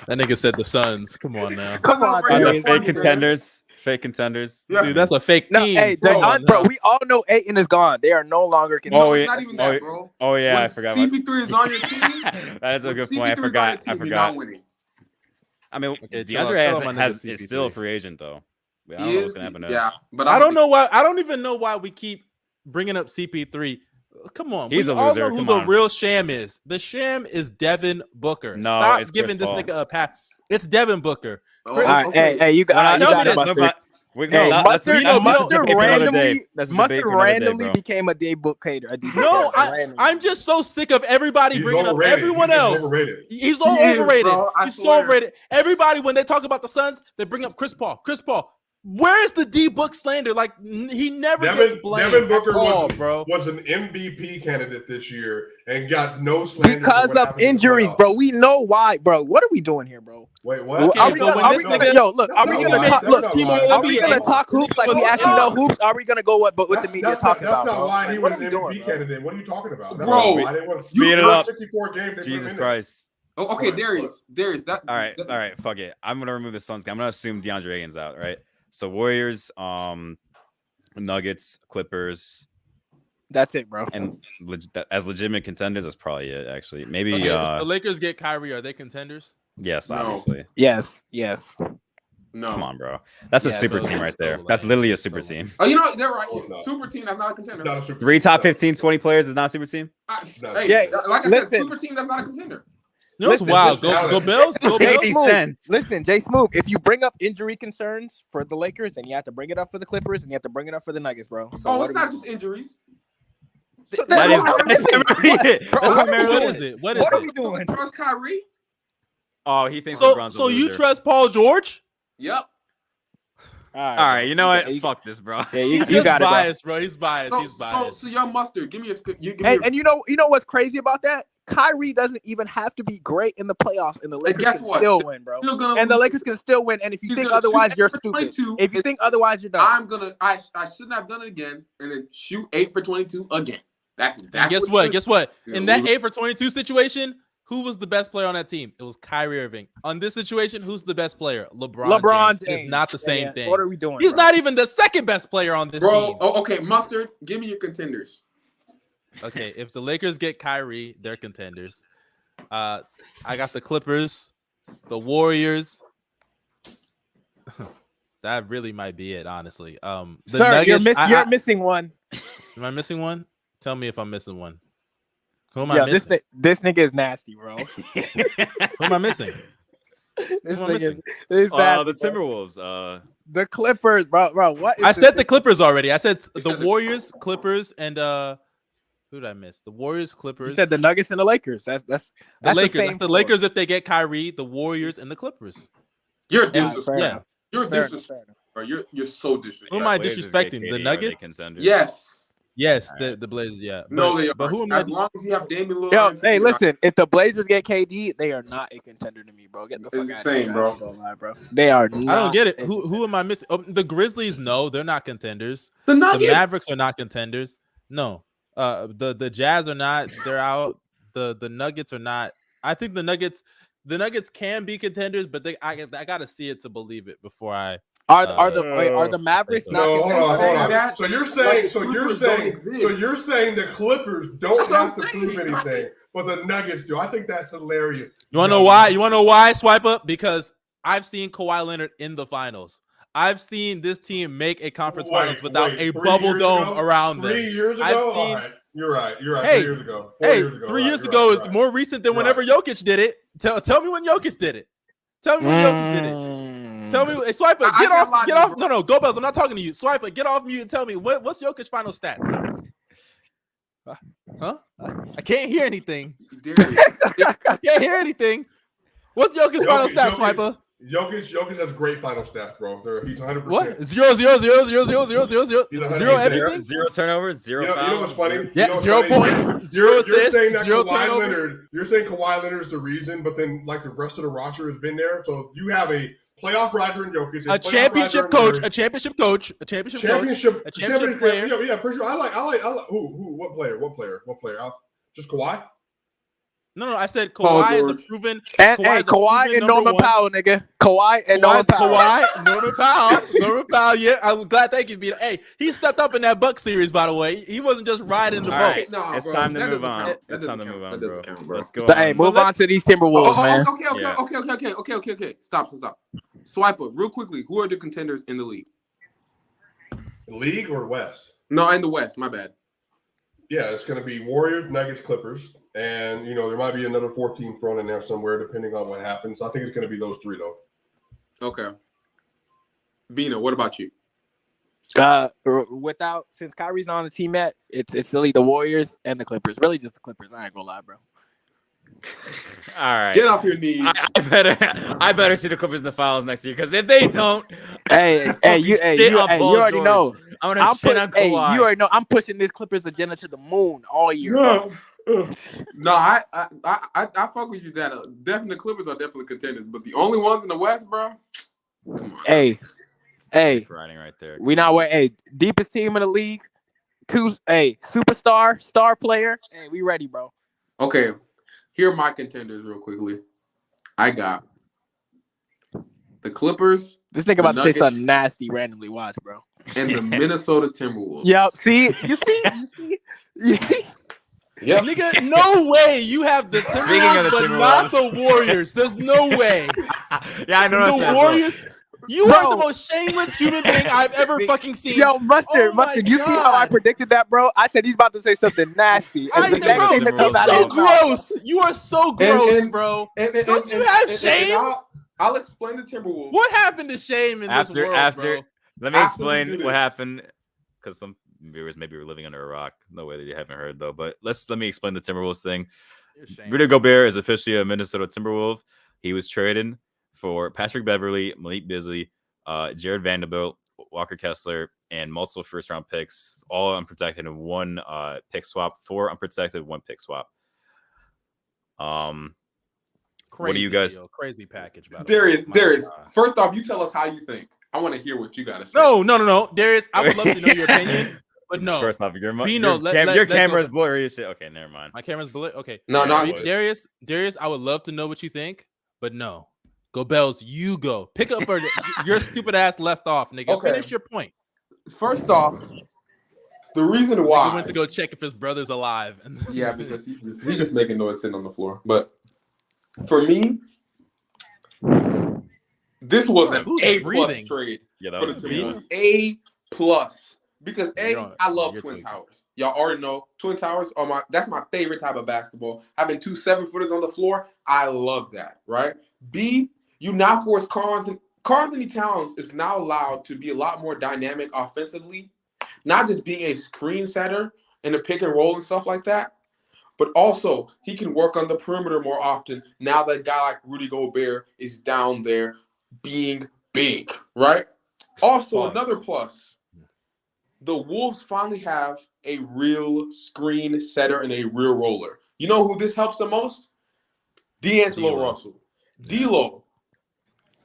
That nigga said the Suns. Come on now. Come on, Darius. Fake contenders. Yeah. Dude, that's a fake team. Hey, bro, we all know Ayton is gone. They are no longer contenders. No, it's not even that, bro. Oh yeah, when I forgot. CP3 is on your team. That is a good point. I forgot. You're not winning. I mean, DeAndre is still a free agent though. I don't know what's gonna happen. Yeah, but I don't know why. I don't even know why we keep bringing up CP3. Come on, he's a all loser. know who the real sham is. The sham is Devin Booker. No, stop it's giving this nigga a pass. It's Devin Booker. All right, hey, you got it. Mustard randomly became a day book hater. No, I'm just so sick of everybody bringing up everyone else. He's so overrated. He's so overrated. Everybody, when they talk about the Suns, they bring up Chris Paul. Where's the D Book slander? Like he never gets blamed. Devin Booker bro. was an MVP candidate this year and got no slander because of injuries, bro. We know why, bro. What are we doing here, bro? Wait, what? Okay, are we gonna talk hoops like we actually know hoops? Are we gonna go what the media talking about? That's not why he was an MVP candidate. What are you talking about? Bro, speed it up. 64 games. Jesus Christ. Oh, okay, Darius. That. All right. Fuck it. I'm gonna remove the Suns. I'm gonna assume DeAndre Ayton's out, right? So Warriors, Nuggets, Clippers. That's it, bro. And as legitimate contenders, that's probably it. Actually, maybe if the Lakers get Kyrie, are they contenders? Yes, obviously. Yes. No. Come on, bro. That's a super team right there. That's literally a super team. Oh, you know what? They're right. Super team. That's not a contender. 3 top 15, 20 players is not a super team. Hey, like I said, super team. That's not a contender. No, it's wild. Go Bills. Go Bills. Listen, Jay Smooth, if you bring up injury concerns for the Lakers, then you have to bring it up for the Clippers and you have to bring it up for the Nuggets, bro. So it's not just injuries. What is it? What are we doing? Trust Kyrie? Oh, he thinks LeBron's so you trust Paul George? Yep. All right, you know what? Fuck this, bro. Yeah, you got biased, bro. He's biased. He's biased. So y'all mustard. Give me and you know what's crazy about that? Kyrie doesn't even have to be great in the playoffs, and the Lakers can still win, bro. And the Lakers can still win. And if you think otherwise, you're stupid. If you think otherwise, you're dumb. I shouldn't have done it again, and then shoot 8 for 22 again. That's guess what? In that 8 for 22 situation, who was the best player on that team? It was Kyrie Irving. On this situation, who's the best player? LeBron James. It's not the same thing. What are we doing? He's not even the second best player on this team. Oh, okay, Mustard. Give me your contenders. Okay, if the Lakers get Kyrie, they're contenders. I got the Clippers, the Warriors. That really might be it, honestly. The Nuggets, you're missing one. Am I missing one? Tell me if I'm missing one. Who am I missing? This nigga is nasty, bro. Who am I missing? This nigga is nasty, the Timberwolves. The Clippers, bro. What? I said the Clippers already. I said the Warriors, Clippers, and who did I miss? The Warriors, Clippers. You said the Nuggets and the Lakers. That's the Lakers. That's the Lakers if they get Kyrie, the Warriors, and the Clippers. You're disrespectful. Yeah. You're disrespectful. You're so disrespectful. Who am I disrespecting? The Nuggets? Yes. Yes, the Blazers, yeah. No, they are. But who am as long as you have Damian Lillard. Hey, listen. If the Blazers get KD, they are not a contender to me, bro. Get the fuck out of here, bro. They are not. I don't get it. Who am I missing? Oh, the Grizzlies, no, they're not contenders. The Nuggets? The Mavericks are not contenders. No. The Jazz are not. They're out. The Nuggets are not. I think the Nuggets can be contenders, but I got to see it to believe it before I Are the Mavericks not? No, hold on. That, So you're saying the Clippers don't have to prove anything, but the Nuggets do. I think that's hilarious. You want to know why? You want to know why, Swipe Up? Because I've seen Kawhi Leonard in the finals. I've seen this team make a conference finals without a bubble dome around them. 3 years ago? All right. You're right. Hey, 3 years ago. 3 years ago is more recent than whenever Jokic did it. Tell me when Jokic did it. Tell me when Jokic did it. Tell me, hey, Swipe Up, get off. No, Go Bells, I'm not talking to you. Swipe Up, get off mute and tell me what's Jokic's final stats? Huh? I can't hear anything. I can't hear anything. What's Jokic's final stats, Swipe Up? Jokic has great final stats, bro. He's 100%. What? 0, 0, 0, 0, 0, 0, 0, 0, 0 everything? 0 turnovers, 0 fouls. You know what's funny? Yeah, 0 points, 0 assists, 0 turnovers. You're saying Kawhi Leonard is the reason, but then like the rest of the roster has been there. So you have a playoff Roger and Jokic, a championship coach, a championship player. Yeah, for sure. I like. Who? What player? Just Kawhi. No, I said Kawhi is the proven. Kawhi and Norman Powell, nigga. Kawhi and Norman Powell. Yeah, I'm glad. Thank you, Bino. Hey, he stepped up in that Buck series, by the way. He wasn't just riding the boat. Right. No, it's time to move on. It's time to move on, bro. Let's go. Hey, move on to these Timberwolves, man. Okay. Stop. Swipe Up real quickly. Who are the contenders in the league? League or West? No, in the West. My bad. Yeah, it's going to be Warriors, Nuggets, Clippers. And, there might be another 14 thrown in there somewhere, depending on what happens. I think it's going to be those three, though. Okay. Bino, what about you? Since Kyrie's not on the team yet, it's really the Warriors and the Clippers. Really just the Clippers. I ain't going to lie, bro. All right. Get off your knees. I better see the Clippers in the finals next year, because if they don't, you already know. I'm gonna shit on Kawhi. You already know. I'm pushing this Clippers agenda to the moon all year. No, I fuck with you. That definitely the Clippers are definitely contenders, but the only ones in the West, bro. Come on. Hey, riding right there. We not where. Deepest team in the league. Superstar, star player. Hey, we ready, bro. Okay, here are my contenders real quickly. I got the Clippers. This nigga about to say something nasty randomly. Watch, bro. And the Minnesota Timberwolves. Yep. See? You see? Yeah, nigga, no way you have the Timberwolves, but not the Warriors. There's no way. Yeah, I know the Warriors. You are the most shameless human being I've ever fucking seen. Yo, Mustard, you see how I predicted that, bro? I said he's about to say something nasty. So gross. You are so gross, bro. Don't you have shame? I'll explain the Timberwolves. What happened to shame in this world, bro? Let me explain what happened, because some viewers maybe were living under a rock. No way that you haven't heard, though. But let me explain the Timberwolves thing. Rudy Gobert is officially a Minnesota Timberwolf. He was traded for Patrick Beverley, Malik Beasley, Jared Vanderbilt, Walker Kessler, and multiple first-round picks, all unprotected, and one pick swap, 4 unprotected, 1 pick swap. Crazy, what do you guys? Crazy package, by Darius. First off, you tell us how you think. I want to hear what you got to say. No, Darius. I would love to know your opinion, but no. First off, your camera's blurry as shit. Okay, never mind. My camera's blurry. Okay. No. Darius, I would love to know what you think, but no. Go Bells, you go. Pick up your stupid ass left off, nigga. Okay. Finish your point. First off, the reason why he went to go check if his brother's alive. Yeah, because he just making noise sitting on the floor. But for me, this was an A+ trade. Yeah, that was A+. Because I love Twin Towers. Y'all already know Twin Towers are that's my favorite type of basketball. Having 2 7-footers on the floor, I love that, right? B, you now force Karl Anthony Towns is now allowed to be a lot more dynamic offensively, not just being a screen setter in a pick and roll and stuff like that, but also he can work on the perimeter more often now that a guy like Rudy Gobert is down there being big, right? Also, another plus, the Wolves finally have a real screen setter and a real roller. You know who this helps the most? D'Angelo Russell. D'Lo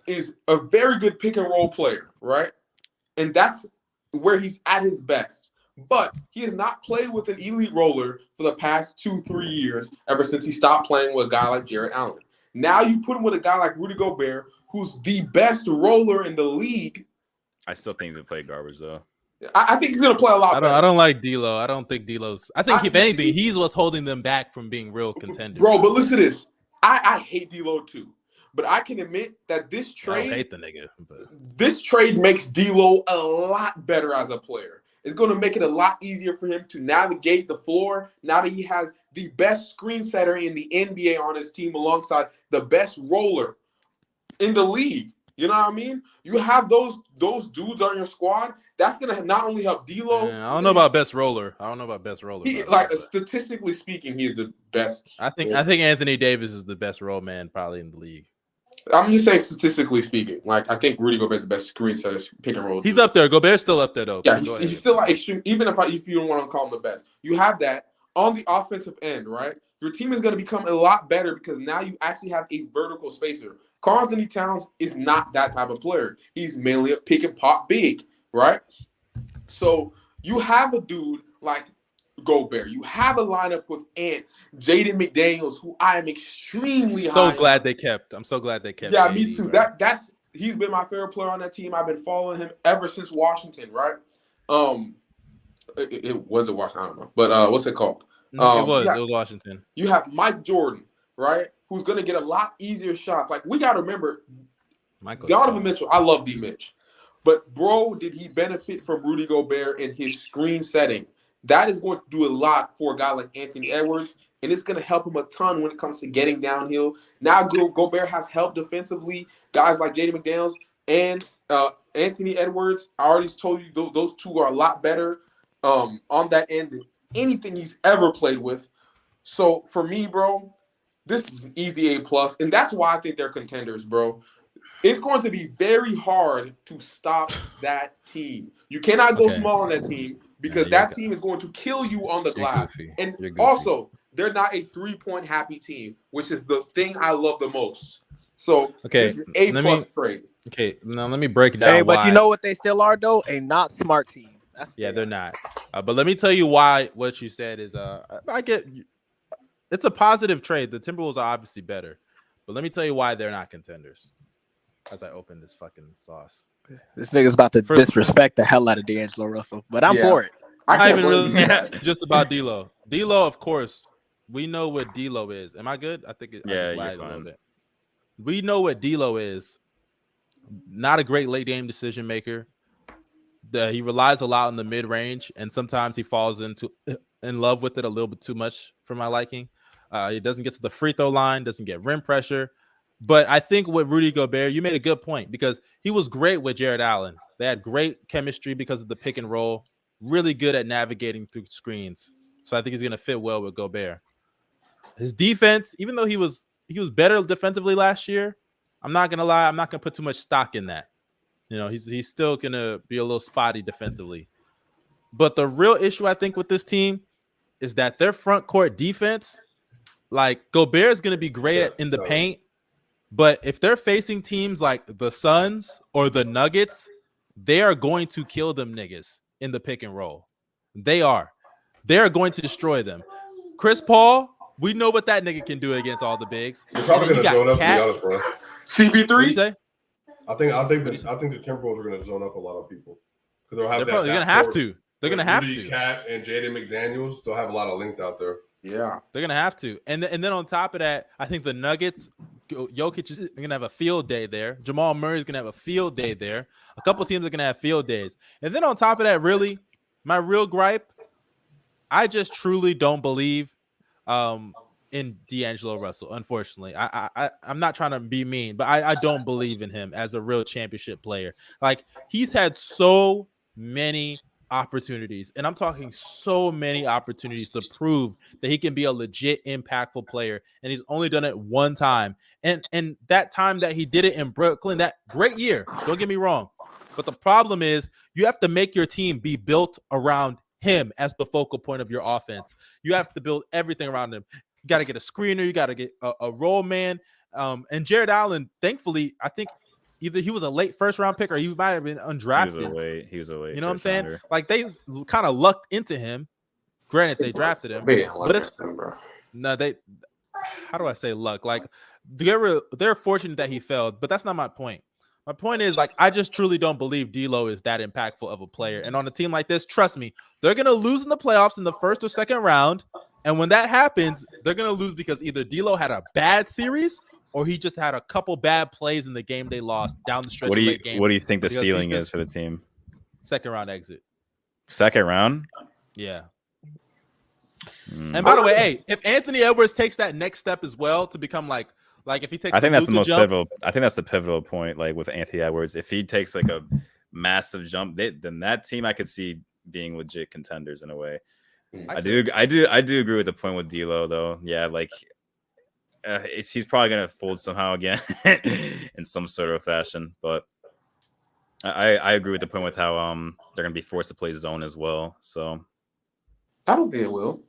is a very good pick and roll player, right? And that's where he's at his best. But he has not played with an elite roller for the past 2-3 years, ever since he stopped playing with a guy like Jarrett Allen. Now you put him with a guy like Rudy Gobert, who's the best roller in the league, I still think he's gonna play garbage though. I think he's gonna play a lot better. I don't like D'Lo. I don't think D'Lo's. I think if anything, he's what's holding them back from being real contenders. Bro, but listen to this. I hate D'Lo too, but I can admit that this trade. I hate the nigga. But This trade makes D'Lo a lot better as a player. It's going to make it a lot easier for him to navigate the floor now that he has the best screen setter in the NBA on his team alongside the best roller in the league. You know what I mean? You have those dudes on your squad. That's going to not only help D'Lo. I don't know about best roller. Statistically speaking, he is the best. I think Anthony Davis is the best roll man probably in the league. I'm just saying statistically speaking. Like, I think Rudy Gobert is the best screen setter, pick and roll. He's up there. Gobert's still up there, though. Yeah, he's still like extreme. Even if you don't want to call him the best, you have that on the offensive end, right? Your team is going to become a lot better because now you actually have a vertical spacer. Karl Anthony Towns is not that type of player. He's mainly a pick and pop big, right? So you have a dude like Gobert. You have a lineup with Ant, Jaden McDaniels, who I am extremely high. Glad they kept. I'm so glad they kept. Yeah, KD, me too. right? He's been my favorite player on that team. I've been following him ever since Washington, right? It was a Washington, I don't know, but what's it called? It was Washington. You have Mike Jordan, right? Who's gonna get a lot easier shots. Like, we gotta remember, Donovan Mitchell. I love D Mitch, but bro, did he benefit from Rudy Gobert in his screen setting? That is going to do a lot for a guy like Anthony Edwards, and it's going to help him a ton when it comes to getting downhill. Now Gobert has help defensively. Guys like Jaden McDaniels and Anthony Edwards, I already told you those two are a lot better on that end than anything he's ever played with. So for me, bro, this is an easy A+, and that's why I think they're contenders, bro. It's going to be very hard to stop that team. You cannot go small on that team because that team is going to kill you on the glass. And also, they're not a 3-point happy team, which is the thing I love the most. So this is A+ trade. Okay, now let me break it down. Hey, but you know what they still are, though? A not smart team. They're not. But let me tell you why what you said is I get it's a positive trade. The Timberwolves are obviously better. But let me tell you why they're not contenders. As I open this fucking sauce. This nigga's about to disrespect the hell out of D'Angelo Russell, but I'm for it. I even really just about D'Lo. D'Lo, of course, we know what D'Lo is. Am I good? I think you're a fine. little bit. We know what D'Lo is. Not a great late game decision maker. He relies a lot on the mid range, and sometimes he falls in love with it a little bit too much for my liking. He doesn't get to the free throw line, doesn't get rim pressure. But I think with Rudy Gobert, you made a good point because he was great with Jared Allen. They had great chemistry because of the pick and roll, really good at navigating through screens. So I think he's going to fit well with Gobert. His defense, even though he was better defensively last year, I'm not going to lie, I'm not going to put too much stock in that. You know, he's still going to be a little spotty defensively. But the real issue I think with this team is that their front court defense, like Gobert is going to be great in the paint. But if they're facing teams like the Suns or the Nuggets, they are going to kill them niggas in the pick and roll. They are. They're going to destroy them. Chris Paul, we know what that nigga can do against all the bigs. They're probably going to zone up, to be honest, bro. CP3? What you say? I think the Timberwolves are going to zone up a lot of people. Because they're going to have to. They're going to have to. Cat and Jaden McDaniels, they'll have a lot of length out there. Yeah. They're going to have to. And then on top of that, I think the Nuggets – Jokic is going to have a field day there. Jamal Murray is going to have a field day there. A couple teams are going to have field days. And then on top of that, really, my real gripe, I just truly don't believe in D'Angelo Russell, unfortunately. I'm not trying to be mean, but I don't believe in him as a real championship player. Like, he's had so many opportunities, and I'm talking so many opportunities to prove that he can be a legit impactful player, and he's only done it one time. And that time that he did it in Brooklyn, that great year, don't get me wrong, but the problem is you have to make your team be built around him as the focal point of your offense. You have to build everything around him. You got to get a screener, you got to get a roll man, and Jared Allen, thankfully, I think either he was a late first round pick or he might have been undrafted. He was a late. You know what I'm saying? Rounder. Like, they kind of lucked into him. Granted, they drafted him, but it's no. How do I say luck? Like, they're fortunate that he failed, but that's not my point. My point is, like, I just truly don't believe D'Lo is that impactful of a player. And on a team like this, trust me, they're gonna lose in the playoffs in the first or second round. And when that happens, they're gonna lose because either D'Lo had a bad series or he just had a couple bad plays in the game they lost down the stretch. What do you think the ceiling is for the team? Second round exit. Second round? Yeah. And by the way, hey, if Anthony Edwards takes that next step as well to become like if he takes, I think that's the most pivotal. I think that's the pivotal point. Like with Anthony Edwards, if he takes like a massive jump, then that team I could see being legit contenders in a way. I do agree with the point with D'Lo though. Yeah, like he's probably gonna fold somehow again in some sort of fashion. But I agree with the point with how they're gonna be forced to play zone as well. So I don't think it will.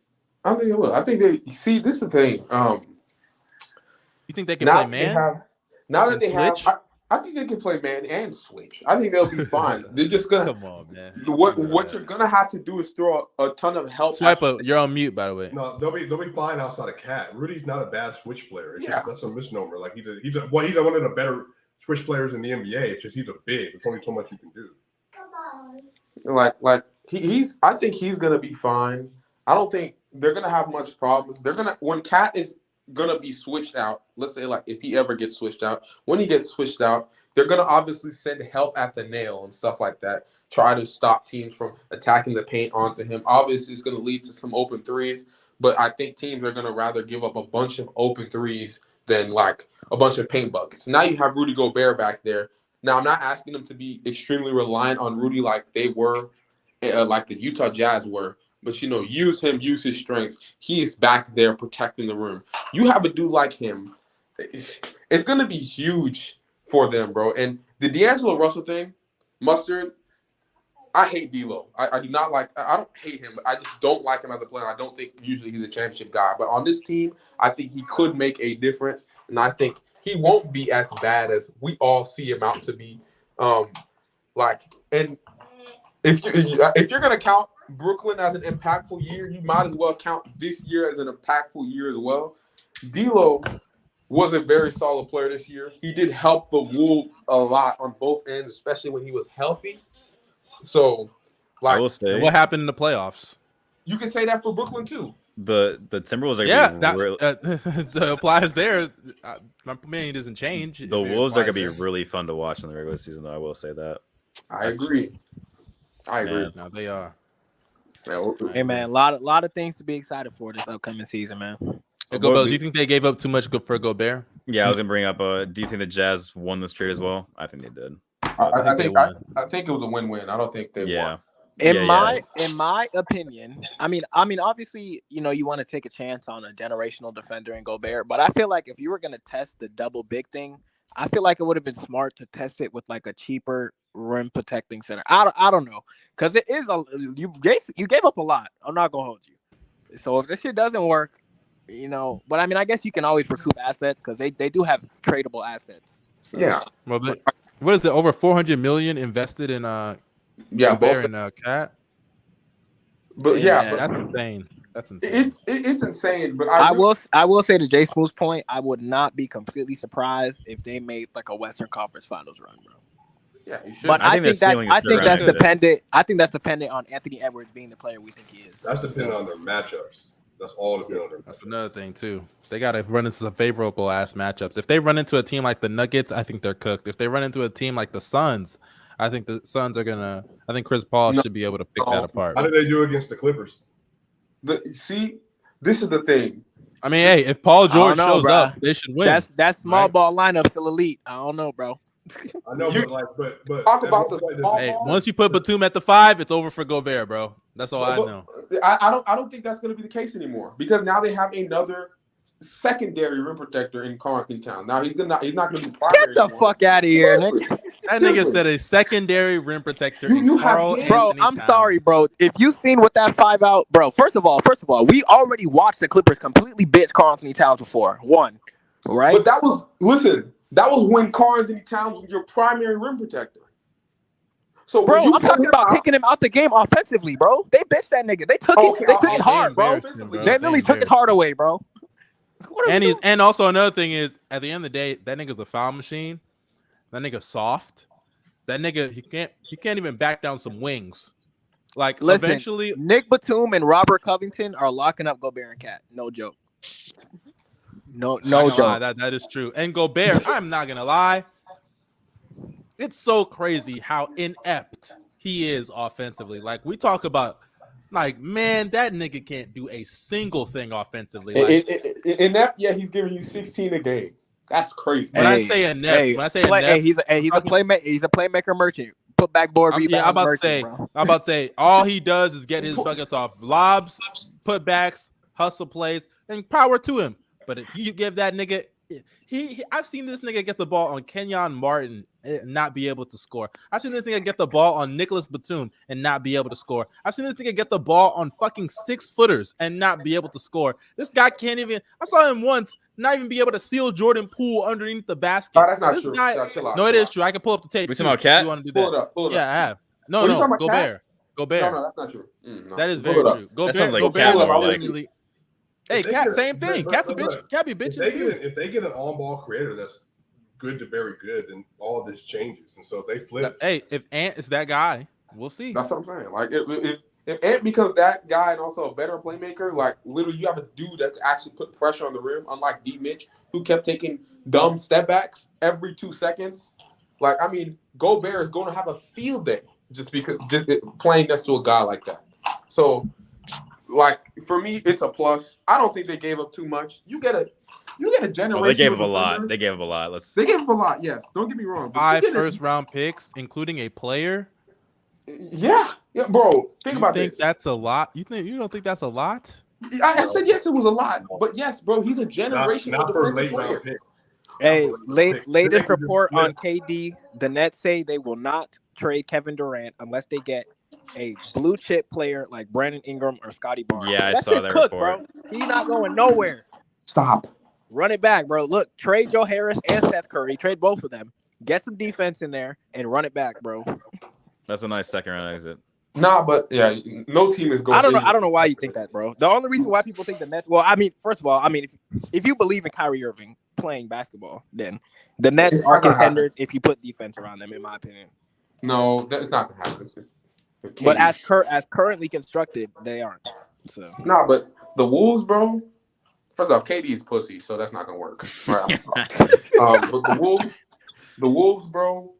I think they see. This is the thing. You think they can play man? I think they can play man and switch. I think they'll be fine. They're just gonna come on, man. What you're gonna have to do is throw a ton of help. Swiper, you're on mute, by the way. No, they'll be fine outside of Cat. Rudy's not a bad switch player. It's just that's a misnomer. Like he's one of the better switch players in the NBA. It's just he's a big. There's only so much you can do. Come on. Like he's. I think he's gonna be fine. I don't think they're gonna have much problems. When Cat is gonna be switched out. Let's say like if he ever gets switched out, when he gets switched out, they're gonna obviously send help at the nail and stuff like that. Try to stop teams from attacking the paint onto him. Obviously, it's gonna lead to some open threes, but I think teams are gonna rather give up a bunch of open threes than like a bunch of paint buckets. Now you have Rudy Gobert back there. Now I'm not asking them to be extremely reliant on Rudy like they were, like the Utah Jazz were. But, use him, use his strength. He is back there protecting the rim. You have a dude like him. It's going to be huge for them, bro. And the D'Angelo Russell thing, Mustard, I hate D'Lo. I do not like – I don't hate him, but I just don't like him as a player. I don't think usually he's a championship guy. But on this team, I think he could make a difference. And I think he won't be as bad as we all see him out to be. And if you're going to count – Brooklyn as an impactful year, you might as well count this year as an impactful year as well. D'Lo was a very solid player this year. He did help the Wolves a lot on both ends, especially when he was healthy. So, I will say, what happened in the playoffs? You can say that for Brooklyn too. The Timberwolves are so applies there. My opinion doesn't change. The Wolves are gonna be really fun to watch in the regular season, though. I will say that. I agree. Now they are. Hey man, a lot of things to be excited for this upcoming season, man. Hey, do you think they gave up too much for Gobert? Yeah, I was gonna bring up. Do you think the Jazz won this trade as well? I think they did. I think it was a win-win. I don't think they won. In my opinion, I mean, obviously, you want to take a chance on a generational defender in Gobert, but I feel like if you were gonna test the double big thing, I feel like it would have been smart to test it with like a cheaper rim protecting center. I don't know, because it is you gave up a lot. I'm not gonna hold you. So if this shit doesn't work, but I mean, I guess you can always recoup assets because they do have tradable assets. So. Yeah. Well, what is it? Over $400 million invested in Gobert and Cat. But but that's insane. That's insane. It's insane. But I will say to Jay Smooth's point, I would not be completely surprised if they made like a Western Conference Finals run, bro. Yeah, you should. But I think that's dependent. I think that's dependent on Anthony Edwards being the player we think he is. That's dependent on their matchups. That's all dependent on their matchups. That's another thing too. They got to run into some favorable ass matchups. If they run into a team like the Nuggets, I think they're cooked. If they run into a team like the Suns, I think the Suns are gonna. I think Chris Paul should be able to pick that apart. How did they do against the Clippers? This is the thing. I mean, hey, if Paul George shows up, they should win. That small ball lineup still elite. I don't know, bro. I know, but talk about the hey, once you put Batum at the 5, it's over for Gobert, bro. That's all I know. I don't think that's going to be the case anymore because now they have another secondary rim protector in Carlton Town. Now he's not going to be primary. Get the fuck out of here, nigga. That nigga said a secondary rim protector. Bro, I'm sorry, bro. If you seen what that 5 out, bro. First of all, we already watched the Clippers completely bitch Karl Anthony Towns before. One, right? But that was when Karl Anthony Towns was your primary rim protector. So, bro, I'm talking about taking him out the game offensively, bro. They bitched that nigga. They took it hard, bro. They literally took his heart away, bro. And also another thing is, at the end of the day, that nigga's a foul machine. That nigga soft. That nigga he can't even back down some wings. Like Listen, eventually, Nick Batum and Robert Covington are locking up Gobert and Cat. No joke. No joke. Lie, that is true. And Gobert, I'm not gonna lie. It's so crazy how inept he is offensively. Like we talk about, like man, that nigga can't do a single thing offensively. Like inept, yeah, he's giving you 16 a game. That's crazy. When I say inept, he's a playmaker. He's a playmaker merchant. Put back board rebound. Yeah, I'm about to say all he does is get his buckets off lobs, putbacks, hustle plays, and power to him. But if you give that nigga, I've seen this nigga get the ball on Kenyon Martin and not be able to score. I've seen this nigga get the ball on Nicholas Batum and not be able to score. I've seen this nigga get the ball on fucking 6-footers and not be able to score. This guy can't even. I saw him once not even be able to seal Jordan Poole underneath the basket. Oh, that's not this true. Guy, no, it is true. I can pull up the tape. We talking about Cat? You want to do pull that? it up. Yeah, I have. No, Gobert. Gobert. No, that's not true. No. That is very true. That sounds like Gobert. Cat. Hey, Cat, same thing. Cat's a bitch. Cat be bitching too. If they get an on-ball creator that's good to very good, then all this changes. And so if they flip. Hey, if Ant is that guy, we'll see. That's what I'm saying. Like if Ant becomes that guy and also a better playmaker, like literally you have a dude that can actually put pressure on the rim, unlike D Mitch, who kept taking dumb step backs every 2 seconds. Like, I mean, Gobert is going to have a field day just playing next to a guy like that. So, like, for me, it's a plus. I don't think they gave up too much. You get a generation. Well, they gave up a lot. They gave up a lot. They gave up a lot. Yes, don't get me wrong. 5 first-round picks, including a player. Yeah, bro. Think about this. That's a lot? You don't think that's a lot? I said yes, it was a lot, but yes, bro. He's a generational defensive player. Hey, latest report on KD. The Nets say they will not trade Kevin Durant unless they get a blue chip player like Brandon Ingram or Scotty Barnes. Yeah, I saw that report. Bro. He's not going nowhere. Stop. Run it back, bro. Look, trade Joe Harris and Seth Curry. Trade both of them. Get some defense in there and run it back, bro. That's a nice second round exit. Nah, but yeah, no team is going. I don't know why you think that, bro. The only reason why people think the Nets. Well, I mean, first of all, if you believe in Kyrie Irving playing basketball, then the Nets are contenders if you put defense around them, in my opinion. No, that's not gonna happen. But as currently constructed, they aren't. So nah, but the Wolves, bro. First off, KD is pussy, so that's not gonna work. Right? But the Wolves, bro.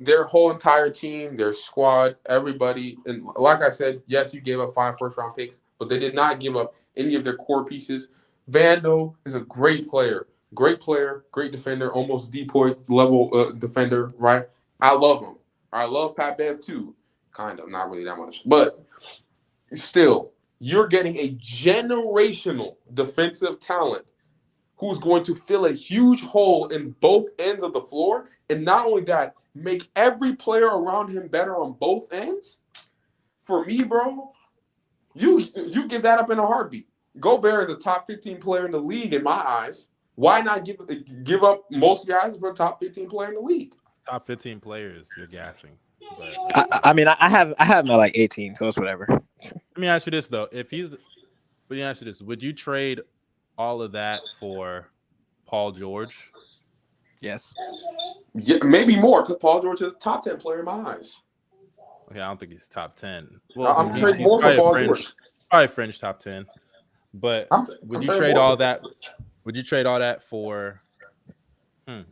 Their whole entire team, their squad, everybody, and like I said, yes, you gave up 5 first-round picks, but they did not give up any of their core pieces. Vando is a great player, great defender, almost D-point level defender, right? I love him. I love Pat Bev too, kind of, not really that much, but still, you're getting a generational defensive talent who's going to fill a huge hole in both ends of the floor, and not only that, make every player around him better on both ends. For me, bro, you give that up in a heartbeat. Gobert is a top 15 player in the league in my eyes. Why not give up most guys for a top 15 player in the league? Top 15 players, you're gassing. But I have him at like 18, so it's whatever. Let me ask you this though: would you trade all of that for Paul George? Yes. Yeah, maybe more, because Paul George is a top 10 player in my eyes. Okay, I don't think he's top 10. Well, I'm trading more for Paul George. Probably fringe top 10. But would you trade all that? Would you trade all that for?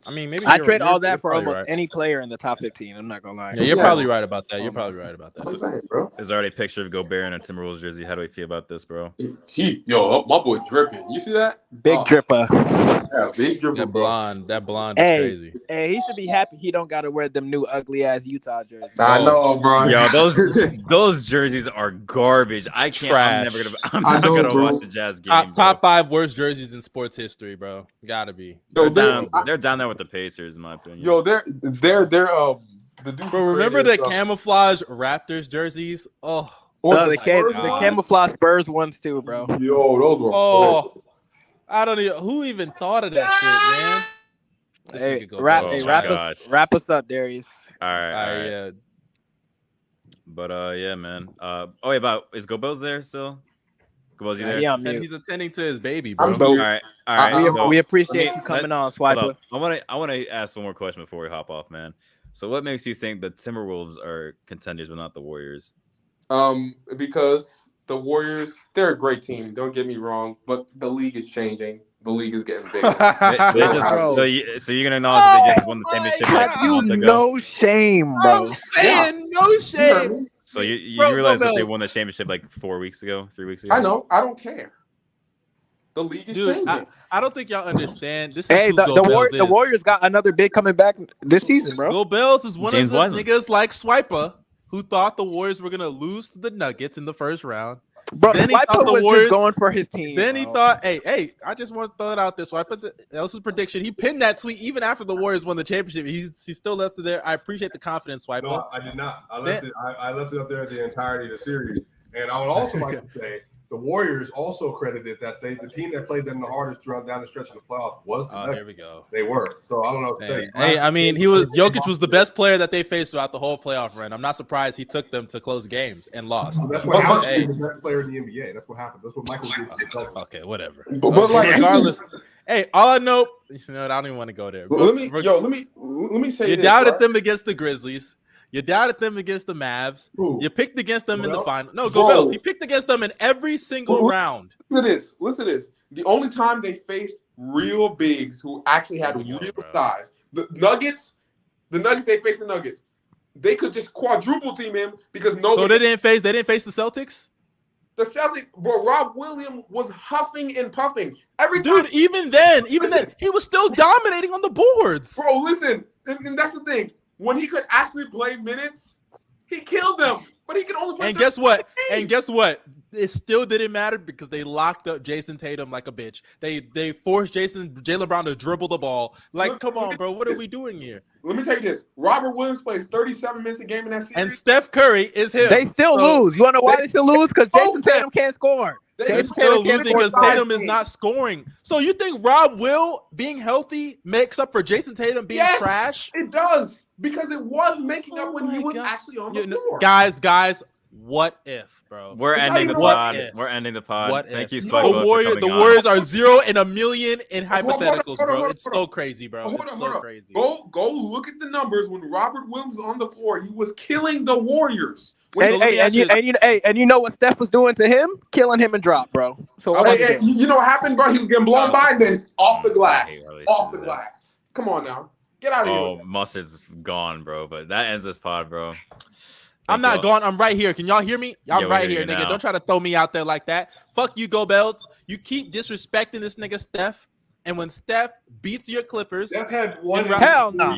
I mean, maybe I trade all that for almost any player in the top 15. I'm not gonna lie. Yeah, you're probably right about that. You're probably right about that. I'm saying, bro. There's already a picture of Gobert in a Timberwolves jersey. How do we feel about this, bro? Yo, my boy dripping. You see that? Big dripper. Yeah, big dripper. That blonde is crazy. Hey, he should be happy he don't got to wear them new ugly ass Utah jerseys. I know, bro. Yo, those jerseys are garbage. I can't. Trash. I'm not gonna watch the Jazz game. Top 5 worst jerseys in sports history, bro. Gotta be. Yo, they're down there with the Pacers, in my opinion. Yo, they're the dude. Bro, remember the camouflage Raptors jerseys? Oh, the camouflage Spurs ones too, bro. Yo, those were. Oh, I don't even. Who even thought of that shit, man? Wrap us up, Darius. All right. Yeah. But yeah, man. Is Gobels there still? Gobbles, you there? Yeah, He's attending to his baby, bro. I'm dope. All right. We appreciate you coming on, Swiper. I want to ask one more question before we hop off, man. So, what makes you think the Timberwolves are contenders, but not the Warriors? Because the Warriors, they're a great team. Don't get me wrong, but the league is changing. The league is getting bigger. So you're gonna acknowledge that they just won the championship? Have you no shame, bro? I'm saying no shame. So you realize that they won the championship like 3 weeks ago? I know. I don't care. The league is changing. I don't think y'all understand. This is the Warriors got another big coming back this season, bro. Gobels is one of the niggas like Swiper who thought the Warriors were gonna lose to the Nuggets in the first round. Bro, Swiper was just going for his team. Then he thought, hey, I just want to throw it out there. So I put that was his prediction. He pinned that tweet even after the Warriors won the championship. He still left it there. I appreciate the confidence, Swiper. No, I did not. I left it up there the entirety of the series. And I would also like to say the Warriors also credited that the team that played them the hardest down the stretch of the playoffs was the Nuggets. Here we go. They were. So I don't know what to say. Hey, I mean, Jokic was the best player that they faced throughout the whole playoff run. I'm not surprised he took them to close games and lost. That's what happened. He's the best player in the NBA. That's what happened. That's what Michael did. Okay, whatever. But like, regardless. Hey, all I know, I don't even want to go there. Let me say you doubted them against the Grizzlies. You doubted them against the Mavs. Ooh. You picked against them in the final. No, go Bills. He picked against them in every single round. Listen to this. The only time they faced real bigs who actually had real size. The Nuggets, they faced the Nuggets. They could just quadruple team him because nobody. So they didn't face the Celtics? The Celtics, bro, Rob Williams was huffing and puffing. Even then, he was still dominating on the boards. Bro, listen, and that's the thing. When he could actually play minutes, he killed them. But he could only play. And guess what? It still didn't matter because they locked up Jason Tatum like a bitch. They forced Jaylen Brown to dribble the ball. Like, come on, bro. What are we doing here? Let me tell you this. Robert Williams plays 37 minutes a game in that series. And Steph Curry is him. They still lose. You want to know why they still lose? Because Jason Tatum can't score. They're still losing because Tatum is not scoring. So you think Rob Will being healthy makes up for Jason Tatum being trash? It does. Because it was making up when he was actually on the floor. Guys, what if, bro? We're ending the pod. Thank you, Swiper. The Warriors are 0 in a million in hypotheticals, bro. It's so crazy, bro. It's so crazy. Go look at the numbers. When Robert Williams was on the floor, he was killing the Warriors. And you know what Steph was doing to him? Killing him and drop, bro. So you know what happened, bro? He was getting blown by and then off the glass. Glass. Come on now. Get out of here. Oh, Mustard's gone, bro. But that ends this pod, bro. I'm not gone. I'm right here. Can y'all hear me? I'm right here, nigga. Don't try to throw me out there like that. Fuck you, Go Bells. You keep disrespecting this nigga Steph. And when Steph beats your Clippers, Steph had one. Hell no.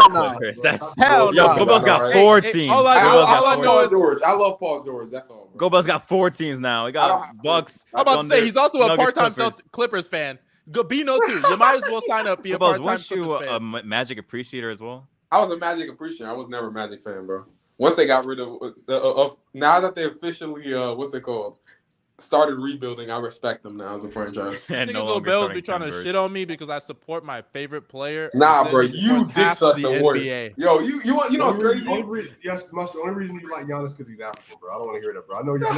Clippers. That's hell no. Go Bells got 4 teams. All I know is George. I love Paul George. That's all. Go Bells got 4 teams now. He got Bucks. I'm about to say he's also a part-time Clippers fan. Bino too. You might as well sign up. Be a part-time Weren't Clippers you fan. a Magic appreciator as well? I was a Magic appreciator. I was never a Magic fan, bro. Once they got rid of now that they officially started rebuilding, I respect them now as a franchise. And no Bills be trying to shit on me because I support my favorite player. Nah, bro, you dick suck the Warriors. Yo, you know what's crazy? The only reason you like Giannis because he's African, bro. I don't want to hear that, bro. I know you're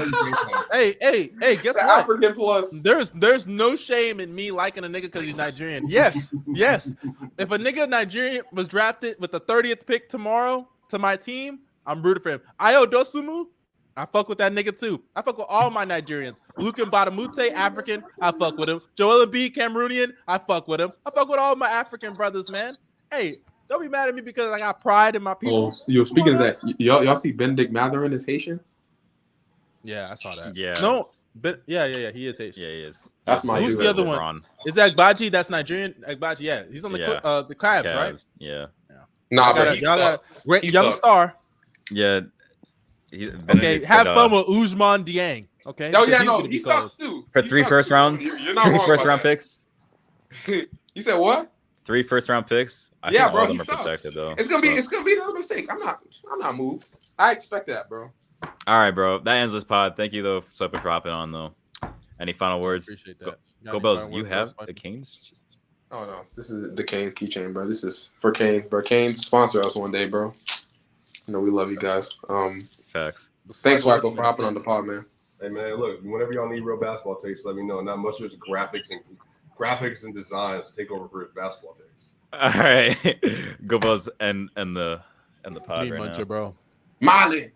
Hey, guess the what? African plus. There's no shame in me liking a nigga because he's Nigerian. Yes. If a nigga Nigerian was drafted with the 30th pick tomorrow to my team, I'm rooting for him. Ayo Dosumu, I fuck with that nigga too. I fuck with all my Nigerians. Luka Badamute, African, I fuck with him. Joel Embiid, Cameroonian, I fuck with him. I fuck with all my African brothers, man. Hey, don't be mad at me because I got pride in my people. Yo, speaking of that, y'all see Benedict Mathurin is Haitian? Yeah, I saw that. Yeah. No, but yeah, he is Haitian. Yeah, he is. That's my Who's the other one? Is that Agbaji? That's Nigerian. Agbaji, yeah. He's on the Cavs, right? Yeah. Nah, but he got a great young star. Yeah. Okay, have fun with Ousmane Dieng. Okay. Oh yeah, no, he sucks too. For 3 first rounds, you're not 3 first round picks. You said what? 3 first round picks. I think bro, all of them are protected though. It's gonna be another mistake. I'm not moved. I expect that, bro. All right, bro. That ends this pod. Thank you though, Swiper, for hopping on though. Any final words? Appreciate that. Go Bells. You have the Canes. Oh no, this is the Canes keychain, bro. This is for Canes, bro. Canes sponsor us one day, bro. You know we love you guys. Facts. Thanks, Waco, for hopping on the pod, man. Hey man, look, whenever y'all need real basketball takes, let me know. Not much as graphics and designs take over for basketball takes. All right, GOBBY's and the pod Me right muncher, now. bro. Molly.